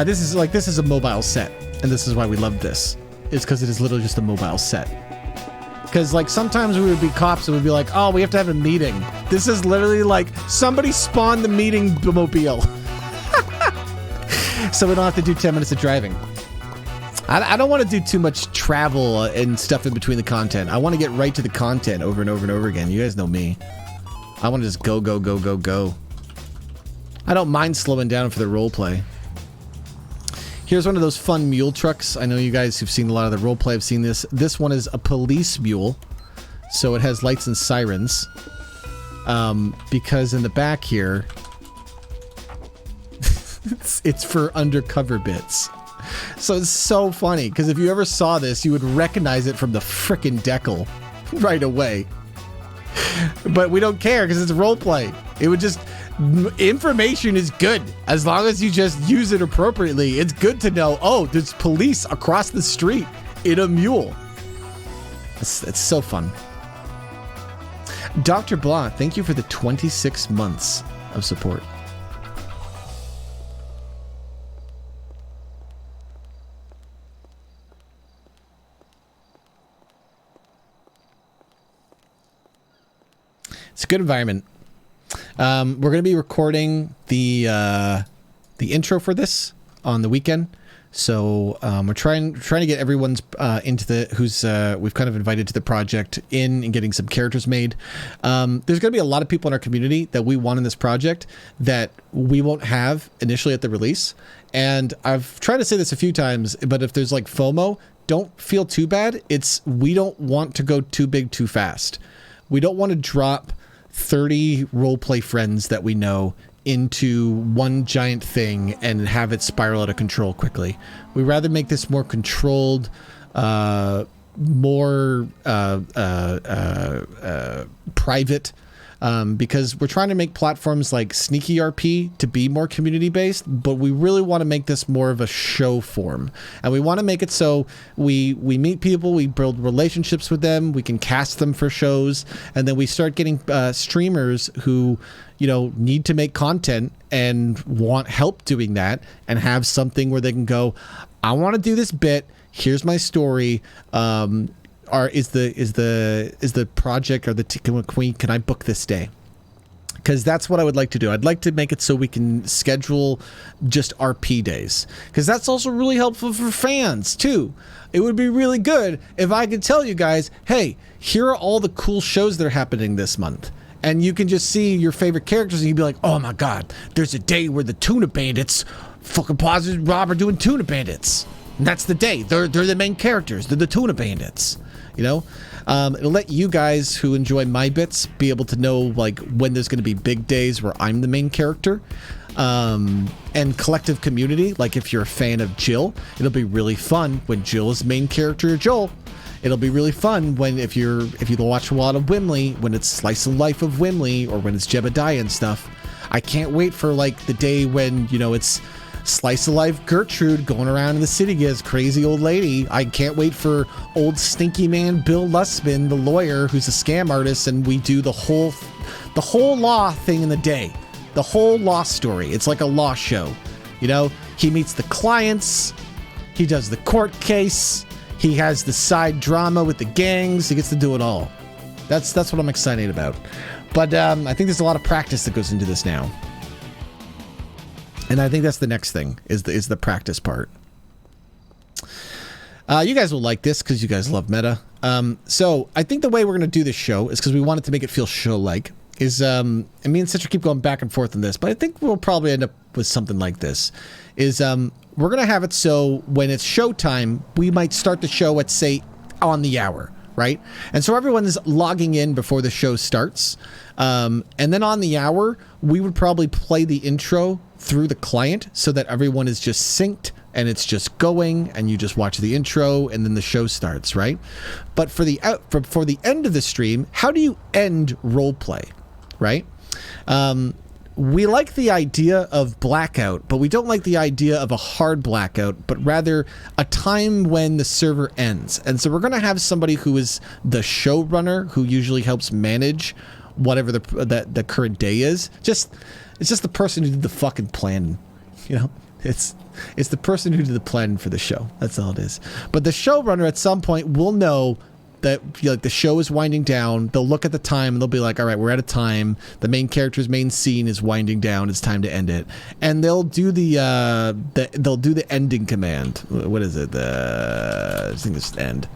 This is a mobile set, and this is why we love this. It's because it is literally just a mobile set. Because like sometimes we would be cops and we'd be like, oh, we have to have a meeting. This is literally like somebody spawned the meeting mobile. So we don't have to do 10 minutes of driving. I don't want to do too much travel and stuff in between the content. I want to get right to the content over and over and over again. You guys know me. I want to just go, go, go, go, go. I don't mind slowing down for the roleplay. Here's one of those fun mule trucks. I know you guys who've seen a lot of the roleplay have seen this. This one is a police mule. So it has lights and sirens. Because in the back here, it's for undercover bits. So it's so funny, because if you ever saw this, you would recognize it from the frickin' decal right away. But we don't care, because it's roleplay. It would just... Information is good, as long as you just use it appropriately. It's good to know, oh, there's police across the street in a mule. It's so fun. Dr. Blah, thank you for the 26 months of support. It's a good environment. We're going to be recording the intro for this on the weekend. So we're trying to get everyone's into the who's we've kind of invited to the project in and getting some characters made. There's going to be a lot of people in our community that we want in this project that we won't have initially at the release. And I've tried to say this a few times, but if there's like FOMO, don't feel too bad. We don't want to go too big too fast. We don't want to drop 30 roleplay friends that we know into one giant thing and have it spiral out of control quickly. We rather make this more controlled, more private, because we're trying to make platforms like Sneaky RP to be more community based, but we really want to make this more of a show form, and we want to make it so we meet people, we build relationships with them, we can cast them for shows, and then we start getting streamers who need to make content and want help doing that, and have something where they can go, I want to do this bit, here's my story, is the project or can I book this day? Because that's what I would like to do. I'd like to make it so we can schedule just RP days, because that's also really helpful for fans too. It would be really good if I could tell you guys, hey, here are all the cool shows that are happening this month. And you can just see your favorite characters and you'd be like, oh my God, there's a day where the Tuna Bandits, fucking positive Rob, are doing Tuna Bandits. And that's the day. They're the main characters. They're the Tuna Bandits. It'll let you guys who enjoy my bits be able to know like when there's going to be big days where I'm the main character. And collective community, like if you're a fan of Jill, it'll be really fun when Jill is the main character of Joel. It'll be really fun when if you watch a lot of Wimley, when it's Slice of Life of Wimley, or when it's Jebediah and stuff. I can't wait for like the day when it's Slice of Life Gertrude going around in the city as crazy old lady. I can't wait for old stinky man Bill Lustman, the lawyer who's a scam artist, and we do the whole law thing in the day, the whole law story. It's like a law show. He meets the clients, he does the court case, he has the side drama with the gangs. He gets to do it all. That's what I'm excited about. But I think there's a lot of practice that goes into this now. And I think that's the next thing is the practice part. You guys will like this because you guys love meta. So I think the way we're going to do this show is because we wanted to make it feel show-like. And me and Citra keep going back and forth on this, but I think we'll probably end up with something like this. We're going to have it so when it's showtime, we might start the show at, say, on the hour, right? And so everyone is logging in before the show starts. And then on the hour, we would probably play the intro through the client so that everyone is just synced and it's just going and you just watch the intro and then the show starts, right? But for the end of the stream, how do you end roleplay, right? We like the idea of blackout, but we don't like the idea of a hard blackout, but rather a time when the server ends. And so we're going to have somebody who is the showrunner who usually helps manage whatever the current day is. It's just the person who did the fucking plan, It's the person who did the plan for the show. That's all it is. But the showrunner at some point will know that the show is winding down. They'll look at the time and they'll be like, all right, we're at a time. The main character's main scene is winding down. It's time to end it. And they'll do the ending command. What is it? I think it's end.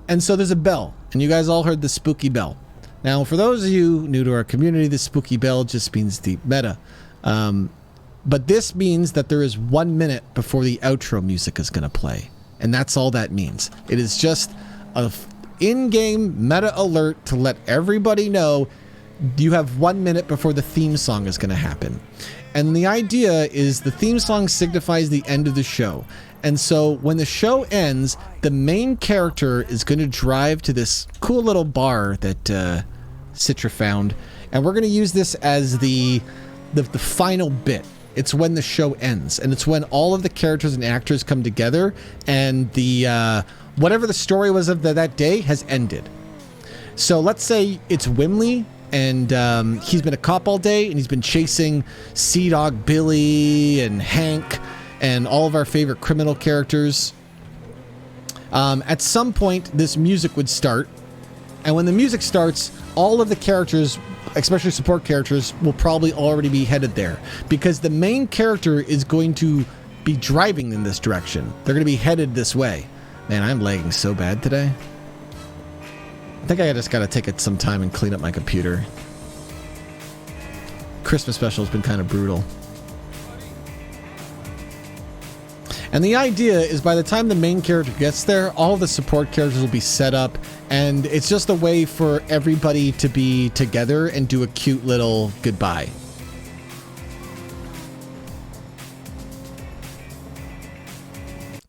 And so there's a bell, and you guys all heard the spooky bell. Now, for those of you new to our community, the spooky bell just means deep meta. But this means that there is 1 minute before the outro music is going to play. And that's all that means. It is just an in-game meta alert to let everybody know you have 1 minute before the theme song is going to happen. And the idea is the theme song signifies the end of the show. And so when the show ends, the main character is going to drive to this cool little bar that Citra found. And we're going to use this as the final bit. It's when the show ends, and it's when all of the characters and actors come together, and the whatever the story was of that day has ended. So let's say it's Wimley, and he's been a cop all day, and he's been chasing Sea Dog Billy and Hank and all of our favorite criminal characters. At some point, this music would start, and when the music starts, all of the characters especially support characters, will probably already be headed there because the main character is going to be driving in this direction. They're going to be headed this way. Man, I'm lagging so bad today. I think I just got to take it some time and clean up my computer. Christmas special has been kind of brutal. And the idea is by the time the main character gets there, all the support characters will be set up, and it's just a way for everybody to be together and do a cute little goodbye.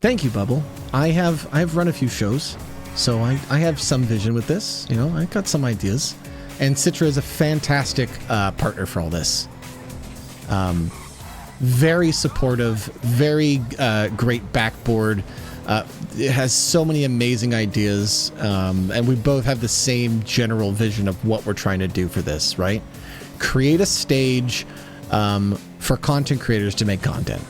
Thank you, Bubble. I've run a few shows, so I have some vision with this. You know, I got some ideas. And Citra is a fantastic partner for all this. Very supportive, very great backboard. It has so many amazing ideas, and we both have the same general vision of what we're trying to do for this, right? Create a stage for content creators to make content.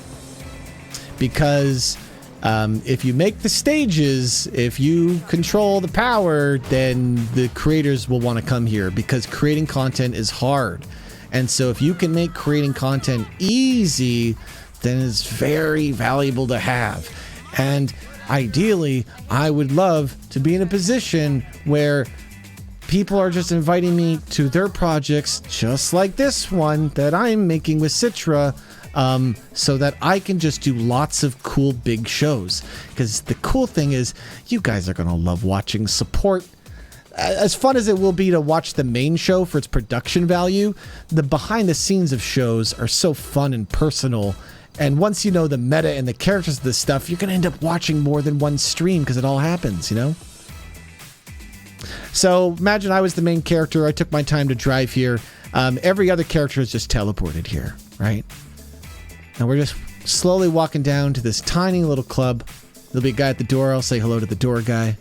Because if you make the stages, if you control the power, then the creators will want to come here because creating content is hard. And so if you can make creating content easy, then it's very valuable to have. And ideally, I would love to be in a position where people are just inviting me to their projects, just like this one that I'm making with Citra, so that I can just do lots of cool big shows. Because the cool thing is, you guys are going to love watching support. As fun as it will be to watch the main show for its production value, the behind the scenes of shows are so fun and personal. And once you know the meta and the characters of this stuff, you're going to end up watching more than one stream because it all happens, you know? So imagine I was the main character. I took my time to drive here. Every other character is just teleported here, right? And we're just slowly walking down to this tiny little club. There'll be a guy at the door. I'll say hello to the door guy.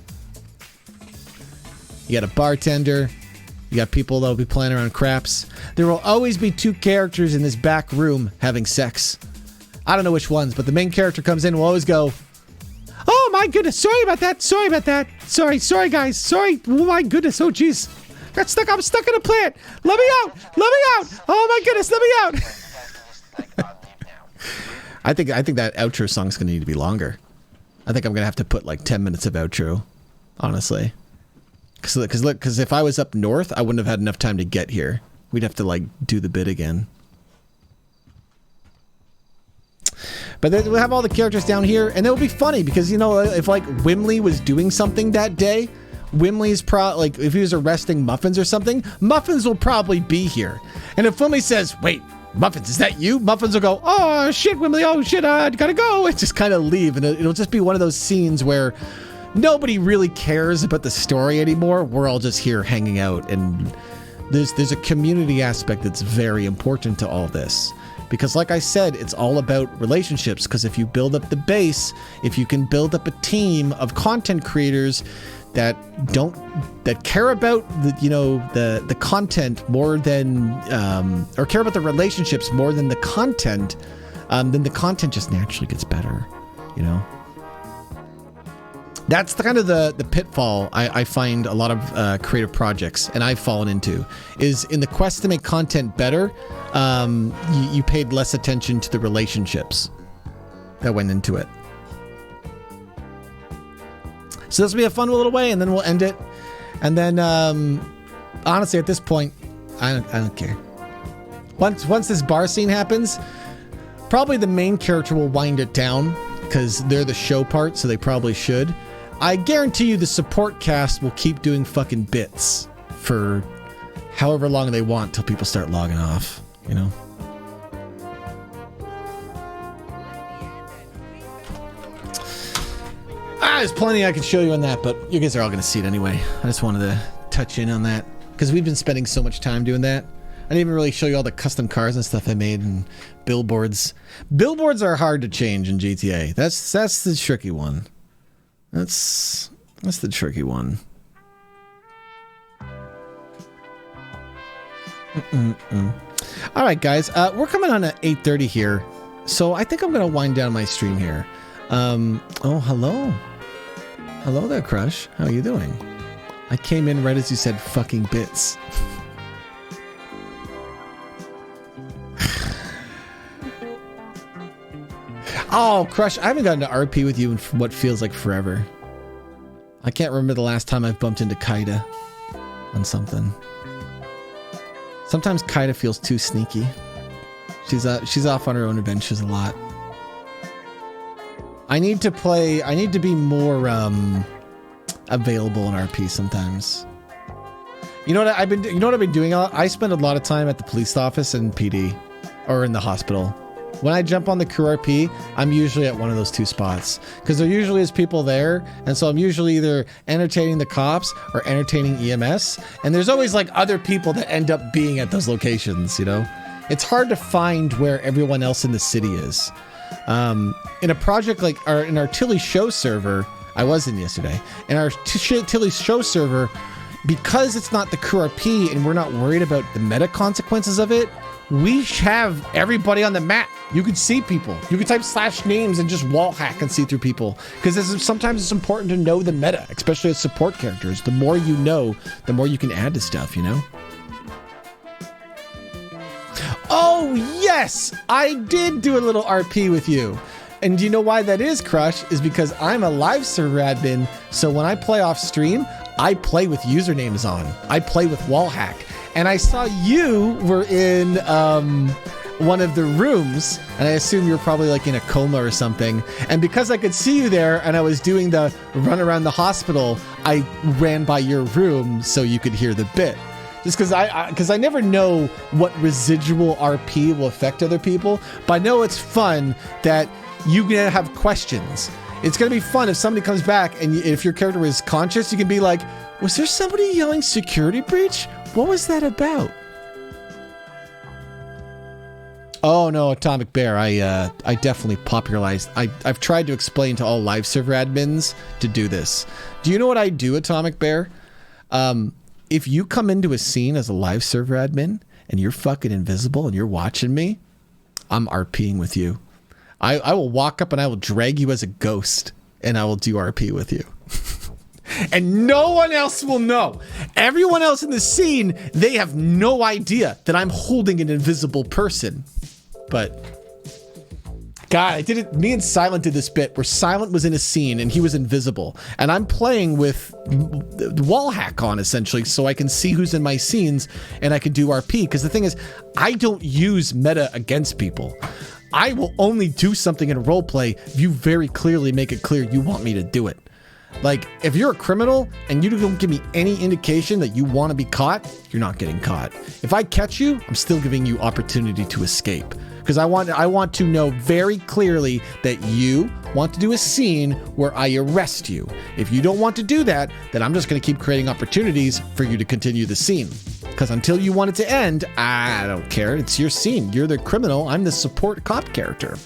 You got a bartender. You got people that'll be playing around craps. There will always be two characters in this back room having sex. I don't know which ones, but the main character comes in and will always go, "Oh my goodness, sorry about that, sorry about that. Sorry guys, sorry, oh my goodness, oh jeez. I'm stuck in a plant. Let me out, oh my goodness, let me out." I think that outro song's gonna need to be longer. I think I'm gonna have to put like 10 minutes of outro, honestly. Because if I was up north, I wouldn't have had enough time to get here. We'd have to like do the bit again. But then we'll have all the characters down here, and it'll be funny because, you know, if like Wimley was doing something that day, Wimley's like if he was arresting Muffins or something, Muffins will probably be here. And if Wimley says, "Wait, Muffins, is that you?" Muffins will go, "Oh shit, Wimley, oh shit, I gotta go," and just kind of leave. And it'll just be one of those scenes where nobody really cares about the story anymore. We're all just here hanging out, and there's a community aspect that's very important to all this. Because like I said, it's all about relationships. Because if you build up the base, if you can build up a team of content creators that care about the content more than or care about the relationships more than the content, then the content just naturally gets better, you know. That's kind of the pitfall I find a lot of creative projects, and I've fallen into, is in the quest to make content better, you paid less attention to the relationships that went into it. So this will be a fun little way, and then we'll end it. And then, honestly, at this point, I don't care. Once this bar scene happens, probably the main character will wind it down, because they're the show part, so they probably should. I guarantee you the support cast will keep doing fucking bits for however long they want till people start logging off, you know? There's plenty I can show you on that, but you guys are all going to see it anyway. I just wanted to touch in on that because we've been spending so much time doing that. I didn't even really show you all the custom cars and stuff I made and billboards. Billboards are hard to change in GTA. That's the tricky one. That's the tricky one. All right, guys. We're coming on at 8:30 here, so I think I'm gonna wind down my stream here. Oh, hello. Hello there, Crush. How are you doing? I came in right as you said fucking bits. Oh, Crush, I haven't gotten to RP with you in what feels like forever. I can't remember the last time I've bumped into Kaida on something. Sometimes Kaida feels too sneaky. She's off on her own adventures a lot. I need to be more available in RP sometimes. You know what I've been doing? I spend a lot of time at the police office and PD, or in the hospital. When I jump on the crew RP, I'm usually at one of those two spots because there usually is people there, and so I'm usually either entertaining the cops or entertaining EMS. And there's always like other people that end up being at those locations. You know, it's hard to find where everyone else in the city is. In a project like in our Tilly show server, I was in yesterday, in our Tilly show server. Because it's not the crew RP and we're not worried about the meta consequences of it, we have everybody on the map. You can see people. You can type /names and just wall hack and see through people. Because sometimes it's important to know the meta, especially as support characters. The more you know, the more you can add to stuff, you know? Oh, yes! I did do a little RP with you. And do you know why that is, Crush? Is because I'm a live server admin, so when I play off stream, I play with usernames on. I play with wallhack. And I saw you were in one of the rooms, and I assume you're probably like in a coma or something. And because I could see you there and I was doing the run around the hospital, I ran by your room so you could hear the bit. Just because I never know what residual RP will affect other people, but I know it's fun that you can have questions. It's going to be fun if somebody comes back and if your character is conscious, you can be like, was there somebody yelling security breach? What was that about? Oh no, Atomic Bear, I definitely popularized. I've tried to explain to all live server admins to do this. Do you know what I do, Atomic Bear? If you come into a scene as a live server admin and you're fucking invisible and you're watching me, I'm RPing with you. I will walk up and I will drag you as a ghost and I will do RP with you. And no one else will know. Everyone else in the scene, they have no idea that I'm holding an invisible person. But God, I did it. Me and Silent did this bit where Silent was in a scene and he was invisible. And I'm playing with wall hack on essentially so I can see who's in my scenes and I can do RP. Because the thing is, I don't use meta against people. I will only do something in roleplay if you very clearly make it clear you want me to do it. Like, if you're a criminal and you don't give me any indication that you want to be caught, you're not getting caught. If I catch you, I'm still giving you opportunity to escape. Because I want to know very clearly that you want to do a scene where I arrest you. If you don't want to do that, then I'm just going to keep creating opportunities for you to continue the scene. Because until you want it to end, I don't care. It's your scene. You're the criminal. I'm the support cop character.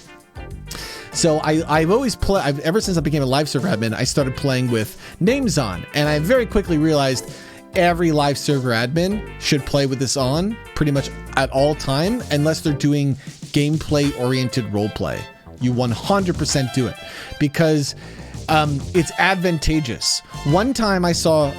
So I've always played, ever since I became a live server admin, I started playing with names on. And I very quickly realized every live server admin should play with this on pretty much at all time, unless they're doing gameplay oriented roleplay. You 100% do it because it's advantageous. One time I saw,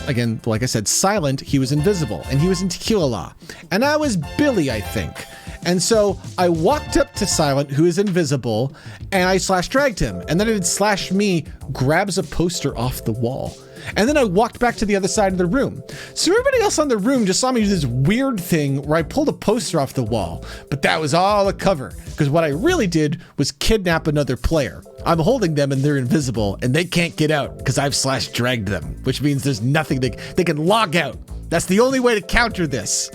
again, like I said, Silent, he was invisible and he was in Tequila Law. And I was Billy, I think. And so I walked up to Silent, who is invisible, and I /dragged him. And then I did /me, grabs a poster off the wall. And then I walked back to the other side of the room. So everybody else on the room just saw me do this weird thing where I pulled a poster off the wall. But that was all a cover, because what I really did was kidnap another player. I'm holding them and they're invisible, and they can't get out because I've /dragged them, which means there's nothing they can log out. That's the only way to counter this.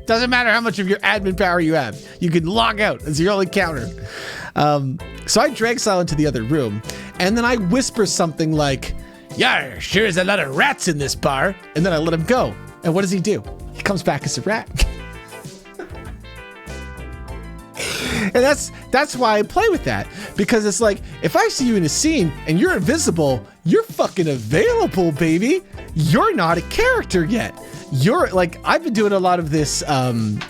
Doesn't matter how much of your admin power you have. You can log out as your only counter. So I drag Silent to the other room, and then I whisper something like, "Yeah, sure is a lot of rats in this bar." And then I let him go. And what does he do? He comes back as a rat. And that's why I play with that. Because it's like, if I see you in a scene and you're invisible, you're fucking available, baby. You're not a character yet. You're like, I've been doing a lot of this roleplay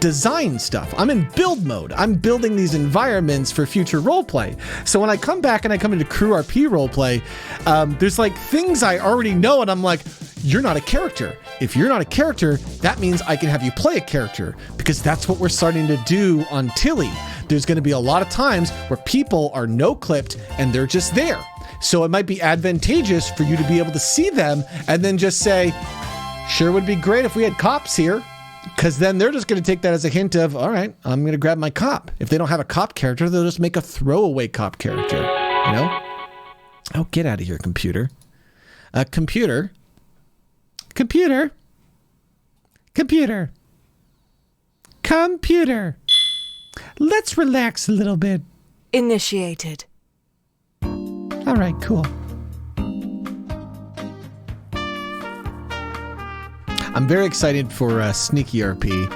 design stuff. I'm in build mode. I'm building these environments for future roleplay. So when I come back and I come into Crew RP roleplay, there's like things I already know, and I'm like, you're not a character. If you're not a character, that means I can have you play a character, because that's what we're starting to do on Tilly. There's going to be a lot of times where people are no-clipped and they're just there. So it might be advantageous for you to be able to see them and then just say, sure would be great if we had cops here. Because then they're just going to take that as a hint of, all right, I'm going to grab my cop. If they don't have a cop character, they'll just make a throwaway cop character, you know? Oh, get out of here, computer. Computer. Let's relax a little bit. Initiated. All right, cool. I'm very excited for Sneaky RP.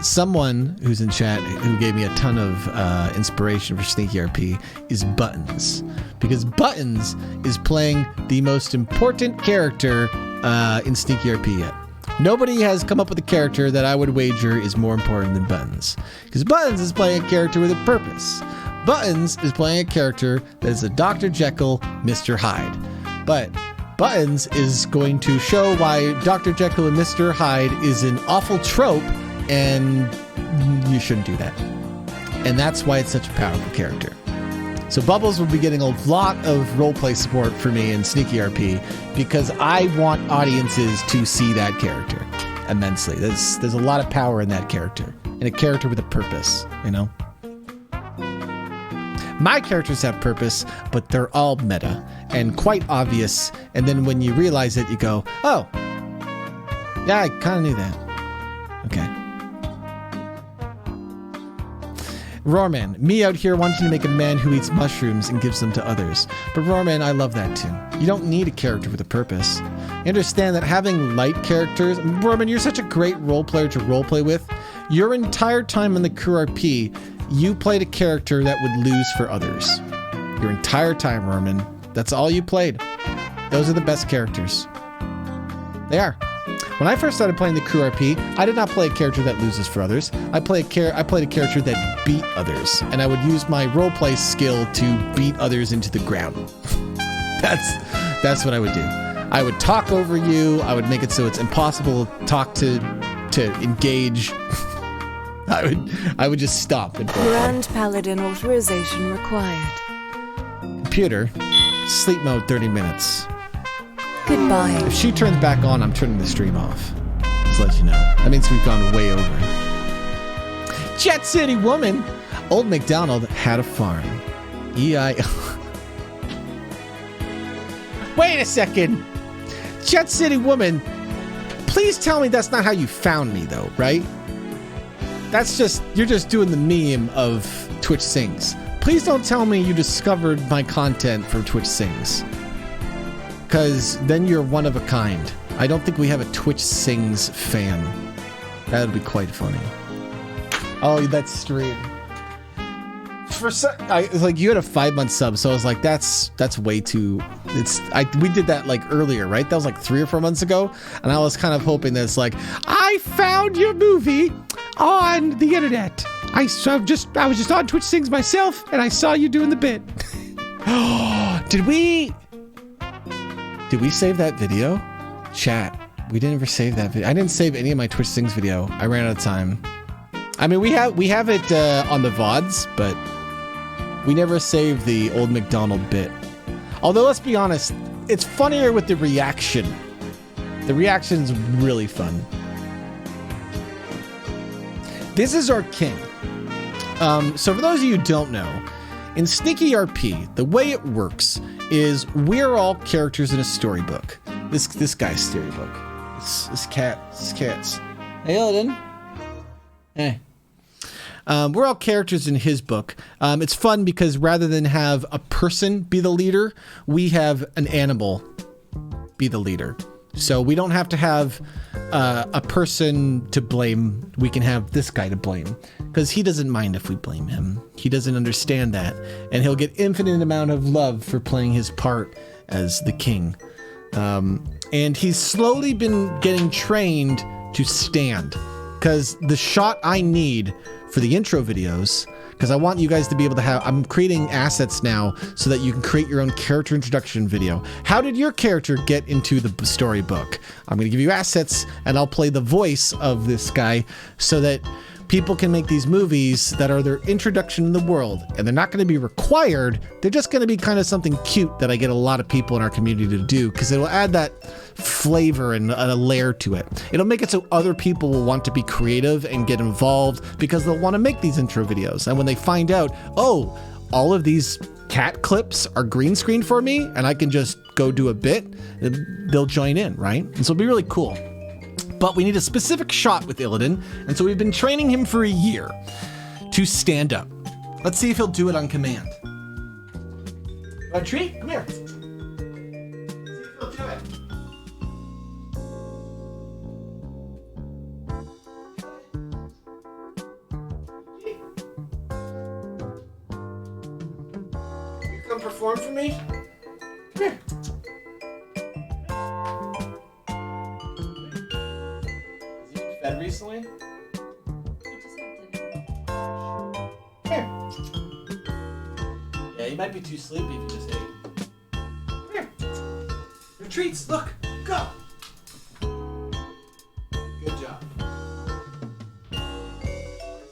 Someone who's in chat who gave me a ton of inspiration for Sneaky RP is Buttons. Because Buttons is playing the most important character in Sneaky RP yet. Nobody has come up with a character that I would wager is more important than Buttons. Because Buttons is playing a character with a purpose. Buttons is playing a character that is a Dr. Jekyll, Mr. Hyde. But Buttons is going to show why Dr. Jekyll and Mr. Hyde is an awful trope, and you shouldn't do that. And that's why it's such a powerful character. So Bubbles will be getting a lot of roleplay support for me in Sneaky RP, because I want audiences to see that character immensely. There's a lot of power in that character, and a character with a purpose, you know? My characters have purpose, but they're all meta and quite obvious. And then when you realize it, you go, oh, yeah, I kind of knew that. Okay. Roarman, me out here wanting to make a man who eats mushrooms and gives them to others. But Roarman, I love that too. You don't need a character with a purpose. You understand that having light characters... Roarman, you're such a great role player to roleplay with. Your entire time in the Crew RP, you played a character that would lose for others. Your entire time, Roarman. That's all you played. Those are the best characters. They are. When I first started playing the Crew RP, I did not play a character that loses for others. I played a character that beat others, and I would use my roleplay skill to beat others into the ground. That's what I would do. I would talk over you. I would make it so it's impossible to talk to engage. I would just stop and go. Grand Paladin authorization required. Computer, sleep mode 30 minutes. Goodbye. If she turns back on, I'm turning the stream off. Just to let you know. That means we've gone way over. Jet City Woman. Old MacDonald had a farm. Wait a second. Jet City Woman. Please tell me that's not how you found me, though, right? That's just, you're just doing the meme of Twitch Sings. Please don't tell me you discovered my content from Twitch Sings. Because then you're one of a kind. I don't think we have a Twitch Sings fan. That would be quite funny. Oh, that's stream. It's like you had a 5-month sub, so I was like, that's way too. We did that like earlier, right? That was like 3 or 4 months ago, and I was kind of hoping that it's like, I found your movie on the internet. I was just on Twitch Sings myself, and I saw you doing the bit. Did we save that video? Chat, we didn't ever save that video. I didn't save any of my Twitch Sings video. I ran out of time. I mean, we have it on the VODs, but we never saved the old MacDonald bit. Although, let's be honest, it's funnier with the reaction. The reaction's really fun. This is our king. So for those of you who don't know, in Sneaky RP, the way it works is we're all characters in a storybook. This guy's storybook. This cat's. Hey, Odin. Hey. We're all characters in his book. It's fun because rather than have a person be the leader, we have an animal be the leader. So we don't have to have a person to blame. We can have this guy to blame because he doesn't mind if we blame him. He doesn't understand that, and he'll get infinite amount of love for playing his part as the king. And he's slowly been getting trained to stand. because the shot I need for the intro videos, because I want you guys to be able to have, I'm creating assets now so that you can create your own character introduction video. How did your character get into the storybook? I'm going to give you assets and I'll play the voice of this guy so that people can make these movies that are their introduction in the world, and they're not going to be required. They're just going to be kind of something cute that I get a lot of people in our community to do, because it'll add that flavor and a layer to it. It'll make it so other people will want to be creative and get involved because they'll want to make these intro videos. And when they find out, oh, all of these cat clips are green screen for me and I can just go do a bit, they'll join in, right? And so it'll be really cool. But we need a specific shot with Illidan, and so we've been training him for a year to stand up. Let's see if he'll do it on command. Tree, come here. See if he'll do it. You come perform for me? Come here. Fed recently? Here. Yeah, you might be too sleepy if you just ate. Here. Your treats, look, go. Good job.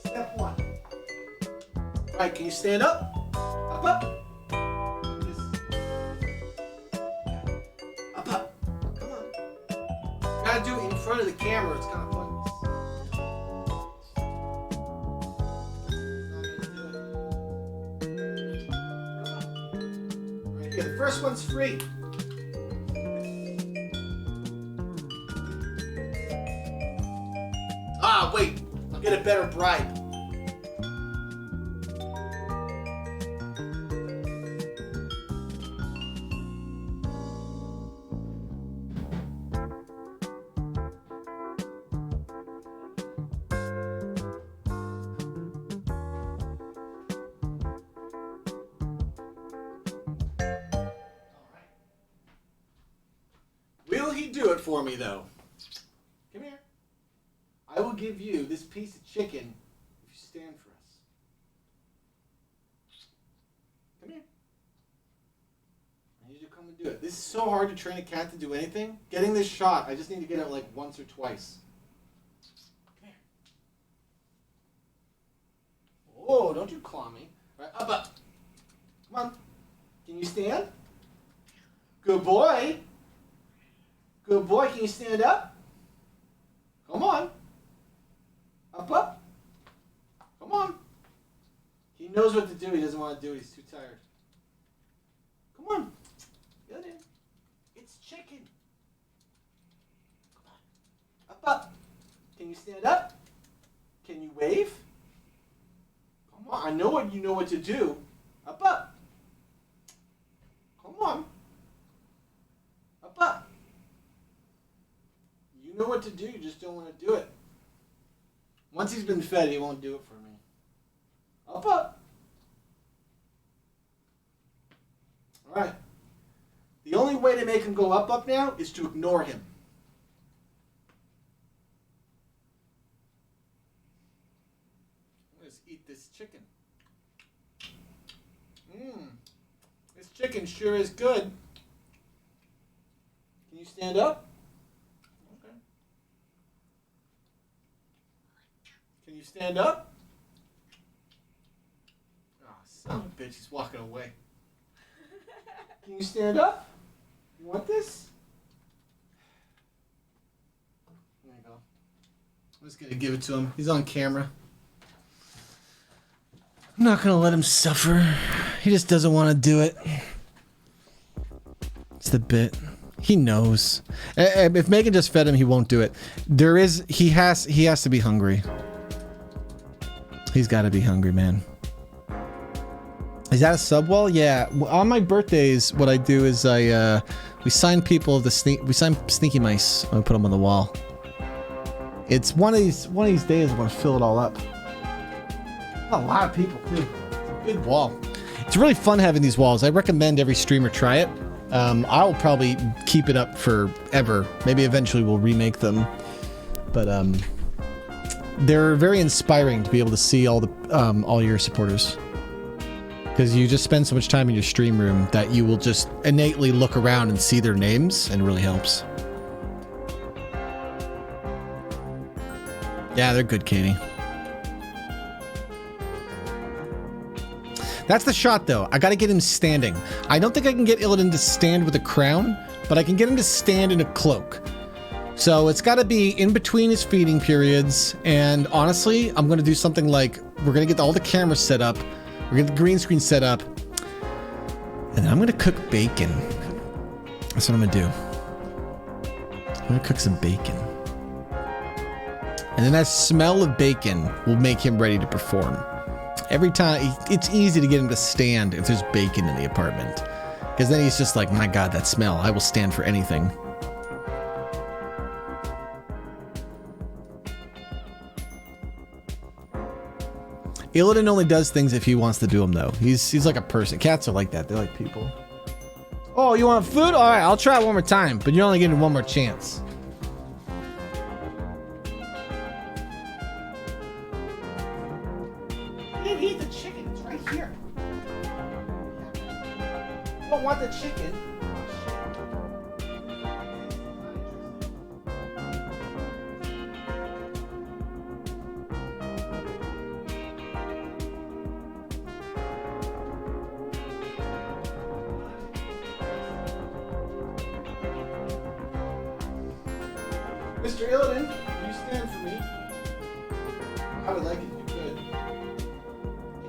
Step 1. All right, can you stand up? Up, up. Up, up. Come on. You gotta do it in front of the camera. It's kind of fun. Yeah, the first one's free. Ah, wait. I'll get a better bribe. Will he do it for me, though? Come here. I will give you this piece of chicken if you stand for us. Come here. I need you to come and do it. This is so hard to train a cat to do anything. Getting this shot, I just need to get it like once or twice. Come here. Oh, don't you claw me. All right, up, up. Come on. Can you stand? Good boy. Good boy, can you stand up? Come on. Up, up. Come on. He knows what to do. He doesn't want to do it. He's too tired. Come on. Get in. It's chicken. Come on. Up, up. Can you stand up? Can you wave? Come on. I know what you know what to do. Up, up. Come on. Up, up. You know what to do, you just don't want to do it. Once he's been fed, he won't do it for me. Up, up. All right. The only way to make him go up, up now is to ignore him. Let's eat this chicken. This chicken sure is good. Can you stand up? Can you stand up? Oh, son of a bitch, he's walking away. Can you stand up? You want this? There you go. I'm just going to give it to him. He's on camera. I'm not going to let him suffer. He just doesn't want to do it. It's the bit. He knows. If Megan just fed him, he won't do it. He has to be hungry. He's got to be hungry, man. Is that a sub wall? Yeah. On my birthdays, what I do is we sign people we sign sneaky mice and we put them on the wall. It's one of these days I'm gonna fill it all up. A lot of people too. It's a big wall. It's really fun having these walls. I recommend every streamer try it. I'll probably keep it up forever. Maybe eventually we'll remake them. But they're very inspiring to be able to see all your supporters. Because you just spend so much time in your stream room that you will just innately look around and see their names, and it really helps. Yeah, they're good, Katie. That's the shot, though. I gotta get him standing. I don't think I can get Illidan to stand with a crown, but I can get him to stand in a cloak. So it's gotta be in between his feeding periods, and honestly, I'm gonna do something like, we're gonna get all the cameras set up, we're gonna get the green screen set up, and then I'm gonna cook bacon. That's what I'm gonna do. I'm gonna cook some bacon. And then that smell of bacon will make him ready to perform. Every time, it's easy to get him to stand if there's bacon in the apartment. Because then he's just like, my God, that smell. I will stand for anything. Illidan only does things if he wants to do them, though. He's like a person. Cats are like that. They're like people. Oh, you want food? All right, I'll try it one more time, but you're only getting one more chance. Eat the chicken. It's right here. You don't want the chicken. Mr. Illidan, will you stand for me? I would like it if you could.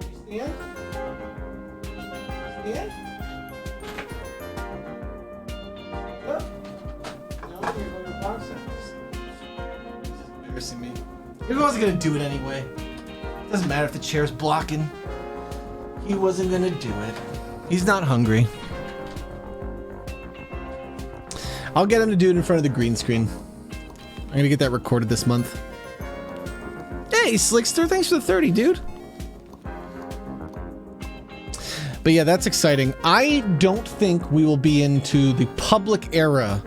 Can you stand? Stand? Yep. No, you're going to box it. This is embarrassing me. He wasn't going to do it anyway. Doesn't matter if the chair's blocking. He wasn't going to do it. He's not hungry. I'll get him to do it in front of the green screen. I'm gonna get that recorded this month. Hey, Slickster, thanks for the 30, dude. But yeah, that's exciting. I don't think we will be into the public era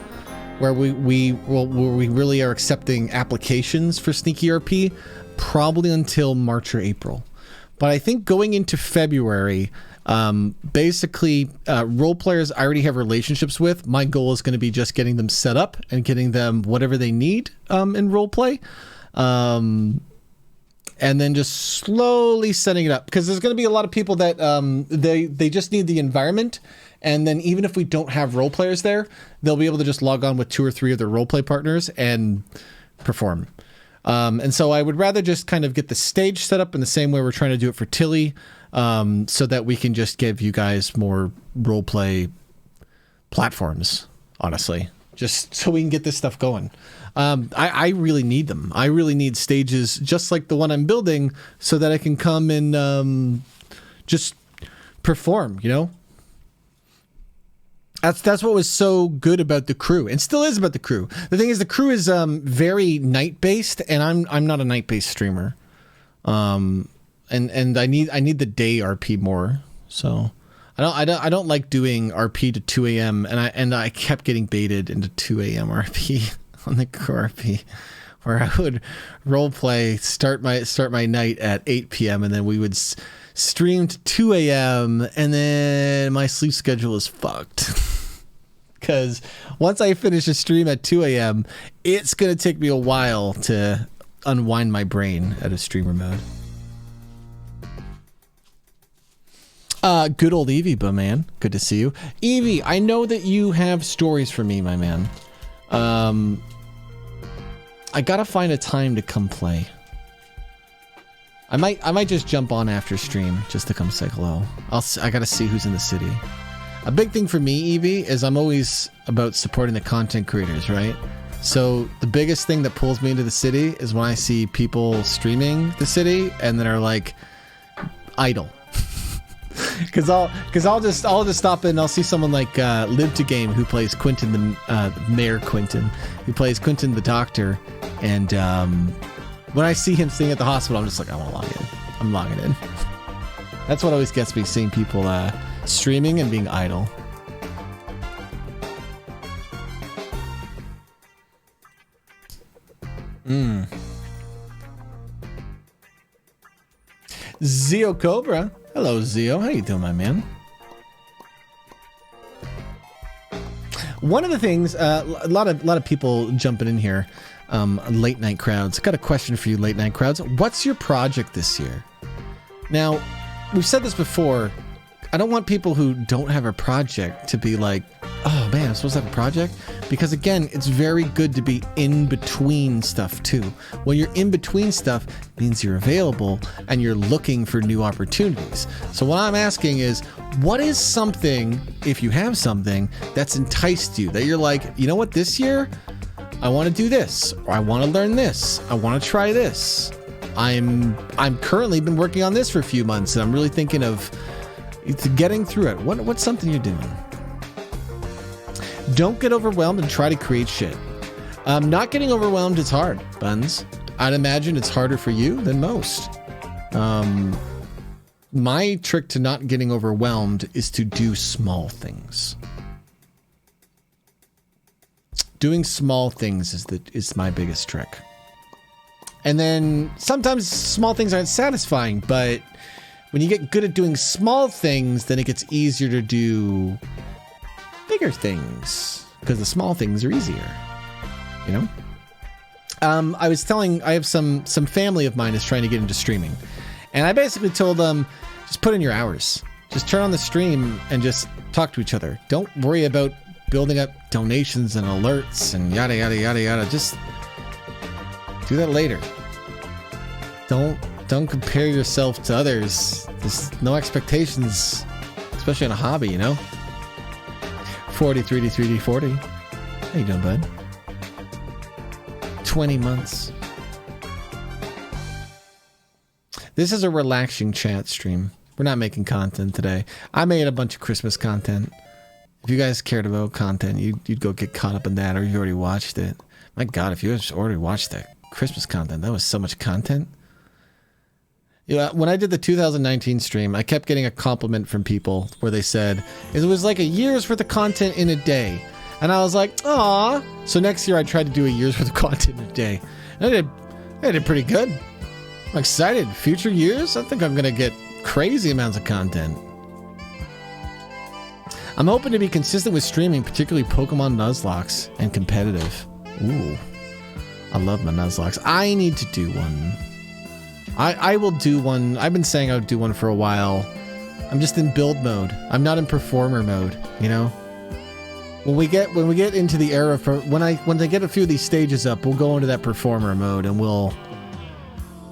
where we really are accepting applications for Sneaky RP, probably until March or April. But I think going into February, basically role players I already have relationships with, my goal is going to be just getting them set up and getting them whatever they need in role play, and then just slowly setting it up, because there's going to be a lot of people that they just need the environment, and then even if we don't have role players there, they'll be able to just log on with 2 or 3 of their role play partners and perform. And so I would rather just kind of get the stage set up in the same way we're trying to do it for Tilly, so that we can just give you guys more roleplay platforms, honestly, just so we can get this stuff going. I really need them. I really need stages just like the one I'm building so that I can come and just perform, you know? That's what was so good about the crew, and still is about the crew. The thing is, the crew is very night-based, and I'm not a night-based streamer. And I need the day RP more. So I don't like doing RP to 2 a.m. and I kept getting baited into 2 a.m. RP on the crew RP, where I would role play, start my night at 8 p.m. and then we would stream to 2 a.m. and then my sleep schedule is fucked. Because once I finish a stream at 2 a.m., it's gonna take me a while to unwind my brain out of streamer mode. Good old Evie, man. Good to see you. Evie, I know that you have stories for me, my man. I gotta find a time to come play. I might just jump on after stream just to come say hello. I gotta see who's in the city. A big thing for me, Evie, is I'm always about supporting the content creators, right? So the biggest thing that pulls me into the city is when I see people streaming the city and then are like idle. Cause I'll just stop in and I'll see someone like Live to Game who plays Quentin, the Mayor Quentin, who plays Quentin the Doctor, and when I see him sitting at the hospital, I'm just like, I want to log in. I'm logging in. That's what always gets me, seeing people streaming and being idle. Zio Cobra. Hello, Zio. How you doing, my man? One of the things, a lot of people jumping in here, late night crowds. Got a question for you, late night crowds. What's your project this year? Now, we've said this before. I don't want people who don't have a project to be like, oh man, I'm supposed to have a project? Because again, it's very good to be in between stuff too. When you're in between stuff, it means you're available and you're looking for new opportunities. So what I'm asking is, what is something, if you have something, that's enticed you, that you're like, you know what, this year, I want to do this, or I want to learn this, I want to try this. I'm currently been working on this for a few months and I'm really thinking of getting through it. What's something you're doing? Don't get overwhelmed and try to create shit. Not getting overwhelmed is hard, Buns. I'd imagine it's harder for you than most. My trick to not getting overwhelmed is to do small things. Doing small things is my biggest trick. And then sometimes small things aren't satisfying, but when you get good at doing small things, then it gets easier to do bigger things because the small things are easier, you know? I have some family of mine is trying to get into streaming, and I basically told them, just put in your hours, just turn on the stream and just talk to each other. Don't worry about building up donations and alerts and yada yada yada yada. Just do that later. Don't compare yourself to others. There's no expectations, especially in a hobby, you know? 43D3D40. How you doing, bud? 20 months. This is a relaxing chat stream. We're not making content today. I made a bunch of Christmas content. If you guys cared about content, you'd go get caught up in that, or you already watched it. My God, if you already watched that Christmas content, that was so much content. Yeah, when I did the 2019 stream, I kept getting a compliment from people where they said it was like a year's worth of content in a day. And I was like, aw. So next year I tried to do a year's worth of content in a day. And I did pretty good. I'm excited. Future years, I think I'm going to get crazy amounts of content. I'm hoping to be consistent with streaming, particularly Pokemon Nuzlocke and competitive. Ooh, I love my Nuzlocke. I need to do one. I will do one. I've been saying I would do one for a while. I'm just in build mode. I'm not in performer mode, you know? When we get into the era for when I get a few of these stages up, we'll go into that performer mode and we'll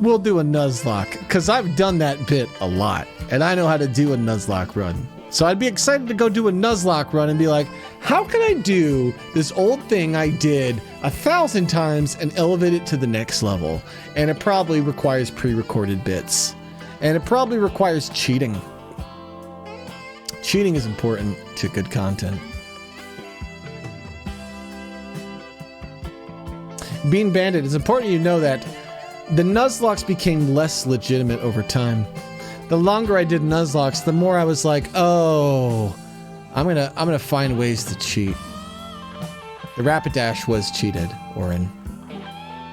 do a Nuzlocke, because I've done that bit a lot and I know how to do a Nuzlocke run. So I'd be excited to go do a Nuzlocke run and be like, how can I do this old thing I did 1,000 times and elevate it to the next level? And it probably requires pre-recorded bits. And it probably requires cheating. Cheating is important to good content. Bean Bandit, it's important you know that the Nuzlocke became less legitimate over time. The longer I did Nuzlocke, the more I was like, oh, I'm gonna find ways to cheat. The Rapidash was cheated, Orin.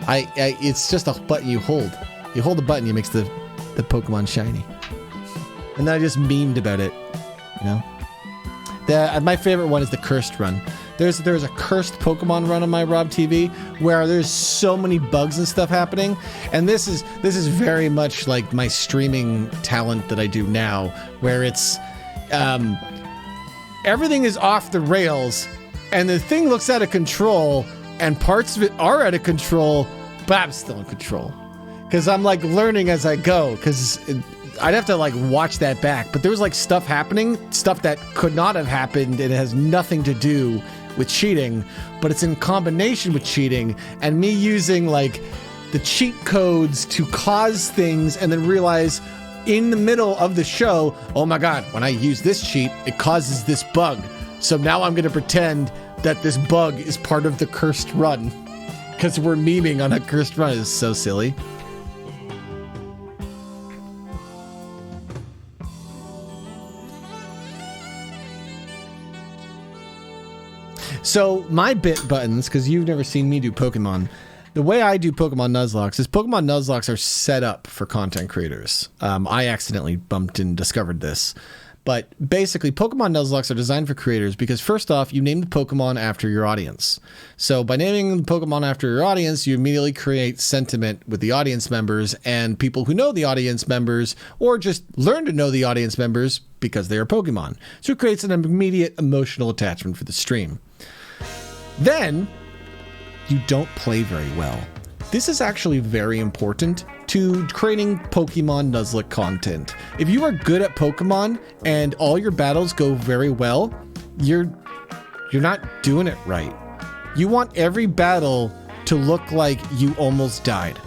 It's just a button you hold. You hold the button, it makes the Pokemon shiny. And then I just memed about it, you know? My favorite one is the cursed run. There's a cursed Pokemon run on my Rob TV where there's so many bugs and stuff happening, and this is very much like my streaming talent that I do now, where it's everything is off the rails, and the thing looks out of control, and parts of it are out of control, but I'm still in control because I'm like learning as I go. Because I'd have to like watch that back, but there was like stuff happening, stuff that could not have happened, and it has nothing to do with cheating, but it's in combination with cheating and me using like the cheat codes to cause things and then realize in the middle of the show, oh my God, when I use this cheat, it causes this bug. So now I'm going to pretend that this bug is part of the cursed run because we're memeing on a cursed run. It's so silly. So my bit buttons, because you've never seen me do Pokemon, the way I do Pokemon Nuzlocke is Pokemon Nuzlocke are set up for content creators. I accidentally bumped and discovered this. But basically, Pokemon Nuzlocke are designed for creators because first off, you name the Pokemon after your audience. So by naming the Pokemon after your audience, you immediately create sentiment with the audience members and people who know the audience members or just learn to know the audience members because they are Pokemon. So it creates an immediate emotional attachment for the stream. Then, you don't play very well. This is actually very important to creating Pokemon Nuzlocke content. If you are good at Pokemon and all your battles go very well, you're not doing it right. You want every battle to look like you almost died.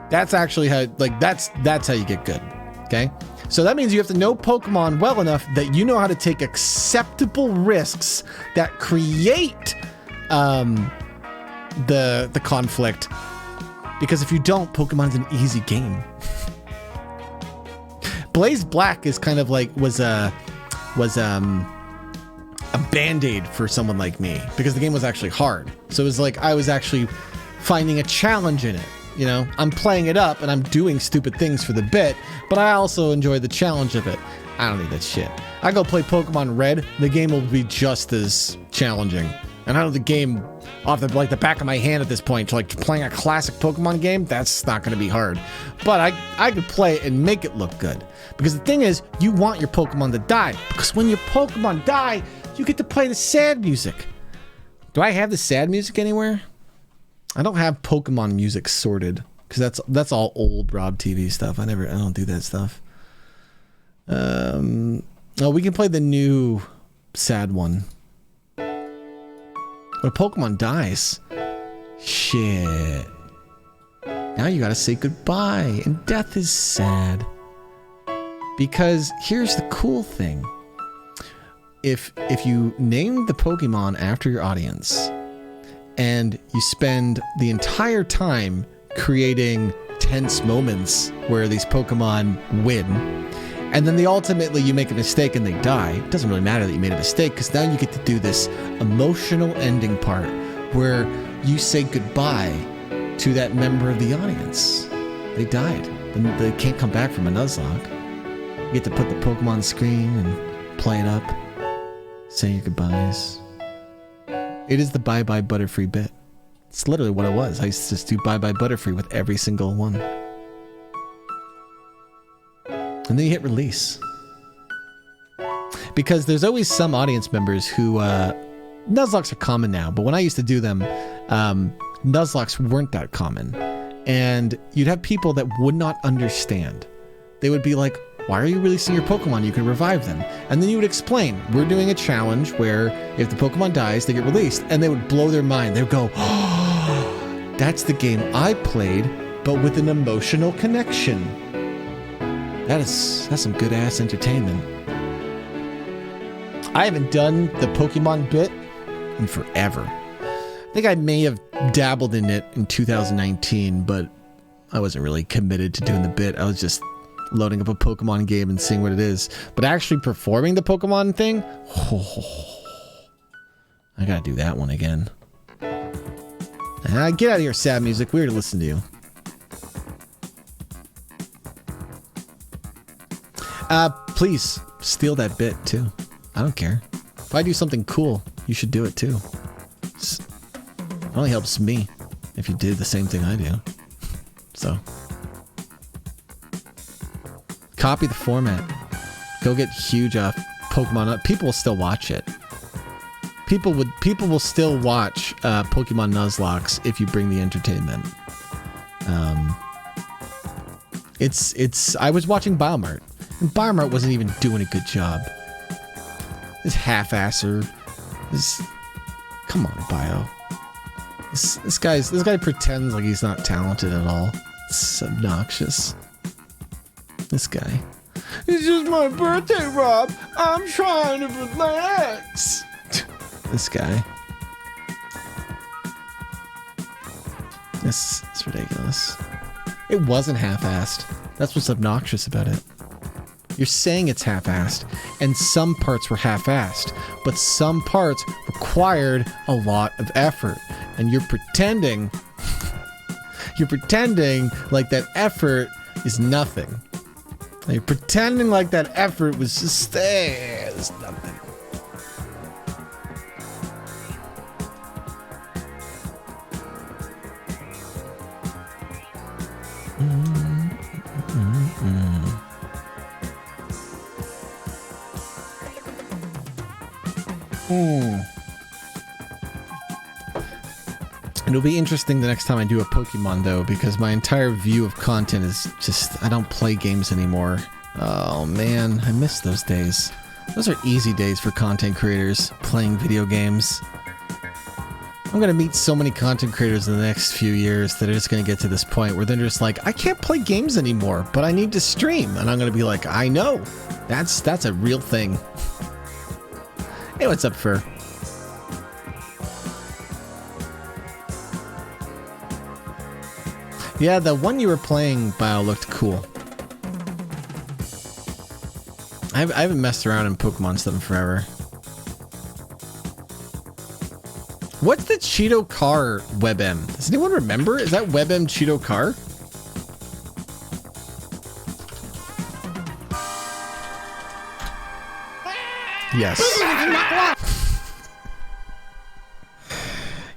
That's actually how, like, that's how you get good, okay? So that means you have to know Pokemon well enough that you know how to take acceptable risks that create the conflict, because if you don't, Pokemon's an easy game. Blaze Black is kind of like was a band-aid for someone like me because the game was actually hard. So it was like I was actually finding a challenge in it. You know, I'm playing it up and I'm doing stupid things for the bit, but I also enjoy the challenge of it. I don't need that shit. I go play Pokemon Red, the game will be just as challenging. And I know the game off the back of my hand at this point, like playing a classic Pokemon game, that's not going to be hard. But I could play it and make it look good. Because the thing is, you want your Pokemon to die. Because when your Pokemon die, you get to play the sad music. Do I have the sad music anywhere? I don't have Pokemon music sorted. Because that's all old Rob TV stuff. I don't do that stuff. Oh, we can play the new sad one. When a Pokemon dies, shit. Now you gotta say goodbye, and death is sad. Because here's the cool thing. If you name the Pokemon after your audience, and you spend the entire time creating tense moments where these Pokemon win, and then ultimately you make a mistake and they die. It doesn't really matter that you made a mistake because now you get to do this emotional ending part where you say goodbye to that member of the audience. They died. They can't come back from a Nuzlocke. You get to put the Pokemon screen and play it up, say your goodbyes. It is the bye-bye Butterfree bit. It's literally what it was. I used to just do bye-bye Butterfree with every single one. And then you hit release. Because there's always some audience members who, Nuzlocks are common now, but when I used to do them, Nuzlocks weren't that common. And you'd have people that would not understand. They would be like, why are you releasing your Pokemon? You can revive them. And then you would explain, we're doing a challenge where if the Pokemon dies, they get released. And they would blow their mind. They would go, oh, that's the game I played, but with an emotional connection. That's some good ass entertainment. I haven't done the Pokemon bit in forever. I think I may have dabbled in it in 2019, but I wasn't really committed to doing the bit. I was just loading up a Pokemon game and seeing what it is. But actually performing the Pokemon thing, I gotta do that one again. Get out of here, sad music. Weird to listen to you. Please steal that bit too. I don't care. If I do something cool, you should do it too. It only helps me if you did the same thing I do. So, copy the format. Go get huge off Pokemon. People will still watch it. People will still watch Pokemon Nuzlocks if you bring the entertainment. I was watching Biomart. And Biomart wasn't even doing a good job. This half-asser. Come on, Bio. This guy pretends like he's not talented at all. It's obnoxious. This guy. It's just my birthday, Rob. I'm trying to relax. This guy. It's ridiculous. It wasn't half-assed. That's what's obnoxious about it. You're saying it's half-assed, and some parts were half-assed, but some parts required a lot of effort, and you're pretending You're pretending like that effort is nothing. You're pretending like that effort was just it's nothing. It'll be interesting the next time I do a Pokemon, though, because my entire view of content is just, I don't play games anymore. Oh man, I miss those days. Those are easy days for content creators, playing video games. I'm gonna meet so many content creators in the next few years that are just gonna get to this point where they're just like, I can't play games anymore, but I need to stream. And I'm gonna be like, I know. That's a real thing. Hey, what's up, Fur? Yeah, the one you were playing, Bio, looked cool. I haven't messed around in Pokemon stuff in forever. What's the Cheeto Car WebM? Does anyone remember? Is that WebM Cheeto Car? Yes.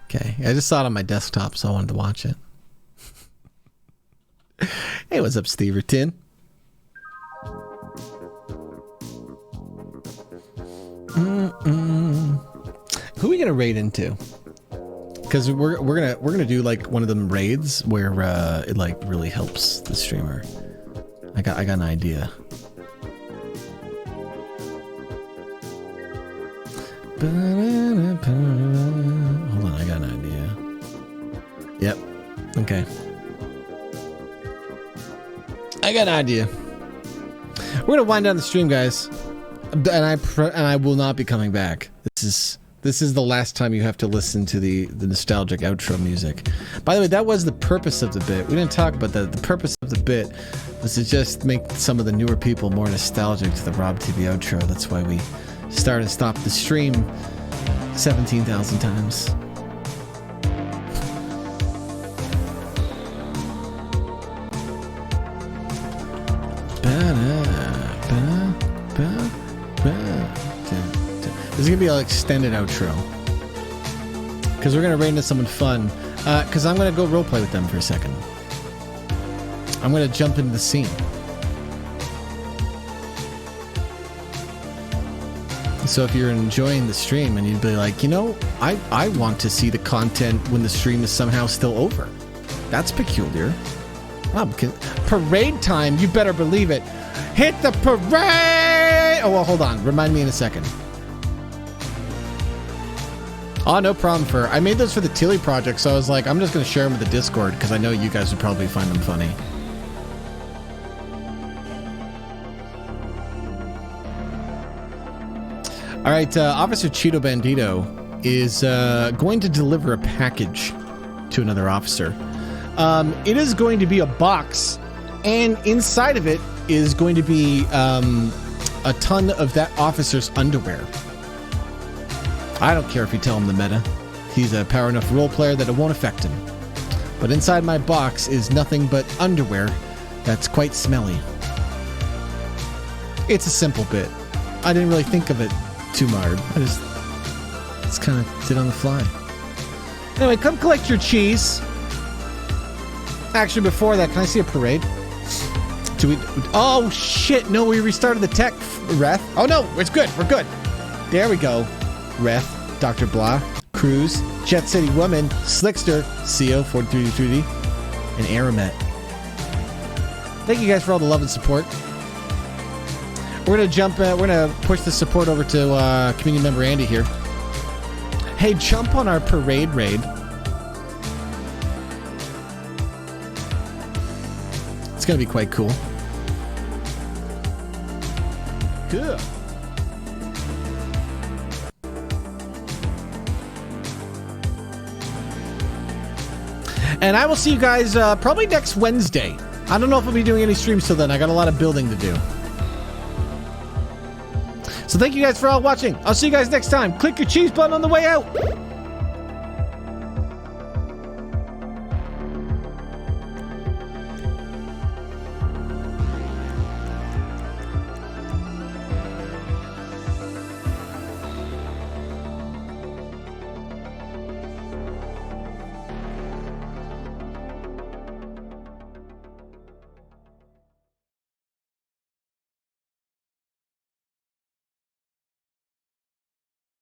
Okay, I just saw it on my desktop, so I wanted to watch it. Hey, what's up, Steverton? Who are we gonna raid into? Because we're gonna do like one of them raids where it like really helps the streamer. I got an idea. Hold on, I got an idea. Yep. Okay. I got an idea. We're gonna wind down the stream, guys, and I will not be coming back. This is the last time you have to listen to the nostalgic outro music. By the way, that was the purpose of the bit. We didn't talk about that. The purpose of the bit was to just make some of the newer people more nostalgic to the Rob TV outro. That's why we started and stopped the stream 17,000 times. This is gonna be an extended outro because we're gonna raid into someone fun. Because I'm gonna go roleplay with them for a second. I'm gonna jump into the scene. So if you're enjoying the stream and you'd be like, you know, I want to see the content when the stream is somehow still over. That's peculiar. Parade time, you better believe it. Hit the parade! Oh, well, hold on. Remind me in a second. Oh, no problem, Fur. I made those for the Tilly project, so I was like, I'm just going to share them with the Discord because I know you guys would probably find them funny. All right, Officer Cheeto Bandito is going to deliver a package to another officer. It is going to be a box, and inside of it is going to be a ton of that officer's underwear. I don't care if you tell him the meta. He's a power enough role player that it won't affect him. But inside my box is nothing but underwear that's quite smelly. It's a simple bit. I didn't really think of it too hard. I just kind of did on the fly. Anyway, come collect your cheese. Actually, before that, can I see a parade? Do we? Oh shit! No, we restarted the tech, Ref. Oh no, it's good. We're good. There we go. Ref, Dr. Blah, Cruz, Jet City Woman, Slickster, CO 43D, and Aramet. Thank you guys for all the love and support. We're gonna jump. We're gonna push the support over to community member Andy here. Hey, jump on our parade raid. It's gonna be quite cool. Good. And I will see you guys probably next Wednesday. I don't know if I'll be doing any streams till then. I got a lot of building to do. So thank you guys for all watching. I'll see you guys next time. Click your cheese button on the way out.